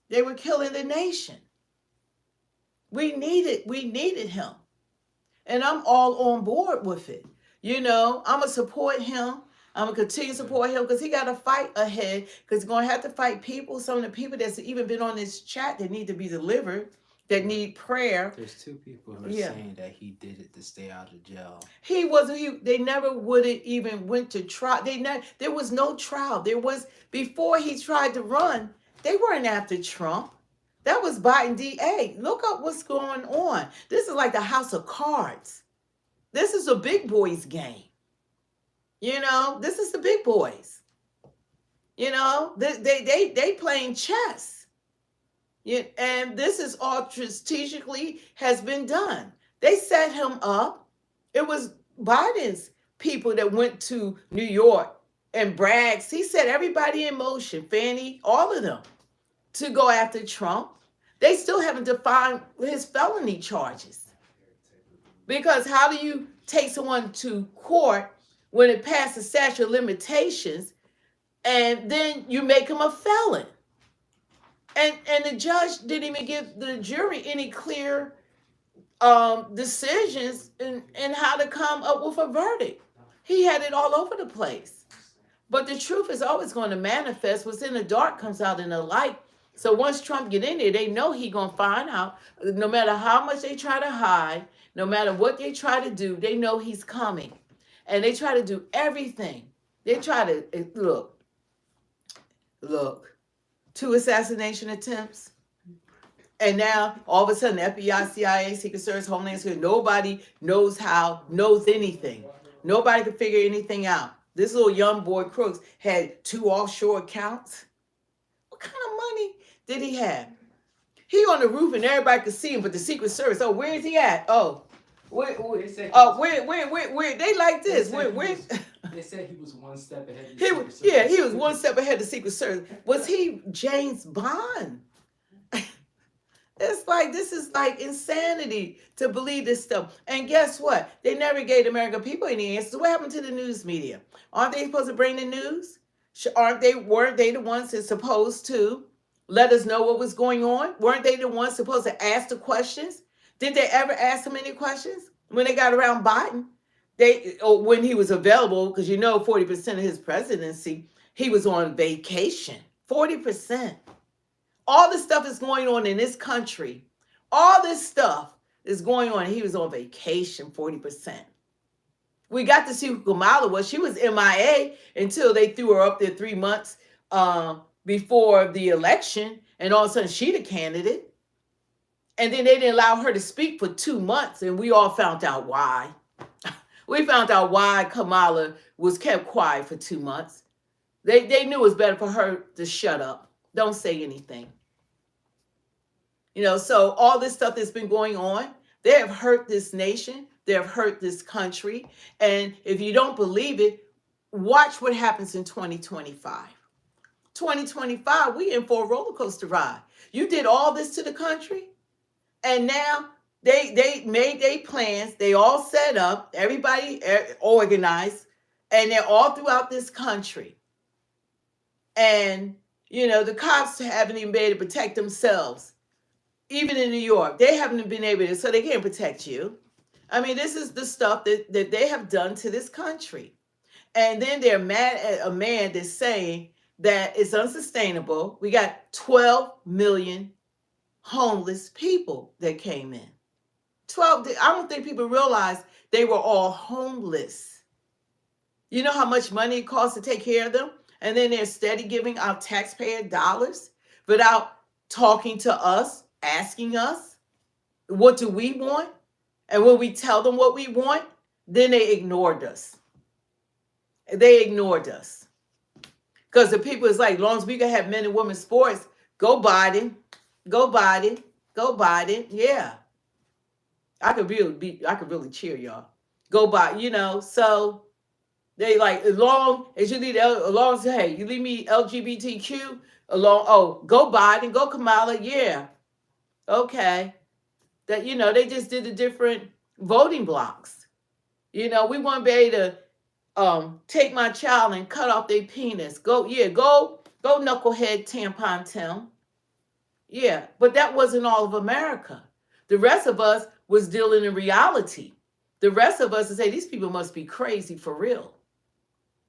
They were killing the nation. We needed him. And I'm all on board with it. I'm going to support him. I'm going to continue to support him because he got to fight ahead because he's going to have to fight people, some of the people that's even been on this chat that need to be delivered, that need prayer. There's two people who are saying that he did it to stay out of jail. He wasn't. They never would have even went to trial. There was no trial. Before he tried to run, they weren't after Trump. That was Biden DA. Look up what's going on. This is like the House of Cards. This is a big boys game. This is the big boys. They playing chess. And this is all strategically has been done. They set him up. It was Biden's people that went to New York and bragged. He set everybody in motion, Fannie, all of them, to go after Trump. They still haven't defined his felony charges. Because how do you take someone to court when it passes statute of limitations and then you make him a felon? And the judge didn't even give the jury any clear decisions in how to come up with a verdict. He had it all over the place. But the truth is always going to manifest. What's in the dark comes out in the light. So once Trump get in there, they know he going to find out. No matter how much they try to hide, no matter what they try to do, they know he's coming. And they try to do everything. They try to, look, 2 assassination attempts. And now, all of a sudden, FBI, CIA, Secret Service, Homeland Security, nobody knows anything. Nobody can figure anything out. This little young boy, Crooks, had 2 offshore accounts. What kind of money did he have? He on the roof and everybody could see him, but the Secret Service, where is he at? Where? They like this. They said he was one step ahead of the Secret Service. Yeah, he was one step ahead of the Secret Service. Was he James Bond? It's like, this is like insanity to believe this stuff. And guess what? They never gave the American people any answers. What happened to the news media? Aren't they supposed to bring the news? Weren't they the ones that's supposed to let us know what was going on? Weren't they the ones supposed to ask the questions? Did they ever ask him any questions when they got around Biden? When he was available, because 40% of his presidency, he was on vacation. 40%. All this stuff is going on in this country. All this stuff is going on. He was on vacation, 40%. We got to see who Kamala was. She was MIA until they threw her up there 3 months before the election. And all of a sudden, she the candidate. And then they didn't allow her to speak for 2 months. And we all found out why. We found out why Kamala was kept quiet for 2 months. They knew it was better for her to shut up. Don't say anything. So all this stuff that's been going on, they have hurt this nation. They have hurt this country. And if you don't believe it, watch what happens in 2025. 2025, we in for a roller coaster ride. You did all this to the country, and now they made their plans. They all set up, everybody organized, and they're all throughout this country. And the cops haven't even been able to protect themselves. Even in New York, they haven't been able to, so they can't protect you. I mean, this is the stuff that they have done to this country. And then they're mad at a man that's saying that it's unsustainable. We got 12 million homeless people that came in. I don't think people realize they were all homeless. You know how much money it costs to take care of them? And then they're steady giving out taxpayer dollars without talking to us, asking us, what do we want? And when we tell them what we want, then they ignored us. They ignored us. Because the people is like, as long as we can have men and women sports, go Biden, go Biden, go Biden. Yeah. I could really cheer y'all. Go Biden, so they like, as long as you leave, you leave me LGBTQ alone. Go Biden, go Kamala. Yeah. Okay. That, they just did the different voting blocks. We want to be able to take my child and cut off their penis. Go knucklehead tampon Tim. Yeah, but that wasn't all of America. The rest of us was dealing in reality. The rest of us would say these people must be crazy for real.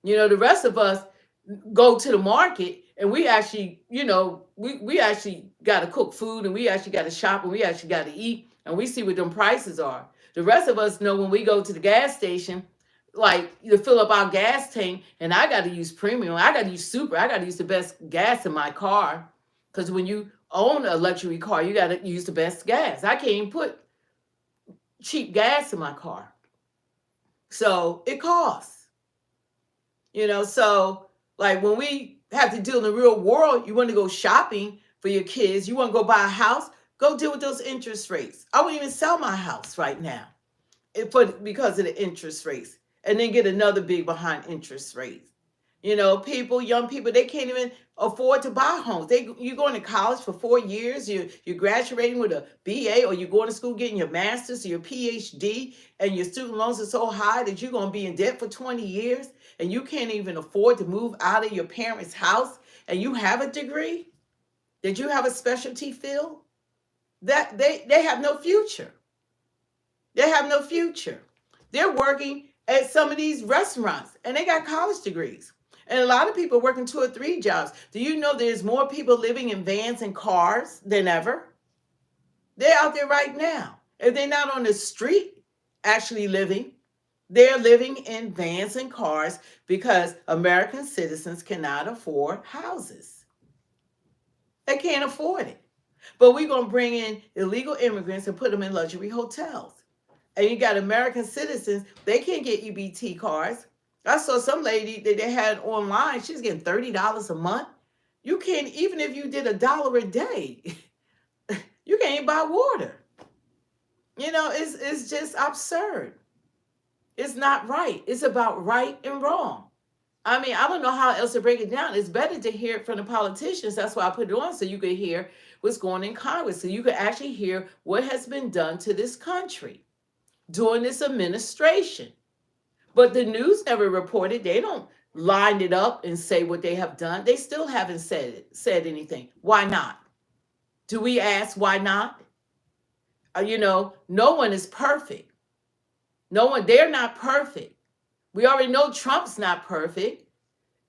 The rest of us go to the market and we actually, we actually got to cook food and we actually got to shop and we actually got to eat and we see what them prices are. The rest of us know when we go to the gas station, like to fill up our gas tank, and I got to use premium. I got to use super. I got to use the best gas in my car, because when you own a luxury car, you got to use the best gas. I can't even put cheap gas in my car, so it costs. So like when we have to deal in the real world, you want to go shopping for your kids, you want to go buy a house, go deal with those interest rates. I wouldn't even sell my house right now because of the interest rates, and then get another big behind interest rates. Young people, they can't even afford to buy homes. You're going to college for 4 years, you're graduating with a BA, or you're going to school getting your master's or your PhD, and your student loans are so high that you're going to be in debt for 20 years, and you can't even afford to move out of your parents' house, and you have a degree, that you have a specialty field, that they have no future. They have no future. They're working at some of these restaurants and they got college degrees. And a lot of people working 2 or 3 jobs. Do you know there's more people living in vans and cars than ever? They're out there right now. If they're not on the street actually living, they're living in vans and cars because American citizens cannot afford houses. They can't afford it. But we're going to bring in illegal immigrants and put them in luxury hotels. And you got American citizens, they can't get EBT cards. I saw some lady that they had online, she's getting $30 a month. You can't, even if you did $1 a day, you can't even buy water. It's just absurd. It's not right. It's about right and wrong. I mean, I don't know how else to break it down. It's better to hear it from the politicians. That's why I put it on, so you could hear what's going on in Congress, so you could actually hear what has been done to this country during this administration. But the news never reported. They don't line it up and say what they have done. They still haven't said anything. Why not? Do we ask why not? No one is perfect. No one, they're not perfect. We already know Trump's not perfect.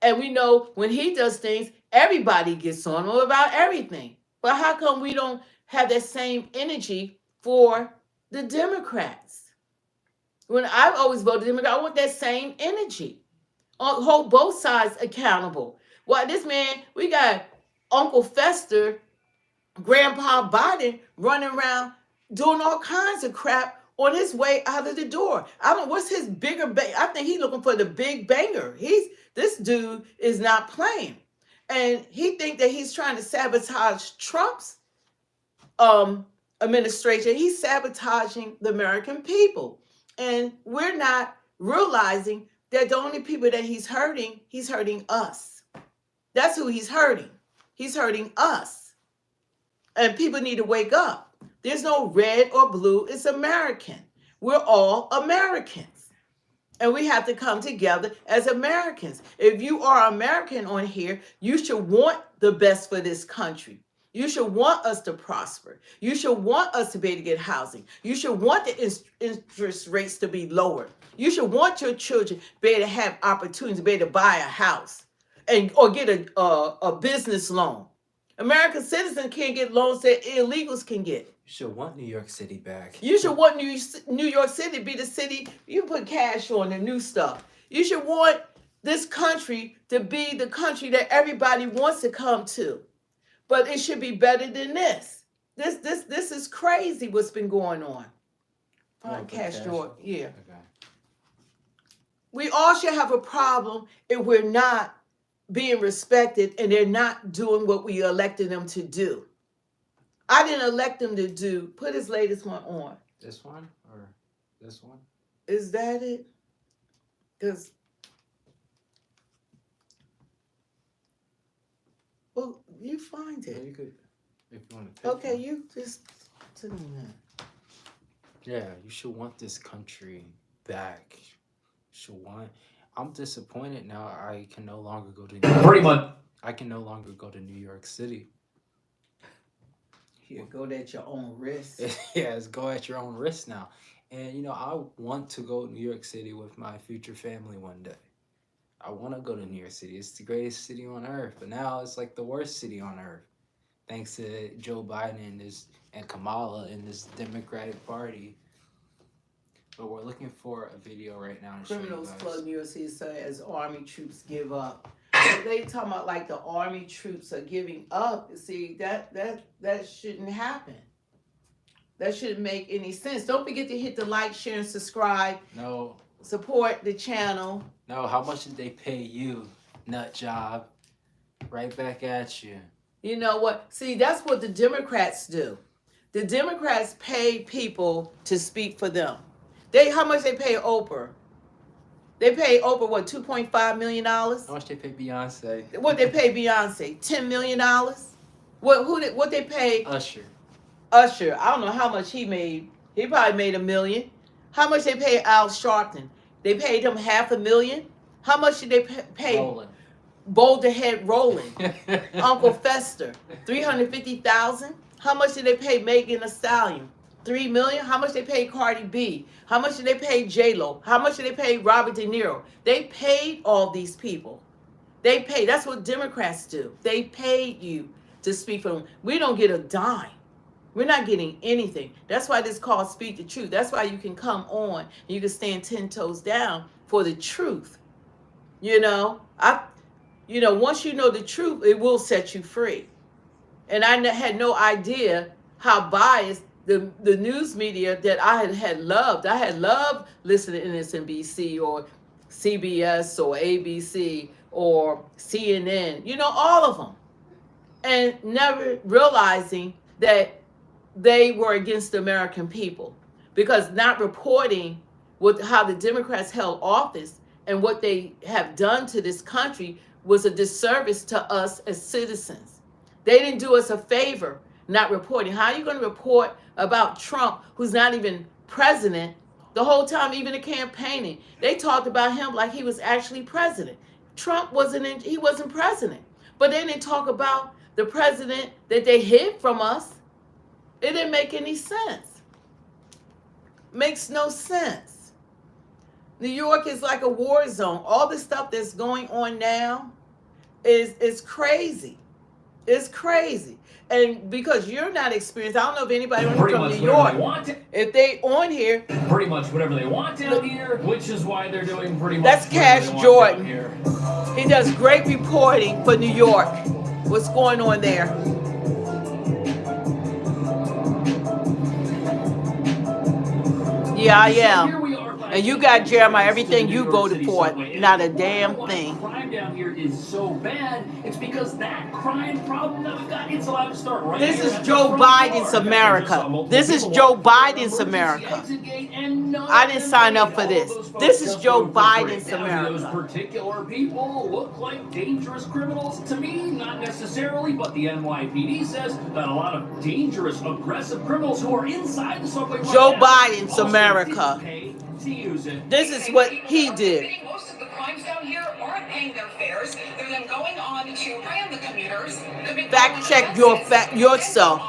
And we know when he does things, everybody gets on him about everything. But how come we don't have that same energy for the Democrats? When I've always voted Democrat, I want that same energy. Hold both sides accountable. Well, this man, we got Uncle Fester, Grandpa Biden running around doing all kinds of crap on his way out of the door. I don't know what's his bigger I think he's looking for the big banger. This dude is not playing. And he think that he's trying to sabotage Trump's administration. He's sabotaging the American people. And we're not realizing that the only people that he's hurting us. That's who he's hurting. He's hurting us. And people need to wake up. There's no red or blue. It's American. We're all Americans. And we have to come together as Americans. If you are American on here, you should want the best for this country. You should want us to prosper. You should want us to be able to get housing. You should want the interest rates to be lower. You should want your children to be able to have opportunities to be able to buy a house or get a business loan. American citizens can't get loans that illegals can get. You should want New York City back. You should want New York City to be the city. You put cash on the new stuff. You should want this country to be the country that everybody wants to come to. But it should be better than this. This is crazy what's been going on. Find cash drawer. Yeah. Okay. We all should have a problem if we're not being respected and they're not doing what we elected them to do. I didn't elect them to do. Put his latest one on. This one or this one? Is that it? Because, well, you find it. Yeah, you could, if you want to pick Okay, one. you just sit on that. Yeah, you should want this country back. You should want I'm disappointed now. I can no longer go to New York. Pretty much. I can no longer go to New York City. You go at your own risk. Yes, go at your own risk now. And you know, I want to go to New York City with my future family one day. I want to go to New York City. It's the greatest city on earth, but now it's like the worst city on earth, thanks to Joe Biden and Kamala and this Democratic Party. But we're looking for a video right now to show you Criminals guys. flood New York City as Army troops give up. So they talking about like the Army troops are giving up. See, that shouldn't happen. That shouldn't make any sense. Don't forget to hit the like, share, and subscribe. No. Support the channel. No, how much did they pay you, nut job? Right back at you. You know what? See, that's what the Democrats do. The Democrats pay people to speak for them. How much they pay Oprah? They pay Oprah, what, $2.5 million? How much they pay Beyonce? What they pay Beyonce? $10 million? What they pay? Usher. Usher. I don't know how much he made. He probably made $1 million. How much they pay Al Sharpton? They paid him $500,000. How much did they pay? Roland. Boulder Head Roland. Uncle Fester. $350,000. How much did they pay Megan Thee Stallion? $3 million. How much they pay Cardi B? How much did they pay J-Lo? How much did they pay Robert De Niro? They paid all these people. They pay. That's what Democrats do. They paid you to speak for them. We don't get a dime. We're not getting anything. That's why this called Speak the Truth. That's why you can come on and you can stand 10 toes down for the truth. You know, once you know the truth, it will set you free. And I had no idea how biased the news media that I had loved. I had loved listening to MSNBC or CBS or ABC or CNN, you know, all of them. And never realizing that they were against the American people, because not reporting how the Democrats held office and what they have done to this country was a disservice to us as citizens. They didn't do us a favor not reporting. How are you going to report about Trump, who's not even president, the whole time, even the campaigning? They talked about him like he was actually president. Trump wasn't president. But they didn't talk about the president that they hid from us. It didn't make any sense. Makes no sense. New York is like a war zone. All the stuff that's going on now is crazy. It's crazy. And because you're not experienced, I don't know if anybody from New York, if they on here. Pretty much whatever they want down here, which is why they're doing pretty much That's Cash Jordan. He does great reporting for New York. What's going on there? Yeah, I am. And you got, Jeremiah, everything you voted for, not a damn thing. Crime down here is so bad, it's because that crime problem that we've got, it's allowed to start right This here is at the Joe front Biden's door. America. This is Joe Biden's America. I didn't sign up for this. This is Joe Biden's Those America. particular people look like dangerous criminals to me, not necessarily, but the NYPD says that a lot of dangerous, aggressive criminals who are inside the subway right Joe now Biden's also America. didn't pay to use it. This is what he did. Most of the crimes down here aren't paying their fares. They're then going on to prey on the commuters. Fact check yourself.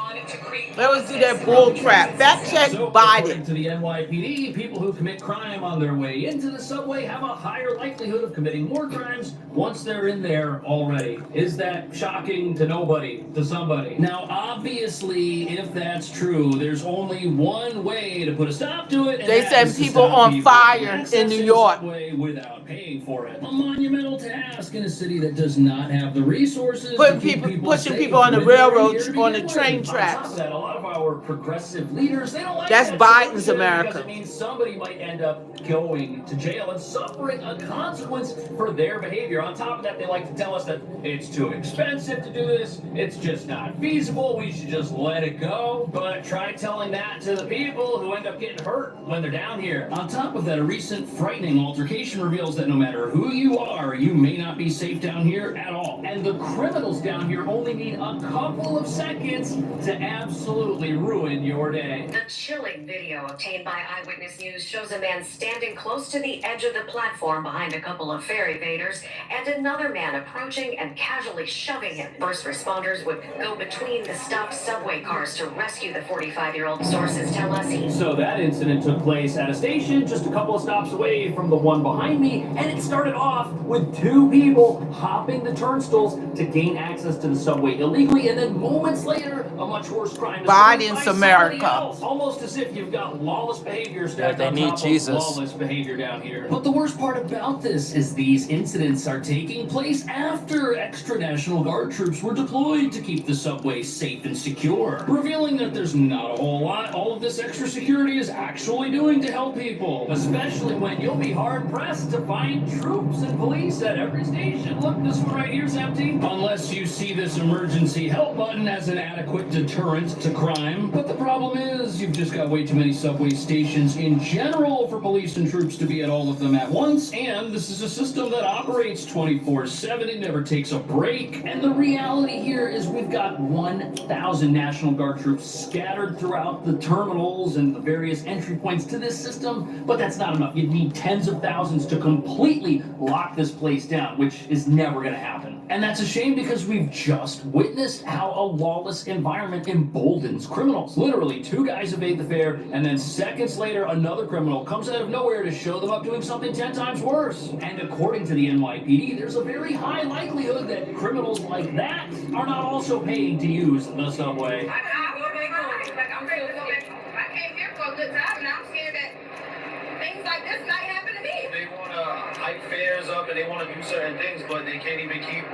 Let us do that bull crap. Fact check According Biden. to the NYPD, people who commit crime on their way into the subway have a higher likelihood of committing more crimes once they're in there already. Is that shocking to nobody, to somebody? Now, obviously, if that's true, there's only one way to put a stop to it. And They that set is to people stop on people fire in New accessing York. the subway without paying for it. A monumental task in a city that does not have the resources. Pushing to keep pushing safe people on the when they're railroad, here to on the begin train with. tracks. On top of that, a lot of our progressive leaders, they don't like That's that Biden's solution America. because it means somebody might end up going to jail and suffering a consequence for their behavior. On top of that, they like to tell us that it's too expensive to do this, it's just not feasible, we should just let it go. But try telling that to the people who end up getting hurt when they're down here. On top of that, a recent frightening altercation reveals that no matter who you are, you may not be safe down here at all. And the criminals down here only need a couple of seconds to absolutely ruin your day. A chilling video obtained by Eyewitness News shows a man standing standing close to the edge of the platform behind a couple of ferry evaders, and another man approaching and casually shoving him. First responders would go between the stopped subway cars to rescue the 45-year-old. Sources tell us he... So that incident took place at a station just a couple of stops away from the one behind me, and it started off with two people hopping the turnstiles to gain access to the subway illegally, and then moments later, a much worse crime is Biden's America. Almost as if you've got lawless behavior stacked on top of lawless behavior down here. But the worst part about this is these incidents are taking place after extra National Guard troops were deployed to keep the subway safe and secure, revealing that there's not a whole lot all of this extra security is actually doing to help people, especially when you'll be hard-pressed to find troops and police at every station. Look, this one right here's empty, unless you see this emergency help button as an adequate deterrent to crime. But the problem is, you've just got way too many subway stations in general for police and troops to be at all of them at once, and this is a system that operates 24/7. It never takes a break. And the reality here is we've got 1,000 National Guard troops scattered throughout the terminals and the various entry points to this system, but that's not enough. You'd need tens of thousands to completely lock this place down, which is never going to happen. And that's a shame because we've just witnessed how a lawless environment emboldens criminals. Literally, two guys evade the fare, and then seconds later, another criminal comes out of nowhere to show them up doing something 10 times worse. And according to the NYPD, there's a very high likelihood that criminals like that are not also paying to use the subway. I came here for a good time, and I'm scared that things like this might happen to me. They want to hike fares up and they want to do certain things, but they can't even keep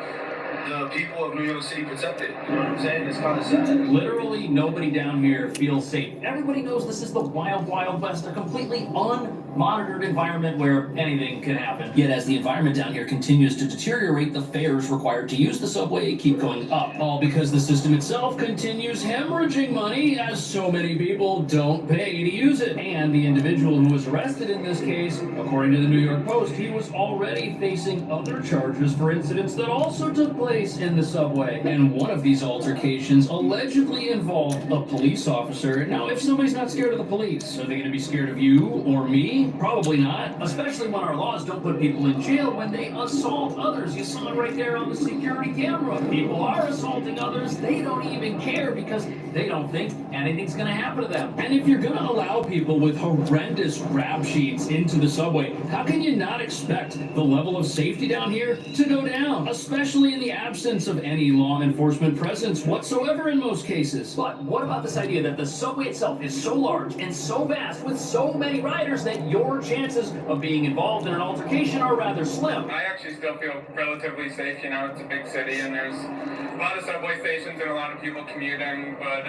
the people of New York City protected. You know what I'm saying? It's kind of sad. Literally nobody down here feels safe. Everybody knows this is the wild, wild west, a completely unmonitored environment where anything can happen. Yet as the environment down here continues to deteriorate, the fares required to use the subway keep going up. All because the system itself continues hemorrhaging money as so many people don't pay to use it. And the individual who was arrested in this case, according to the New York Post, he was already facing other charges for incidents that also took place in the subway. And one of these altercations allegedly involved a police officer. Now, if somebody's not scared of the police, are they going to be scared of you or me? Probably not, especially when our laws don't put people in jail when they assault others. You saw it right there on the security camera. People are assaulting others. They don't even care because they don't think anything's going to happen to them. And if you're going to allow people with horrendous rap sheets into the subway, how can you not expect the level of safety down here to go down, especially in the absence of any law enforcement presence whatsoever in most cases? But what about this idea that the subway itself is so large and so vast with so many riders that your chances of being involved in an altercation are rather slim? I actually still feel relatively safe. You know, it's a big city and there's a lot of subway stations and a lot of people commuting, but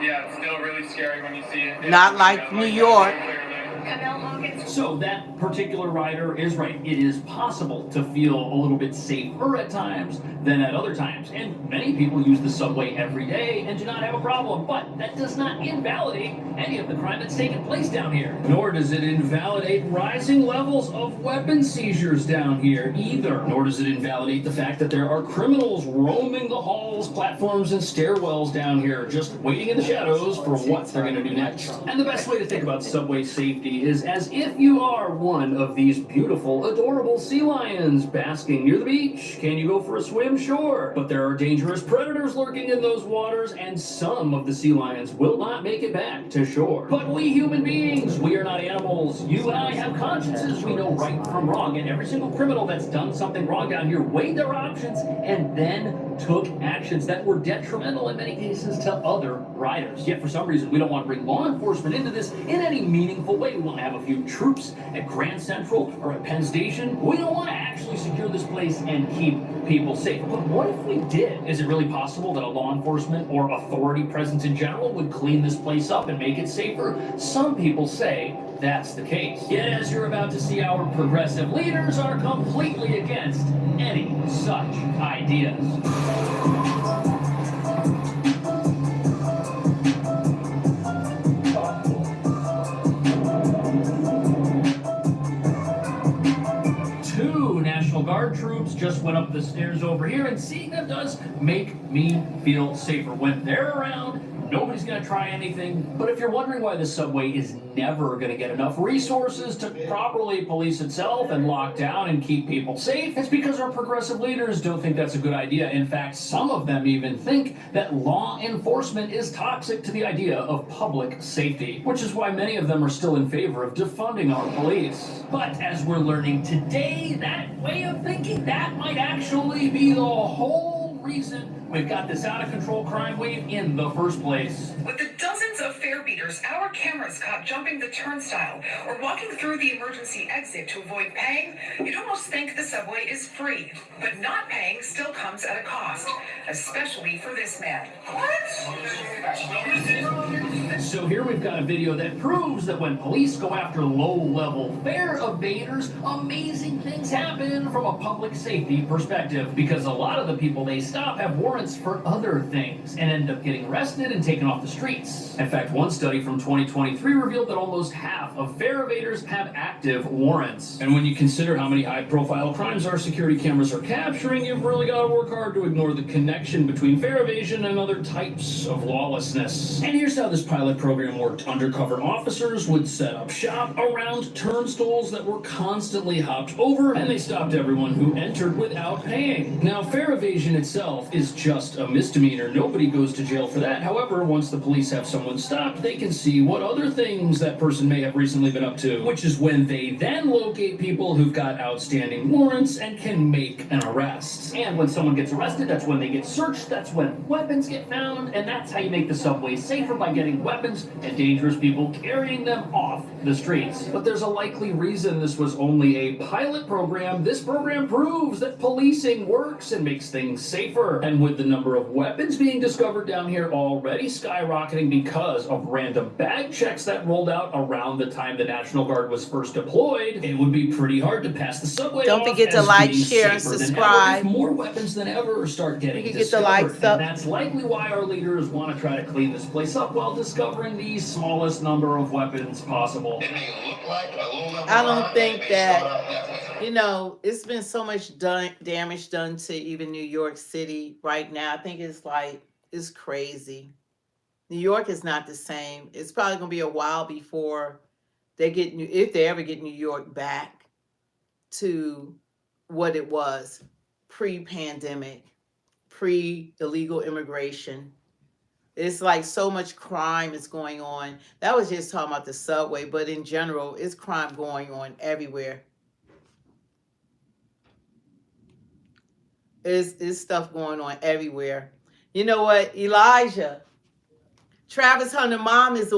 yeah, it's still really scary when you see it. Not like New York. So that particular rider is right. It is possible to feel a little bit safer at times than at other times. And many people use the subway every day and do not have a problem. But that does not invalidate any of the crime that's taken place down here. Nor does it invalidate rising levels of weapon seizures down here either. Nor does it invalidate the fact that there are criminals roaming the halls, platforms, and stairwells down here, just waiting in the shadows for what they're going to do next. And the best way to think about subway safety is as if you are one of these beautiful, adorable sea lions basking near the beach. Can you go for a swim? Sure. But there are dangerous predators lurking in those waters, and some of the sea lions will not make it back to shore. But we human beings, we are not animals. You and I have consciences. We know right from wrong, and every single criminal that's done something wrong down here weighed their options and then took actions that were detrimental in many cases to other riders. Yet for some reason, we don't want to bring law enforcement into this in any meaningful way. We want to have a few troops at Grand Central or at Penn Station. We don't want to actually secure this place and keep people safe. But what if we did? Is it really possible that a law enforcement or authority presence in general would clean this place up and make it safer? Some people say that's the case. Yet as you're about to see, our progressive leaders are completely against any such ideas. National Guard troops just went up the stairs over here, and seeing them does make me feel safer. When they're around, nobody's going to try anything. But if you're wondering why the subway is never going to get enough resources to properly police itself and lock down and keep people safe, it's because our progressive leaders don't think that's a good idea. In fact, some of them even think that law enforcement is toxic to the idea of public safety, which is why many of them are still in favor of defunding our police. But as we're learning today, that way of thinking, that might actually be the whole reason we've got this out-of-control crime wave in the first place. With the dozens of fare beaters our cameras caught jumping the turnstile or walking through the emergency exit to avoid paying, you'd almost think the subway is free. But not paying still comes at a cost, especially for this man. So here we've got a video that proves that when police go after low-level fare evaders, amazing things happen from a public safety perspective, because a lot of the people they stop have warrants for other things and end up getting arrested and taken off the streets. In fact, one study from 2023 revealed that almost half of fare evaders have active warrants. And when you consider how many high-profile crimes our security cameras are capturing, you've really got to work hard to ignore the connection between fare evasion and other types of lawlessness. And here's how this pilot program worked. Undercover officers would set up shop around turnstiles that were constantly hopped over, and they stopped everyone who entered without paying. Now, fare evasion itself is just a misdemeanor. Nobody goes to jail for that. However, once the police have someone stopped, they can see what other things that person may have recently been up to, which is when they then locate people who've got outstanding warrants and can make an arrest. And when someone gets arrested, that's when they get searched, that's when weapons get found, and that's how you make the subway safer, by getting weapons and dangerous people carrying them off the streets. But there's a likely reason this was only a pilot program. This program proves that policing works and makes things safer. And with the number of weapons being discovered down here already skyrocketing because of random bag checks that rolled out around the time the National Guard was first deployed, it would be pretty hard to pass the subway Don't off forget to as like, being share, and safer than subscribe. ever if more weapons than ever start getting You get the discovered. likes up. And that's likely why our leaders want to try to clean this place up while discovering the smallest number of weapons possible. I don't think that, you know, it's been so much damage done to even New York City right now. I think it's crazy. New York is not the same. It's probably going to be a while before they get, if they ever get New York back to what it was pre-pandemic, pre-illegal immigration. It's like so much crime is going on. That was just talking about the subway, but in general, it's crime going on everywhere. It's stuff going on everywhere. You know what, Elijah? Travis Hunter mom is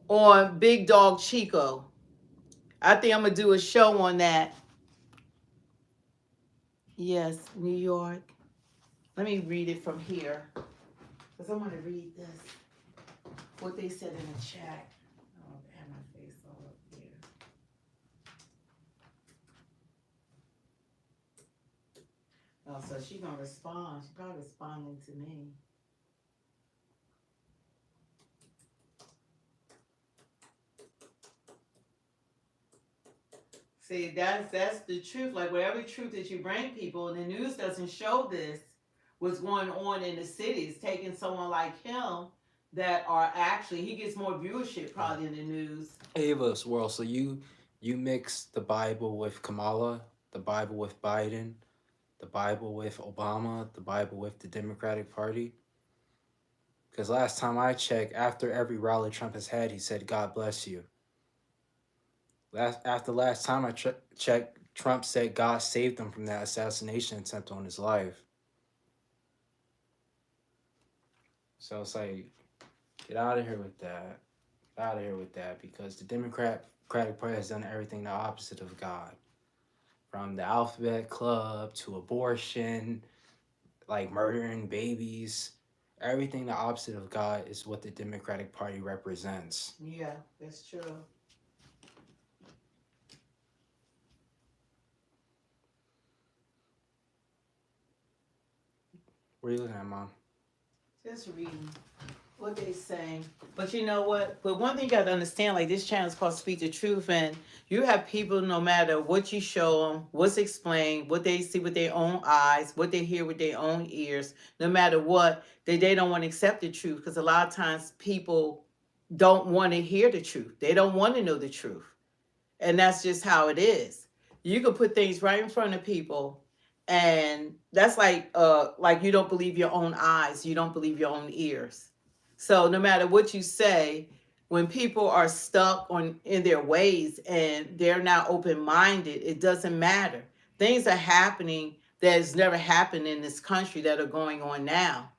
on Big Dog Chico. I think I'm going to do a show on that. Yes, New York. Let me read it from here, because I want to read this. What they said in the chat. Oh, I have my face all up here. Oh, so she's going to respond. She's probably responding to me. See, that's the truth. Like, whatever truth that you bring people, and the news doesn't show this, what's going on in the cities, taking someone like him that are actually, he gets more viewership probably in the news. Ava, Swirl, so you mix the Bible with Kamala, the Bible with Biden, the Bible with Obama, the Bible with the Democratic Party? Because last time I checked, after every rally Trump has had, he said, God bless you. After last time I checked, Trump said God saved him from that assassination attempt on his life. So it's like, get out of here with that. Get out of here with that, because the Democratic Party has done everything the opposite of God. From the Alphabet Club to abortion, like murdering babies. Everything the opposite of God is what the Democratic Party represents. Yeah, that's true. What are you looking at, Mom? Just reading. what they saying. But you know what? But one thing you got to understand, like this channel is called Speak the Truth, and you have people, no matter what you show them, what's explained, what they see with their own eyes, what they hear with their own ears, no matter what, they don't want to accept the truth, because a lot of times people don't want to hear the truth. They don't want to know the truth. And that's just how it is. You can put things right in front of people, and that's like you don't believe your own eyes, you don't believe your own ears. So no matter what you say, when people are stuck on in their ways and they're not open-minded, it doesn't matter. Things are happening that has never happened in this country that are going on now.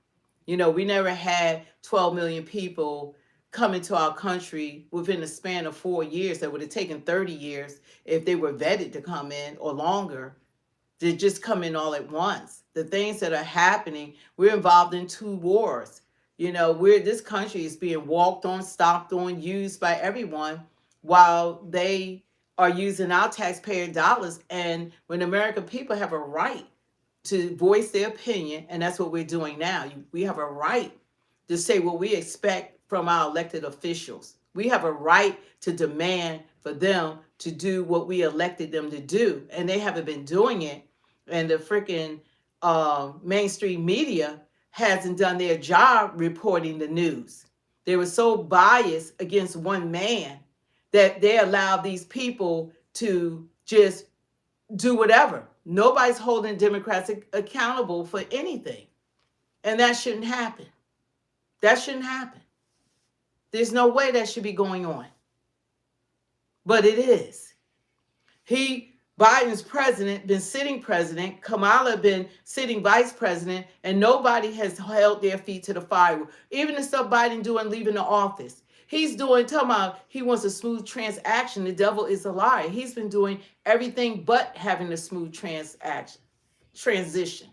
You know, we never had 12 million people come into our country within the span of 4 years. That would have taken 30 years if they were vetted to come in, or longer, to just come in all at once. The things that are happening, we're involved in 2 wars. You know, this country is being walked on, stomped on, used by everyone, while they are using our taxpayer dollars. And when the American people have a right to voice their opinion, and that's what we're doing now. We have a right to say what we expect from our elected officials. We have a right to demand for them to do what we elected them to do, and they haven't been doing it. And the freaking mainstream media hasn't done their job reporting the news. They were so biased against one man that they allowed these people to just do whatever. Nobody's holding Democrats accountable for anything. And that shouldn't happen. That shouldn't happen. There's no way that should be going on. But it is. Biden's president, been sitting president, Kamala been sitting vice president, and nobody has held their feet to the fire. Even the stuff Biden doing leaving the office. He's talking about he wants a smooth transaction. The devil is a liar. He's been doing everything but having a smooth transition.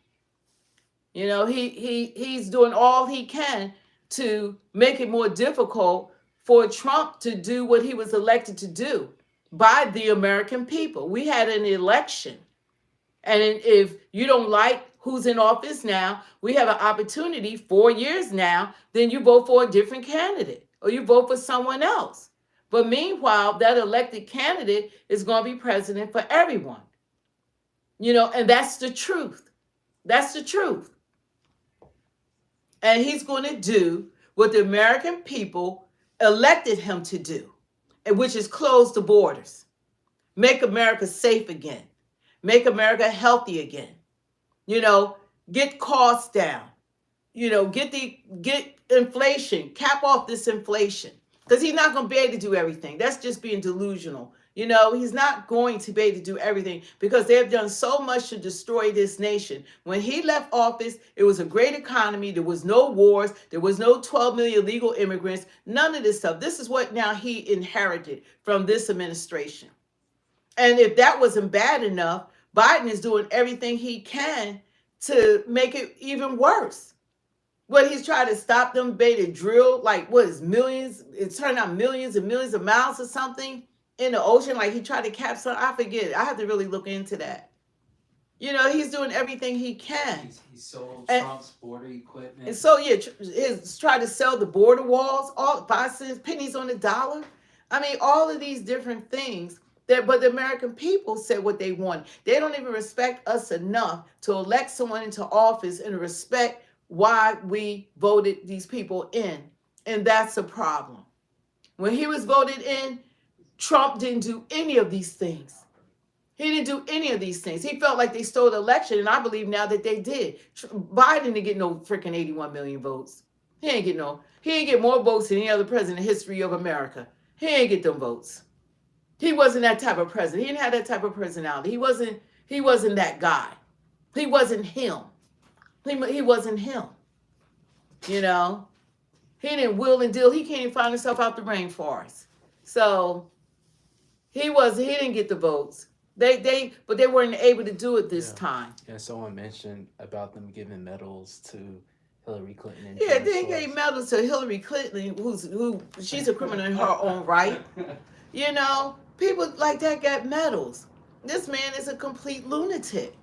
You know, he's doing all he can to make it more difficult for Trump to do what he was elected to do by the American people. We had an election. And if you don't like who's in office now, we have an opportunity, 4 years now, then you vote for a different candidate or you vote for someone else. But meanwhile, that elected candidate is going to be president for everyone. You know, and that's the truth. That's the truth. And he's going to do what the American people elected him to do, which is close the borders, make America safe again, make America healthy again, you know, get costs down, you know, get inflation, cap off this inflation, because he's not going to be able to do everything. That's just being delusional. You know, he's not going to be able to do everything because they've done so much to destroy this nation. When he left office, it was a great economy. There was no wars. There was no 12 million illegal immigrants. None of this stuff. This is what now he inherited from this administration. And if that wasn't bad enough, Biden is doing everything he can to make it even worse. What he's trying to stop them baited drill, like what is millions? It's turning out millions and millions of miles or something in the ocean. Like he tried to capture, I forget. I have to really look into that. You know, he's doing everything he can. He sold Trump's border equipment. And so, yeah, he's trying to sell the border walls, all 5 cents, pennies on the dollar. I mean, all of these different things. But the American people said what they want. They don't even respect us enough to elect someone into office and respect why we voted these people in. And that's a problem. When he was voted in, Trump didn't do any of these things. He didn't do any of these things. He felt like they stole the election, and I believe now that they did. Biden didn't get no freaking 81 million votes. He ain't get more votes than any other president in the history of America. He ain't get them votes. He wasn't that type of president. He didn't have that type of personality. He wasn't that guy. He wasn't him. He wasn't him. You know? He didn't will and deal. He can't even find himself out the rainforest. So he didn't get the votes. But they weren't able to do it this time. And someone mentioned about them giving medals to Hillary Clinton. And yeah, they gave medals to Hillary Clinton, who she's a criminal in her own right. You know, people like that got medals. This man is a complete lunatic.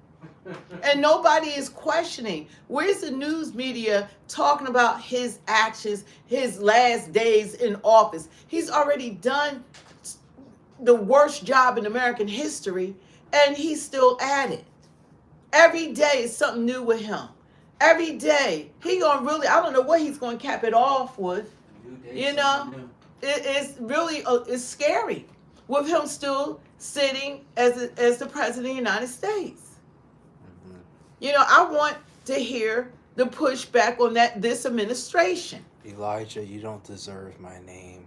And nobody is questioning. Where's the news media talking about his actions, his last days in office? He's already done the worst job in American history, and he's still at it. Every day is something new with him. Every day he gonna really, I don't know what he's gonna cap it off with. You know, it's really it's scary with him still sitting as the president of the United States. You know, I want to hear the pushback on this administration. Elijah, you don't deserve my name.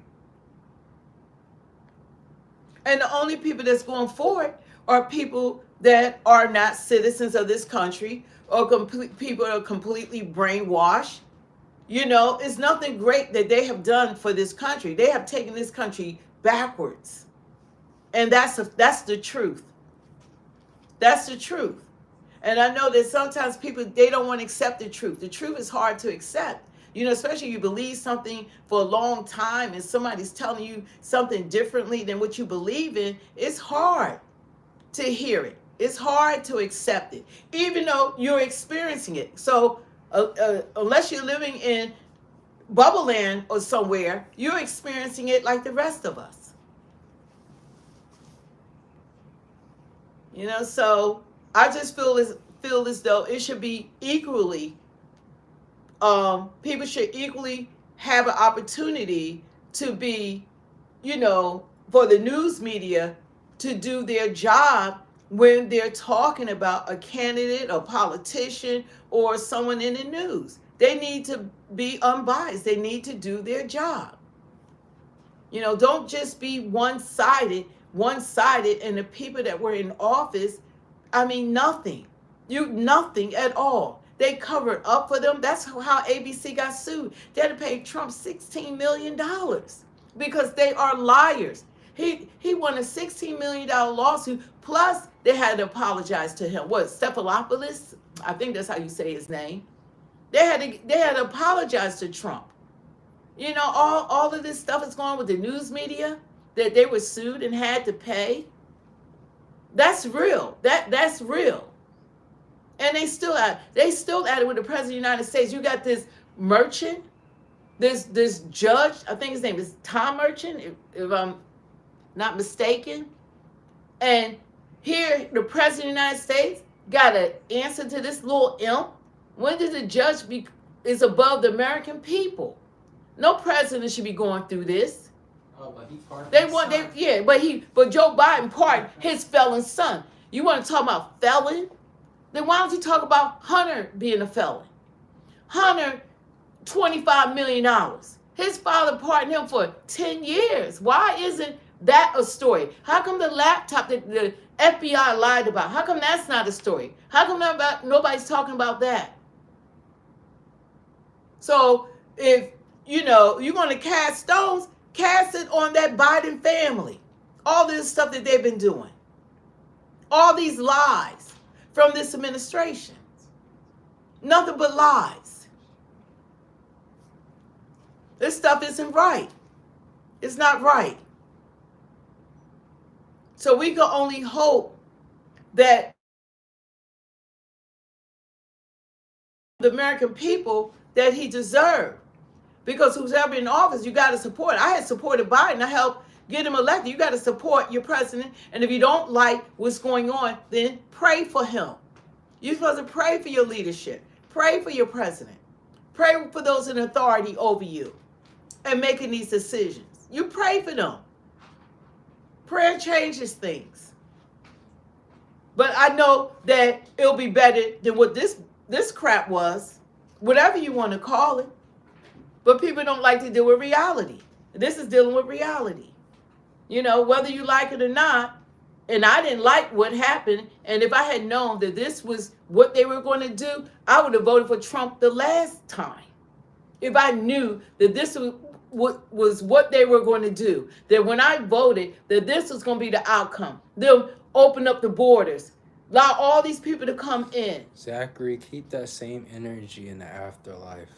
And the only people that's going forward are people that are not citizens of this country, or people that are completely brainwashed. You know, it's nothing great that they have done for this country. They have taken this country backwards. And that's the truth. That's the truth. And I know that sometimes people, they don't want to accept the truth. The truth is hard to accept. You know, especially if you believe something for a long time and somebody's telling you something differently than what you believe in, it's hard to hear it. It's hard to accept it, even though you're experiencing it. So unless you're living in bubble land or somewhere, you're experiencing it like the rest of us. You know, so I just feel as though it should be equally, people should equally have an opportunity to be, you know, for the news media to do their job when they're talking about a candidate, a politician, or someone in the news. They need to be unbiased. They need to do their job. You know, don't just be one-sided, and the people that were in office, I mean, nothing at all. They covered up for them. That's how ABC got sued. They had to pay Trump $16 million because they are liars. He won a $16 million lawsuit, plus they had to apologize to him. What, Stephanopoulos? I think that's how you say his name. They had to apologize to Trump. You know, all of this stuff is going on with the news media, that they were sued and had to pay. That's real. That's real. And they still at it with the president of the United States. You got this merchant, this judge, I think his name is Tom Merchant, if I'm not mistaken. And here the president of the United States got an answer to this little imp. When did the judge is above the American people? No president should be going through this. Oh, but he pardoned but Joe Biden pardoned his felon son. You want to talk about felon? Then why don't you talk about Hunter being a felon? Hunter, $25 million. His father pardoned him for 10 years. Why isn't that a story? How come the laptop that the FBI lied about, how come that's not a story? How come nobody's talking about that? So if, you know, you're going to cast stones, cast it on that Biden family. All this stuff that they've been doing. All these lies from this administration. Nothing but lies. This stuff isn't right. It's not right. So we can only hope that the American people that he deserved. Because who's ever in office, you got to support. I had supported Biden. I helped get him elected. You got to support your president. And if you don't like what's going on, then pray for him. You're supposed to pray for your leadership. Pray for your president. Pray for those in authority over you and making these decisions. You pray for them. Prayer changes things. But I know that it'll be better than what this crap was, whatever you want to call it. But people don't like to deal with reality. This is dealing with reality. You know, whether you like it or not, and I didn't like what happened, and if I had known that this was what they were going to do, I would have voted for Trump the last time. If I knew that this was what they were going to do, that when I voted, that this was going to be the outcome. They'll open up the borders, allow all these people to come in. Zachary, keep that same energy in the afterlife.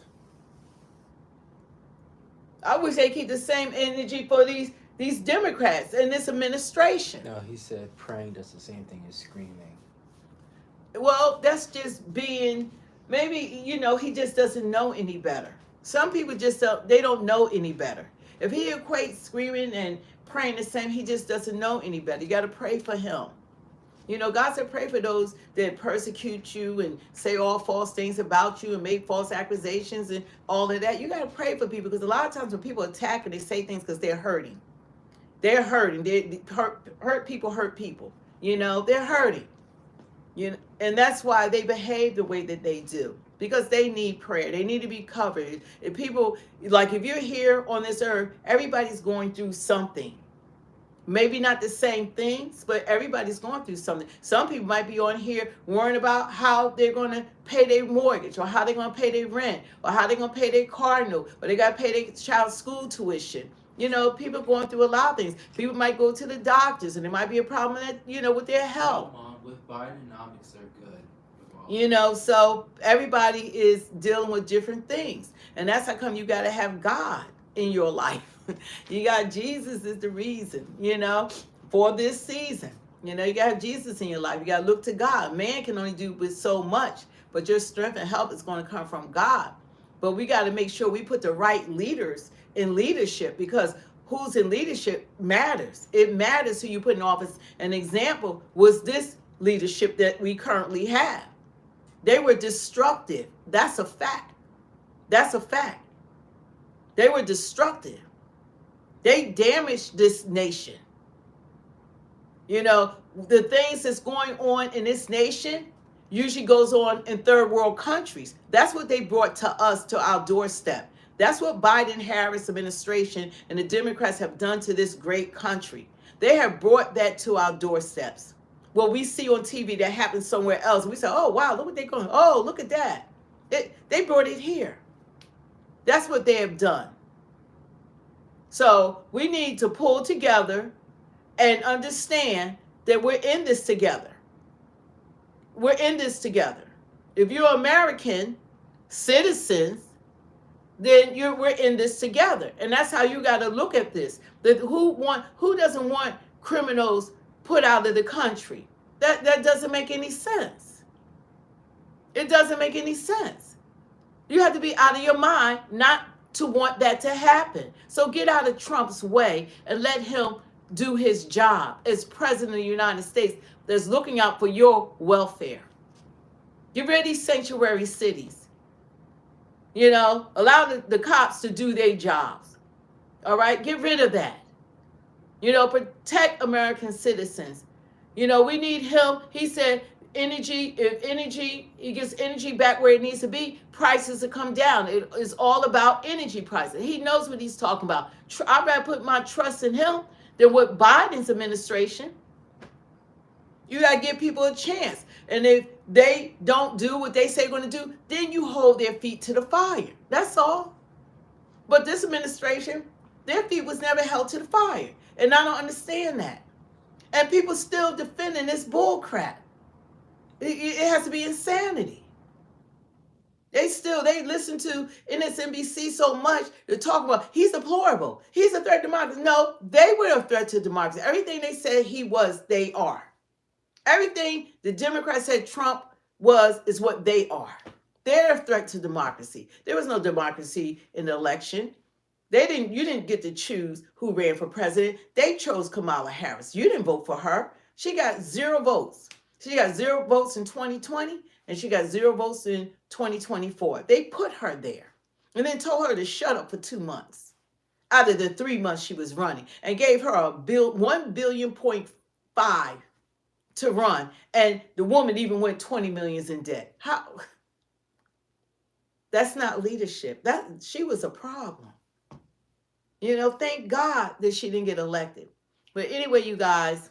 I wish they keep the same energy for these Democrats and this administration. No, he said praying does the same thing as screaming. Well, that's just being, maybe, he just doesn't know any better. Some people just they don't know any better. If he equates screaming and praying the same, he just doesn't know any better. You got to pray for him. God said pray for those that persecute you and say all false things about you and make false accusations and all of that. You got to pray for people, because a lot of times when people attack and they say things because they're hurting. They're hurting. They hurt people hurt people. They're hurting. And that's why they behave the way that they do, because they need prayer. They need to be covered. If people, like, if you're here on this earth, everybody's going through something. Maybe not the same things, but everybody's going through something. Some people might be on here worrying about how they're going to pay their mortgage, or how they're going to pay their rent, or how they're going to pay their car note, or they got to pay their child's school tuition. People going through a lot of things. People might go to the doctors, and there might be a problem that, with their health. With Bidenomics are good. So everybody is dealing with different things. And that's how come you got to have God in your life. You got Jesus is the reason, for this season. You got to have Jesus in your life. You got to look to God. Man can only do with so much, but your strength and help is going to come from God. But we got to make sure we put the right leaders in leadership, because who's in leadership matters. It matters who you put in office. An example was this leadership that we currently have. They were destructive. That's a fact. That's a fact. They were destructive. They damaged this nation. The things that's going on in this nation usually goes on in third world countries. That's what they brought to us, to our doorstep. That's what Biden-Harris administration and the Democrats have done to this great country. They have brought that to our doorsteps. What we see on TV that happens somewhere else, we say, oh, wow, look what they're going. Oh, look at that. They brought it here. That's what they have done. So we need to pull together and understand that we're in this together. We're in this together. If you're American citizens, then we're in this together. And that's how you got to look at this. That who doesn't want criminals put out of the country? That doesn't make any sense. It doesn't make any sense. You have to be out of your mind not to want that to happen. So get out of Trump's way and let him do his job as president of the United States that's looking out for your welfare. Get rid of these sanctuary cities. Allow the cops to do their jobs. All right? Get rid of that. Protect American citizens. We need him. He said, he gets energy back where it needs to be, prices will come down. It is all about energy prices. He knows what he's talking about. I'd rather put my trust in him than with Biden's administration. You got to give people a chance. And if they don't do what they say they're going to do, then you hold their feet to the fire. That's all. But this administration, their feet was never held to the fire. And I don't understand that. And people still defending this bull crap. It has to be insanity. They listen to MSNBC so much to talk about he's deplorable. He's a threat to democracy. No, they were a threat to democracy. Everything they said he was, they are. Everything the Democrats said Trump was is what they are. They're a threat to democracy. There was no democracy in the election. You didn't get to choose who ran for president. They chose Kamala Harris. You didn't vote for her. She got 0 votes. She got 0 votes in 2020, and she got 0 votes in 2024. They put her there and then told her to shut up for 2 months out of the 3 months she was running, and gave her $1.5 billion to run. And the woman even went 20 million in debt. How? That's not leadership. She was a problem. Thank God that she didn't get elected. But anyway, you guys,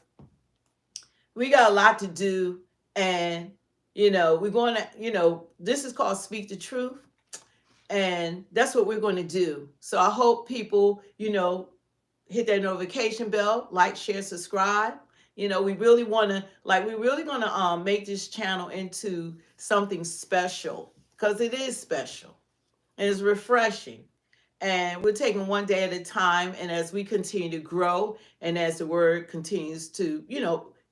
we got a lot to do. And, we're going to, this is called Speak the Truth. And that's what we're going to do. So I hope people, hit that notification bell, like, share, subscribe. We really want to, make this channel into something special, because it is special and it's refreshing. And we're taking one day at a time. And as we continue to grow, and as the word continues to,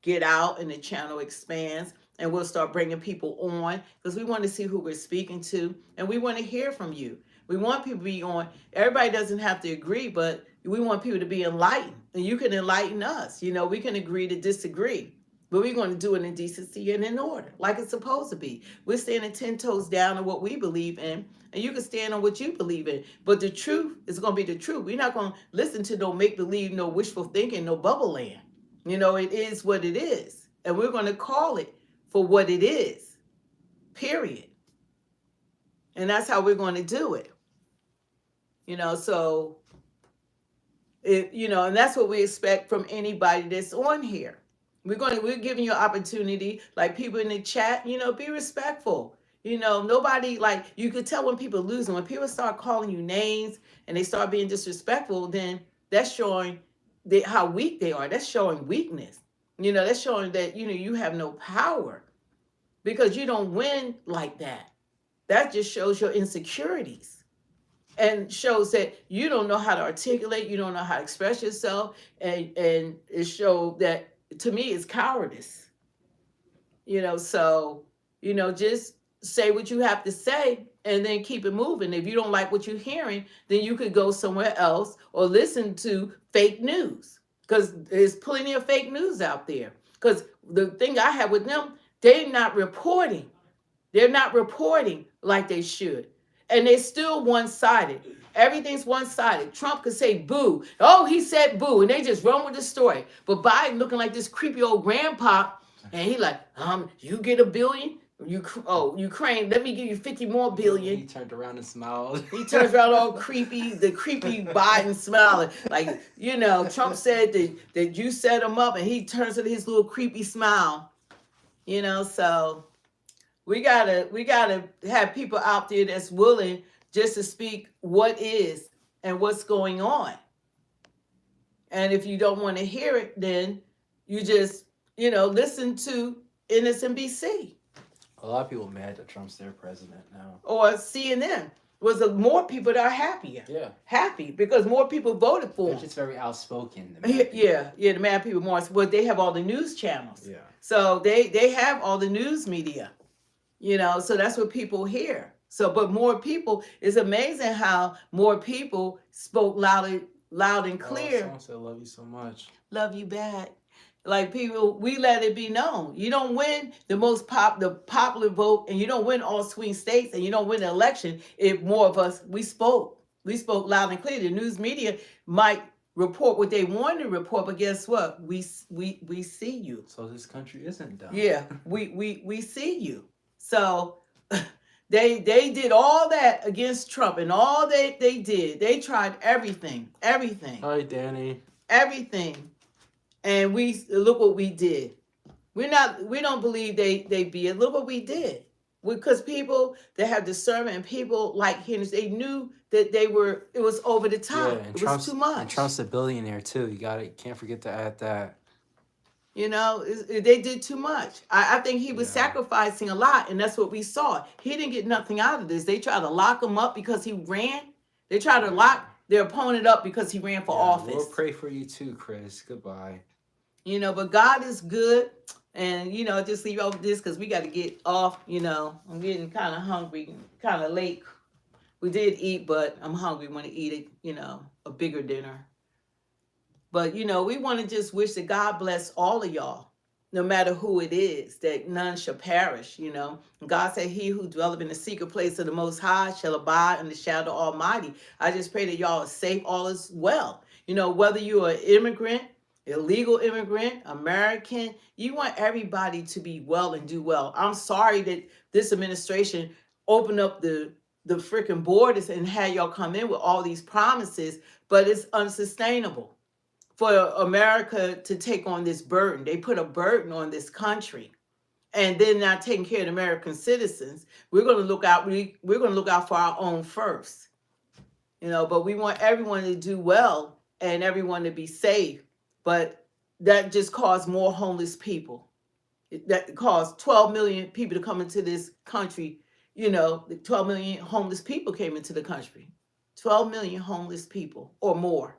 get out and the channel expands, and we'll start bringing people on because we want to see who we're speaking to, and we want to hear from you. We want people to be on. Everybody doesn't have to agree, but we want people to be enlightened, and you can enlighten us. You know, we can agree to disagree, but we're going to do it in decency and in order, like it's supposed to be. We're standing 10 toes down on what we believe in, and you can stand on what you believe in. But the truth is going to be the truth. We're not going to listen to no make-believe, no wishful thinking, no bubble land. You know, it is what it is, and we're going to call it for what it is, period. And that's how we're going to do it. You know, so, and that's what we expect from anybody that's on here. We're giving you an opportunity, like people in the chat, be respectful. Nobody, like, you could tell when people are losing. When people start calling you names and they start being disrespectful, then that's showing how weak they are. That's showing weakness. That's showing that, you have no power because you don't win like that. That just shows your insecurities. And shows that you don't know how to articulate, you don't know how to express yourself, and it shows that, to me, it's cowardice. So, just say what you have to say and then keep it moving. If you don't like what you're hearing, then you could go somewhere else or listen to fake news, because there's plenty of fake news out there. Because the thing I have with them, they're not reporting. They're not reporting like they should. And they're still one-sided. Everything's one-sided. Trump could say boo. Oh, he said boo. And they just run with the story. But Biden looking like this creepy old grandpa. And he like, you get $1 billion? Ukraine, let me give you 50 more billion. He turned around and smiled. He turns around all creepy, the creepy Biden smiling. Like, Trump said that you set him up, and he turns to his little creepy smile. So we gotta have people out there that's willing just to speak what is and what's going on. And if you don't want to hear it, then you just, listen to MSNBC. A lot of people mad that Trump's their president now. Or CNN. Was more people that are happier. Yeah. Happy because more people voted for They're him. just very outspoken. The mad people more. But they have all the news channels. Yeah. So they have all the news media. So that's what people hear. So, but more people, it's amazing how more people spoke loud and clear. Someone said, "Love you so much." Love you back. Like people, we let it be known. You don't win the popular vote, and you don't win all swing states, and you don't win the election if more of us, we spoke loud and clear. The news media might report what they want to report, but guess what? We see you. So this country isn't done. Yeah, we see you. So they did all that against Trump, and all they did, they tried everything. Hi, Danny. Everything. And we look what we did. We don't believe they be it. Look what we did. Because people that have discernment and people like him, they knew that it was over the top. Yeah, and it was too much. And Trump's a billionaire too. You can't forget to add that. They did too much. I think he was sacrificing a lot, and that's what we saw. He didn't get nothing out of this. They tried to lock him up because he ran. They tried to lock their opponent up because he ran for office. We'll pray for you too, Chris. Goodbye. But God is good. And, just leave over this because we got to get off. I'm getting kind of hungry, kind of late. We did eat, but I'm hungry. Want to eat a bigger dinner. But, we want to just wish that God bless all of y'all, no matter who it is, that none shall perish, And God said, he who dwelleth in the secret place of the Most High shall abide in the shadow of the Almighty. I just pray that y'all are safe, all is well. Whether you're an immigrant, illegal immigrant, American, you want everybody to be well and do well. I'm sorry that this administration opened up the freaking borders and had y'all come in with all these promises, but it's unsustainable for America to take on this burden. They put a burden on this country, and then not taking care of the American citizens. We're going to look out. We're going to look out for our own first, But we want everyone to do well and everyone to be safe. But that just caused more homeless people. That caused 12 million people to come into this country. 12 million homeless people came into the country. 12 million homeless people or more.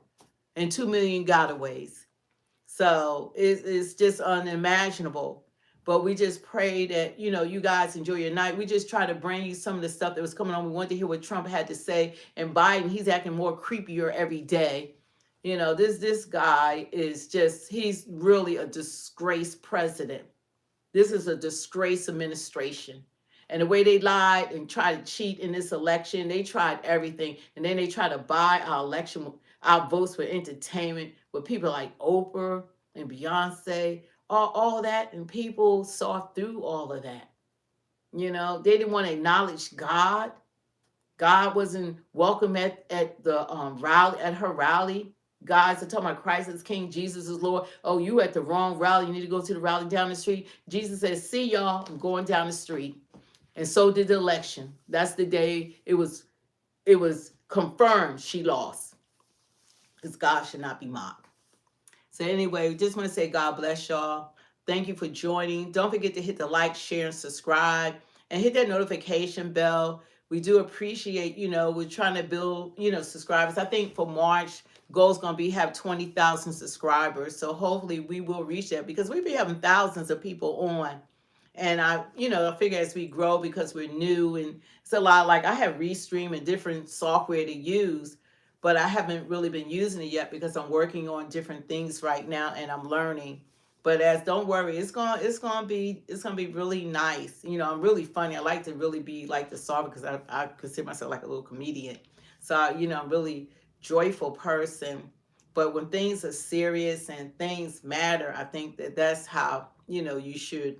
And 2 million gotaways. So it's just unimaginable. But we just pray that, you guys enjoy your night. We just try to bring you some of the stuff that was coming on. We wanted to hear what Trump had to say. And Biden, he's acting more creepier every day. This guy is he's really a disgraced president. This is a disgrace administration. And the way they lied and tried to cheat in this election, they tried everything. And then they try to buy our votes for entertainment with people like Oprah and Beyonce, all that. And people saw through all of that. They didn't want to acknowledge God. God wasn't welcome at the rally, at her rally. Guys are talking about Christ is King, Jesus is Lord. Oh, you at the wrong rally. You need to go to the rally down the street. Jesus says, see y'all, I'm going down the street. And so did the election. That's the day it was confirmed she lost. Because God should not be mocked. So anyway, we just want to say God bless y'all. Thank you for joining. Don't forget to hit the like, share, and subscribe. And hit that notification bell. We do appreciate, we're trying to build, subscribers. I think for March, goal's going to be have 20,000 subscribers. So hopefully we will reach that because we've been having thousands of people on. And I figure as we grow because we're new and it's a lot, like I have Restream and different software to use, but I haven't really been using it yet because I'm working on different things right now and I'm learning. But don't worry, it's gonna be really nice. I'm really funny. I like to really be like the soft because I consider myself like a little comedian. So I'm really joyful person. But when things are serious and things matter, I think that's how you should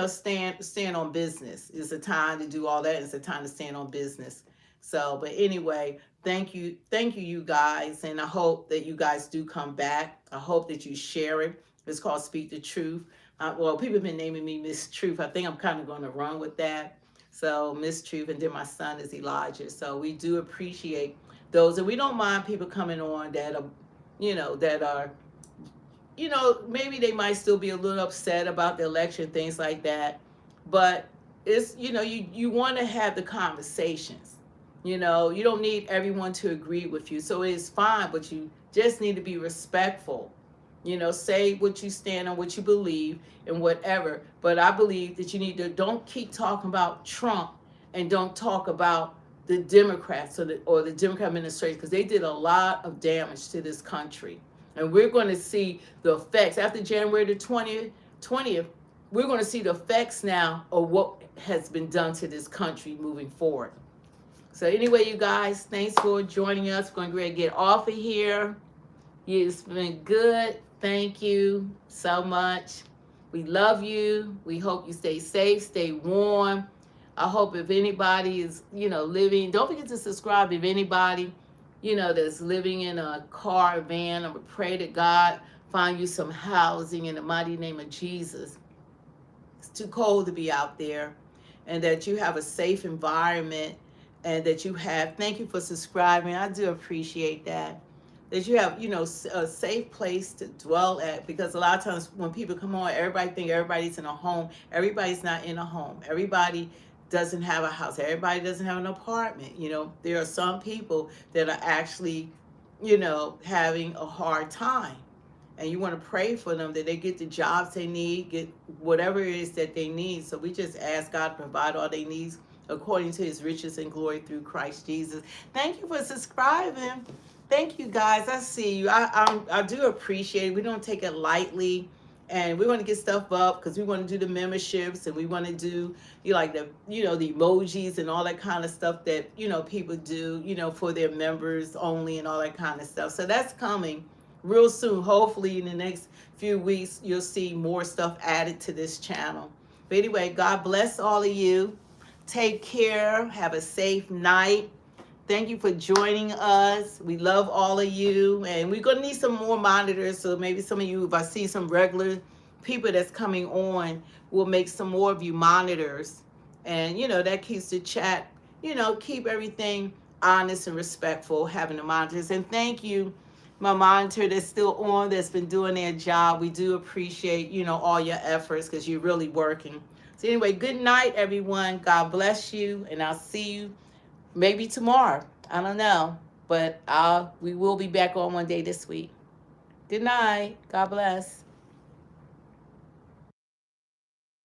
stand on business. It's a time to do all that. It's a time to stand on business. So, but anyway, thank you, you guys, and I hope that you guys do come back. I hope that you share it. It's called Speak the Truth. Well, people have been naming me Miss Truth. I think I'm kind of going to run with that. So, Miss Truth, and then my son is Elijah. So we do appreciate those, and we don't mind people coming on that are, maybe they might still be a little upset about the election, things like that. But it's, you want to have the conversations. You don't need everyone to agree with you. So it's fine, but you just need to be respectful. Say what you stand on, what you believe, and whatever. But I believe that you need to don't keep talking about Trump and don't talk about the Democrats or the Democrat administration because they did a lot of damage to this country. And we're going to see the effects after January the 20th. We're going to see the effects now of what has been done to this country moving forward. So anyway, you guys, thanks for joining us. We're going to get off of here. It's been good. Thank you so much. We love you. We hope you stay safe, stay warm. I hope if anybody is, living, don't forget to subscribe if anybody, that's living in a car, van. I would pray that God find you some housing in the mighty name of Jesus. It's too cold to be out there, and that you have a safe environment, and that you have, thank you for subscribing. I do appreciate that. That you have, a safe place to dwell at, because a lot of times when people come on, everybody think everybody's in a home. Everybody's not in a home. Everybody doesn't have a house. Everybody doesn't have an apartment. There are some people that are actually, having a hard time. And you want to pray for them that they get the jobs they need, get whatever it is that they need. So we just ask God to provide all they need according to his riches and glory through Christ Jesus. Thank you for subscribing. Thank you, guys. I see you. I do appreciate it. We don't take it lightly. And we want to get stuff up because we want to do the memberships, and we want to do the the emojis and all that kind of stuff that people do for their members only and all that kind of stuff. So that's coming real soon. Hopefully in the next few weeks you'll see more stuff added to this channel. But anyway, God bless all of you. Take care. Have a safe night. Thank you for joining us. We love all of you. And we're going to need some more monitors. So maybe some of you, if I see some regular people that's coming on, we'll make some more of you monitors. And, that keeps the chat, keep everything honest and respectful, having the monitors. And thank you, my monitor that's still on, that's been doing their job. We do appreciate, all your efforts because you're really working. So anyway, good night, everyone. God bless you. And I'll see you maybe tomorrow. I don't know. But we will be back on one day this week. Good night. God bless.